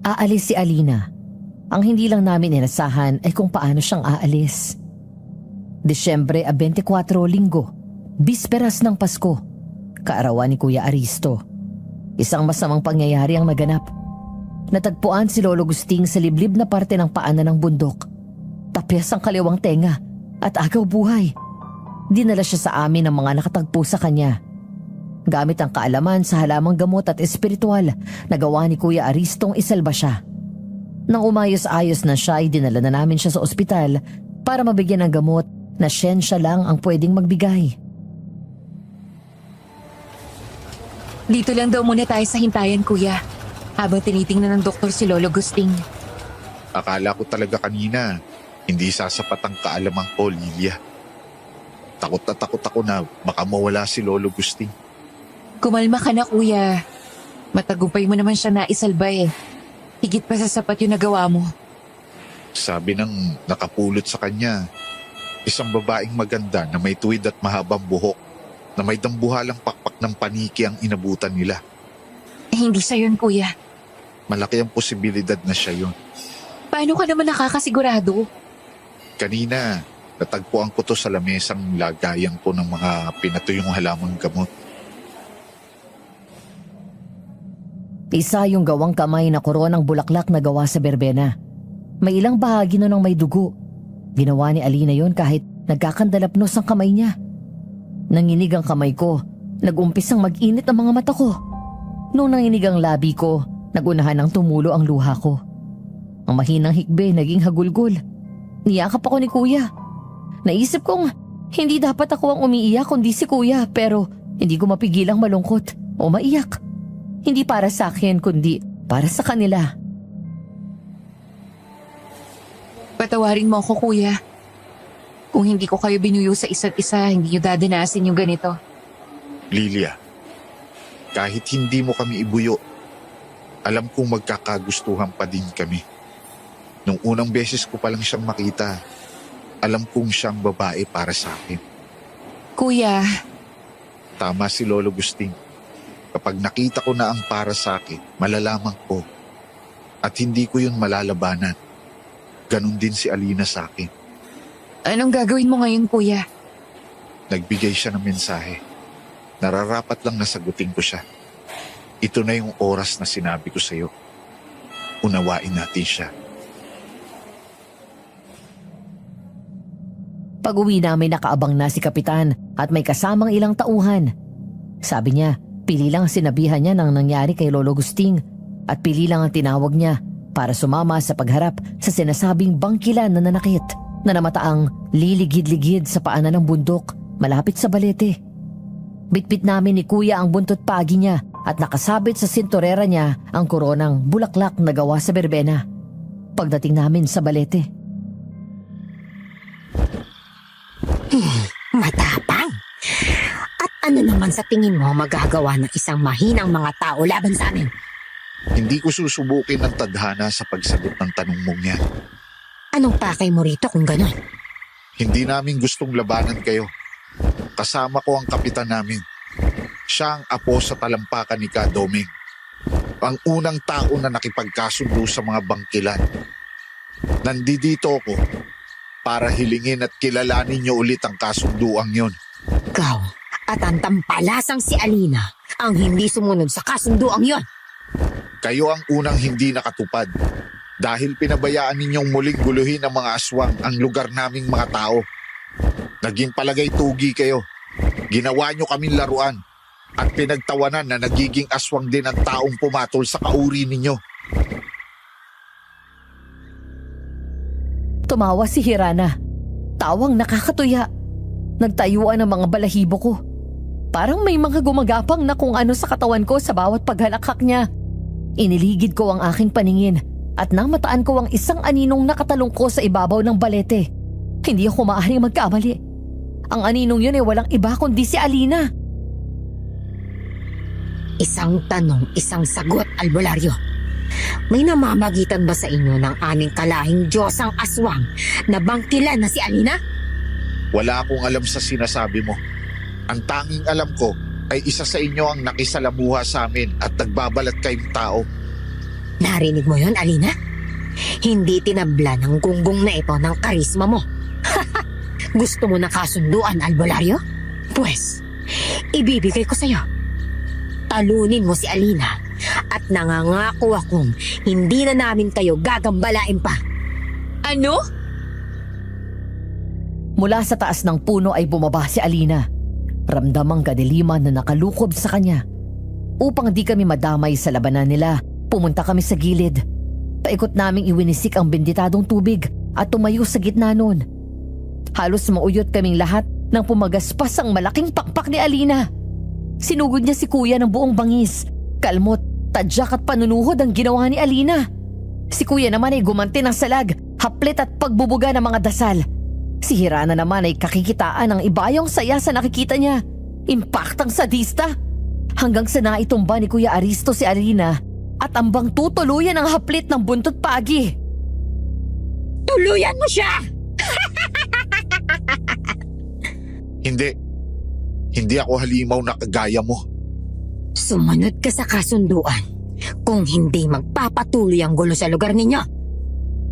Aalis si Alina. Ang hindi lang namin inasahan ay kung paano siyang aalis. Disyembre 24, Linggo, bisperas ng Pasko, kaarawan ni Kuya Aristo. Isang masamang pangyayari ang naganap. Natagpuan si Lolo Gusting sa liblib na parte ng paanan ng bundok. Tapyas ang kaliwang tenga at agaw buhay. Dinala siya sa amin ng mga nakatagpo sa kanya. Gamit ang kaalaman sa halamang gamot at espiritual na gawa ni Kuya Aristong isalba siya. Nang umayos-ayos na siya, ay dinala na namin siya sa ospital para mabigyan ng gamot na siyensya lang ang pwedeng magbigay. Dito lang daw muna tayo sa hintayan, Kuya. Habang tinitingnan ng doktor si Lolo Gusting. Akala ko talaga kanina, hindi sasapat ang kaalaman ko, Lilia. Takot na takot ako na baka mawala si Lolo Gusting. Kumalma ka na, Kuya. Matagumpay mo naman siya na isalba eh. Higit pa sa sapat yung nagawa mo. Sabi ng nakapulot sa kanya, isang babaeng maganda na may tuwid at mahabang buhok na may dambuhalang pakpak ng paniki ang inabutan nila. Hindi siya yun, Kuya. Malaki ang posibilidad na siya yun. Paano ka naman nakakasigurado? Kanina, natagpuan ko to sa lamesang lagayan ko ng mga pinatuyong halamang gamot. Isa yung gawang kamay na koronang bulaklak na gawa sa berbena. May ilang bahagi nun ng may dugo. Ginawa ni Alina yon kahit nagkakandalapnos ang kamay niya. Nanginig ang kamay ko, nag-umpisang mag-init ang mga mata ko. Nung nanginig ang labi ko, nagunahan ng tumulo ang luha ko. Ang mahinang hikbe naging hagulgol. Niyakap ako ni Kuya. Naisip kong hindi dapat ako ang umiiyak kundi si Kuya, pero hindi ko mapigilang malungkot o maiyak. Hindi para sa akin kundi para sa kanila. Patawarin mo ako, Kuya. Kung hindi ko kayo binuyo sa isa't isa, hindi nyo dadanasin yung ganito. Lilia, kahit hindi mo kami ibuyo, alam kong magkakagustuhan pa din kami. Nung unang beses ko palang siyang makita, alam kong siyang babae para sa akin. Kuya, Tama si Lolo Gusting. Kapag nakita ko na ang para sa akin, malalaman ko. At hindi ko yun malalabanan. Ganon din si Alina sa akin. Anong gagawin mo ngayon, kuya? Nagbigay siya ng mensahe. Nararapat lang nasagutin ko siya. Ito na yung oras na sinabi ko sa'yo. Unawain natin siya. Pag-uwi namin nakaabang na si Kapitan at may kasamang ilang tauhan. Sabi niya, pili lang ang sinabihan niya ng nangyari kay Lolo Gusting at pili lang ang tinawag niya para sumama sa pagharap sa sinasabing bangkilan na nanakit na namataang liligid-ligid sa paanan ng bundok malapit sa Balete. Bitbit namin ni Kuya ang buntot pagi niya at nakasabit sa sinturera niya ang koronang bulaklak na gawa sa berbena. Pagdating namin sa Balete, Matapang! At ano naman sa tingin mo magagawa ng isang mahinang mga tao laban sa amin? Hindi ko susubukin ng tadhana sa pagsagot ng tanong mong yan. Anong pakay mo rito kung gano'n? Hindi namin gustong labanan kayo. Kasama ko ang kapitan namin. Siya ang apo sa talampakan ni Kadoming. Ang unang tao na nakipagkasundo sa mga bangkilan. Nandito ako para hilingin at kilalanin niyo ulit ang kasunduang yon. Ikaw at ang tampalasang si Alina ang hindi sumunod sa kasunduang yon. Kayo ang unang hindi nakatupad dahil pinabayaan ninyong muling guluhin ng mga aswang ang lugar naming mga tao. Naging palagay tugi kayo. Ginawa nyo kaming laruan at pinagtawanan na nagiging aswang din ang taong pumatol sa kauri ninyo. tumawa si Hirana. Tawang nakakatuya. Nagtayuan ang mga balahibo ko. Parang may mga gumagapang na kung ano sa katawan ko sa bawat paghalakhak niya. Iniligid ko ang aking paningin at nang mataan ko ang isang aninong nakatalong ko sa ibabaw ng balete. Hindi ako maaaring magkamali. Ang aninong yun ay walang iba kundi si Alina. Isang tanong, isang sagot, albularyo. May namamagitan ba sa inyo ng aming kalahing Diyosang aswang na bangkilan na si Alina? Wala akong alam sa sinasabi mo. Ang tanging alam ko ay isa sa inyo ang nakisalamuha sa amin at nagbabalat kayong tao. Narinig mo yon, Alina? Hindi tinabla ng gunggong na ito ng karisma mo. Gusto mo na kasunduan, albularyo? Pues, ibibigay ko sa'yo. Talunin mo si Alina at nangangako akong hindi na namin kayo gagambalain pa. Ano? Mula sa taas ng puno ay bumaba si Alina. Ramdam ang kadiliman na nakalukob sa kanya. Upang di kami madamay sa labanan nila, pumunta kami sa gilid. Paikot naming iwinisik ang benditadong tubig at tumayo sa gitna nun. Halos mauyot kaming lahat nang pumagaspas ang malaking pakpak ni Alina. Sinugod niya si Kuya ng buong bangis. Kalmot, tadyak at panunuhod ang ginawa ni Alina. Si Kuya naman ay gumanti ng salag, haplit at pagbubuga ng mga dasal. Si Hirana naman ay kakikitaan ng ibayong saya sa nakikita niya. Impaktang sadista. Hanggang sa naitumba ni Kuya Aristo si Alina at ambang tutuluyan ang haplit ng buntot pagi. Tuluyan mo siya! Hindi ako halimaw na kagaya mo. Sumunod ka sa kasunduan kung hindi magpapatuloy ang gulo sa lugar ninyo.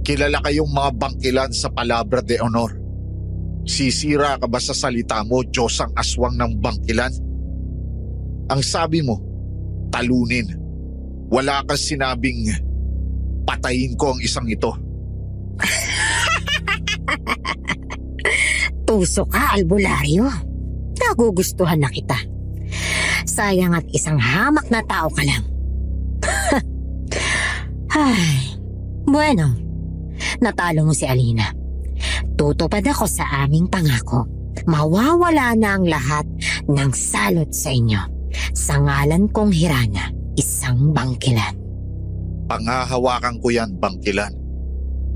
Kilala kayong mga bangkilan sa Palabra de Honor. Sisira ka ba sa salita mo, Diyosang aswang ng bangkilan? Ang sabi mo, talunin. Wala kang sinabing patayin ko ang isang ito. Tuso ka, albularyo. Nagugustuhan na kita. Sayang at isang hamak na tao ka lang. Ay, bueno, natalo mo si Alina. Tutupad ako sa aming pangako. Mawawala na ang lahat ng salot sa inyo. Sa ngalan kong Hirana, isang bangkilan. Pangahawakan ko yan, bangkilan.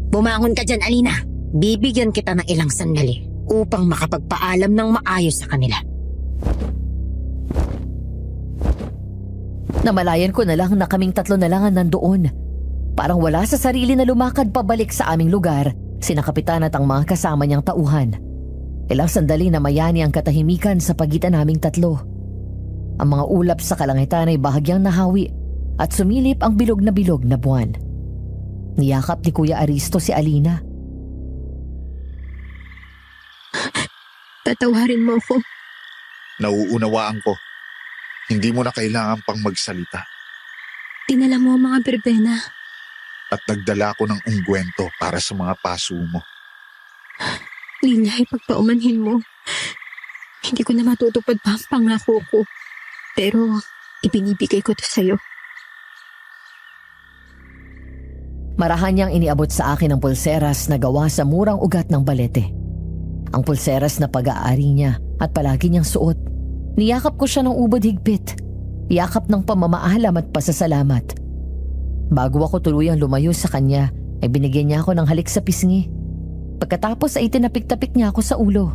Bumangon ka dyan, Alina. Bibigyan kita ng ilang sandali upang makapagpaalam ng maayos sa kanila. Namalayan ko na lang na kaming tatlo na lang ang nandoon. Parang wala sa sarili na lumakad pabalik sa aming lugar, sina Kapitan at ang mga kasama niyang tauhan. Ilang sandali na mayani ang katahimikan sa pagitan naming tatlo. Ang mga ulap sa kalangitan ay bahagyang nahawi at sumilip ang bilog na buwan. Niyakap ni Kuya Aristo si Alina. Tatawarin mo ako. Nauunawaan ko. Hindi mo na kailangan pang magsalita. Dinala mo ang mga berbena. At nagdala ko ng ungkwento para sa mga paso mo. Lilia, ipagpaumanhin mo. Hindi ko na matutupad pa ang pangako ko. Pero ibinibigay ko to sa'yo. Marahan niyang iniabot sa akin ang pulseras na gawa sa murang ugat ng balete. Ang pulseras na pag-aari niya at palagi niyang suot. Niyakap ko siya ng ubod higpit. Yakap ng pamamaalam at pasasalamat. Bago ako tuluyang lumayo sa kanya, ay binigyan niya ako ng halik sa pisngi. Pagkatapos ay tinapik-tapik niya ako sa ulo.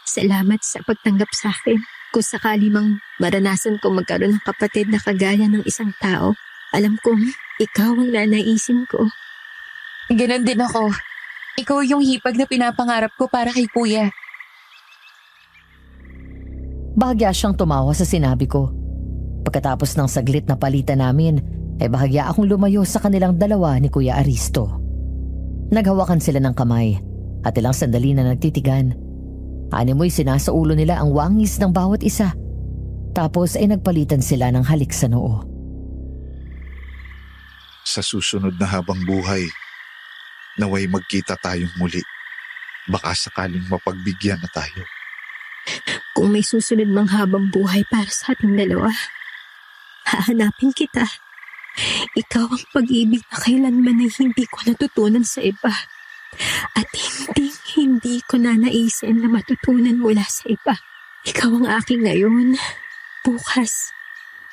Salamat sa pagtanggap sa akin. Kung sakali mang maranasan kong magkaroon ng kapatid na kagaya ng isang tao, alam kong ikaw ang nanaisin ko. Ganon din ako. Ikaw yung hipag na pinapangarap ko para kay kuya. Bahagya siyang tumawa sa sinabi ko. Pagkatapos ng saglit na palitan namin, ay bahagya akong lumayo sa kanilang dalawa ni Kuya Aristo. Naghawakan sila ng kamay at ilang sandali na nagtitigan. Animoy sinasaulo nila ang wangis ng bawat isa. Tapos ay nagpalitan sila ng halik sa noo. Sa susunod na habang buhay, naway magkita tayong muli. Baka sakaling mapagbigyan na tayo. Kung may susunod mang habang buhay para sa ating dalawa, hahanapin kita. Ikaw ang pag-ibig na kailanman ay hindi ko natutunan sa iba. At hindi ko na naisin na matutunan mula sa iba. Ikaw ang aking ngayon, bukas,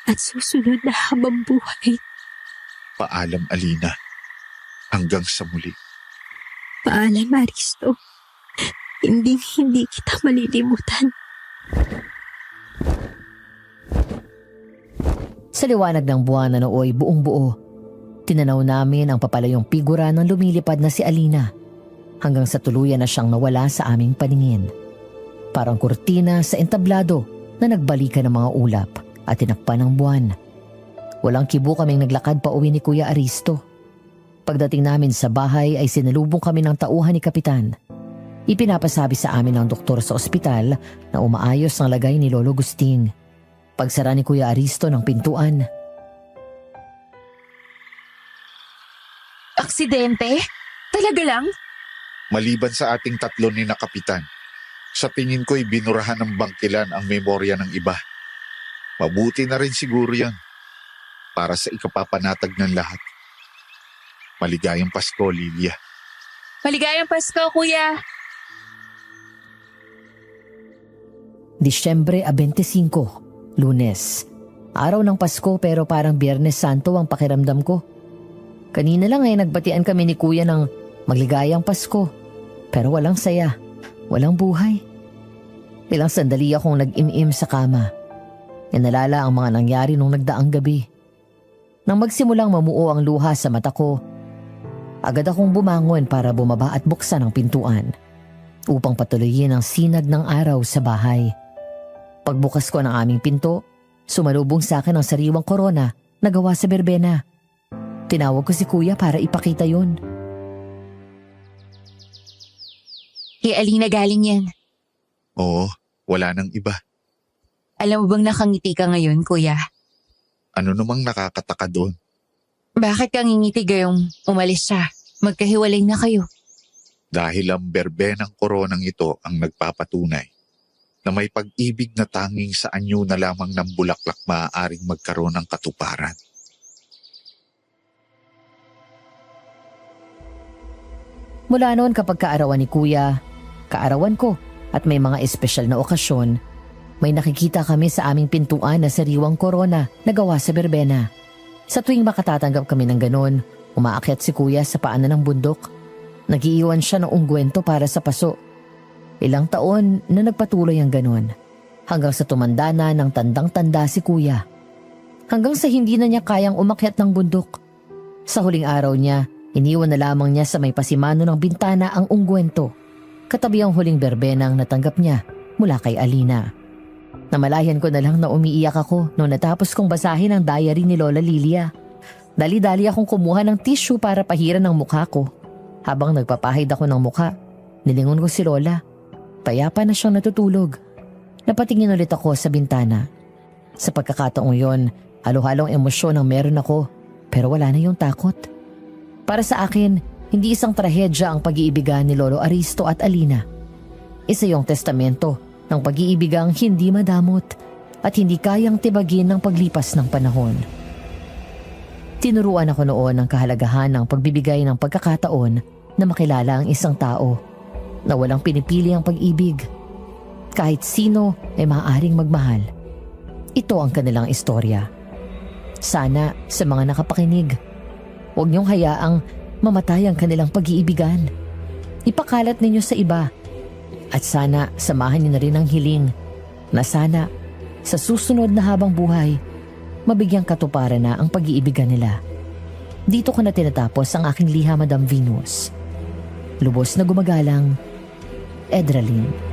at susunod na habang buhay. Paalam, Alina. Hanggang sa muli. Paalam, Aristo. Hindi kita malilimutan. Sa liwanag ng buwan na nooy buong buo, tinanaw namin ang papalayong figura ng lumilipad na si Alina hanggang sa tuluyan na siyang nawala sa aming paningin. Parang kurtina sa entablado na nagbalikan ng mga ulap at tinakpan ng buwan. Walang kibo kaming naglakad pa uwi ni Kuya Aristo. Pagdating namin sa bahay ay sinalubong kami ng tauhan ni Kapitan. Ipinapasabi sa amin ng doktor sa ospital na umaayos ang lagay ni Lolo Gusting. Pagsara ni Kuya Aristo ng pintuan. Aksidente? Talaga lang? Maliban sa ating tatlo ni na Kapitan, sa tingin ko'y binurahan ng bangkilan ang memorya ng iba. Mabuti na rin siguro yan para sa ikapapanatag ng lahat. Maligayang Pasko, Lilia. Maligayang Pasko, kuya. Disyembre 25, Lunes. Araw ng Pasko pero parang Biyernes Santo ang pakiramdam ko. Kanina lang ay nagbatian kami ni Kuya ng magligayang Pasko. Pero walang saya, walang buhay. Ilang sandali akong nag-im-im sa kama. Inalala ang mga nangyari nung nagdaang gabi. Nang magsimulang mamuo ang luha sa mata ko, agad akong bumangon para bumaba at buksan ang pintuan upang patuloyin ang sinag ng araw sa bahay. Pagbukas ko ng aming pinto, sumalubong sa akin ang sariwang korona na gawa sa berbena. Tinawag ko si Kuya para ipakita yun. Kay Alina galing yan. Oo, wala nang iba. Alam mo bang nakangiti ka ngayon, kuya? Ano namang nakakataka doon? Bakit kang ngingiti gayong umalis siya? Magkahiwalay na kayo. Dahil ang berbenang koronang ito ang nagpapatunay na may pag-ibig na tanging sa anyo na lamang ng bulaklak maaaring magkaroon ng katuparan. Mula noon kapag kaarawan ni Kuya, kaarawan ko at may mga espesyal na okasyon, may nakikita kami sa aming pintuan na sariwang korona na gawa sa berbena. Sa tuwing makatatanggap kami ng ganon, umaakyat si Kuya sa paanan ng bundok. Nag-iiwan siya ng ungkwento para sa paso. Ilang taon na nagpatuloy ang ganon, hanggang sa tumanda na ng tandang-tanda si Kuya. Hanggang sa hindi na niya kayang umakyat ng bundok. Sa huling araw niya, iniwan na lamang niya sa may pasimano ng bintana ang ungkwento, katabi ang huling berbenang natanggap niya mula kay Alina. Namalayan ko na lang na umiiyak ako nung natapos kong basahin ang diary ni Lola Lilia. Dali-dali akong kumuha ng tissue para pahiran ng mukha ko. Habang nagpapahid ako ng mukha, nilingon ko si Lola. Payapa na siyang natutulog. Napatingin ulit ako sa bintana. Sa pagkakataong yon, halo-halong emosyon ang meron ako, pero wala na yung takot. Para sa akin, hindi isang trahedya ang pag-iibigan ni Lolo Aristo at Alina. Isa yung testamento ng pag-iibigang hindi madamot at hindi kayang tibagin ng paglipas ng panahon. Tinuruan ako noon ng kahalagahan ng pagbibigay ng pagkakataon na makilala ang isang tao na walang pinipili ang pag-ibig. Kahit sino ay maaaring magmahal. Ito ang kanilang istorya. Sana sa mga nakapakinig, huwag niyong hayaang mamatay ang kanilang pag-iibigan. Ipakalat ninyo sa iba. At sana samahan niyo na rin ang hiling na sana sa susunod na habang buhay, mabigyang katuparan na ang pag-iibigan nila. Dito ko na tinatapos ang aking liha, Madam Venus. Lubos na gumagalang, Edralyn.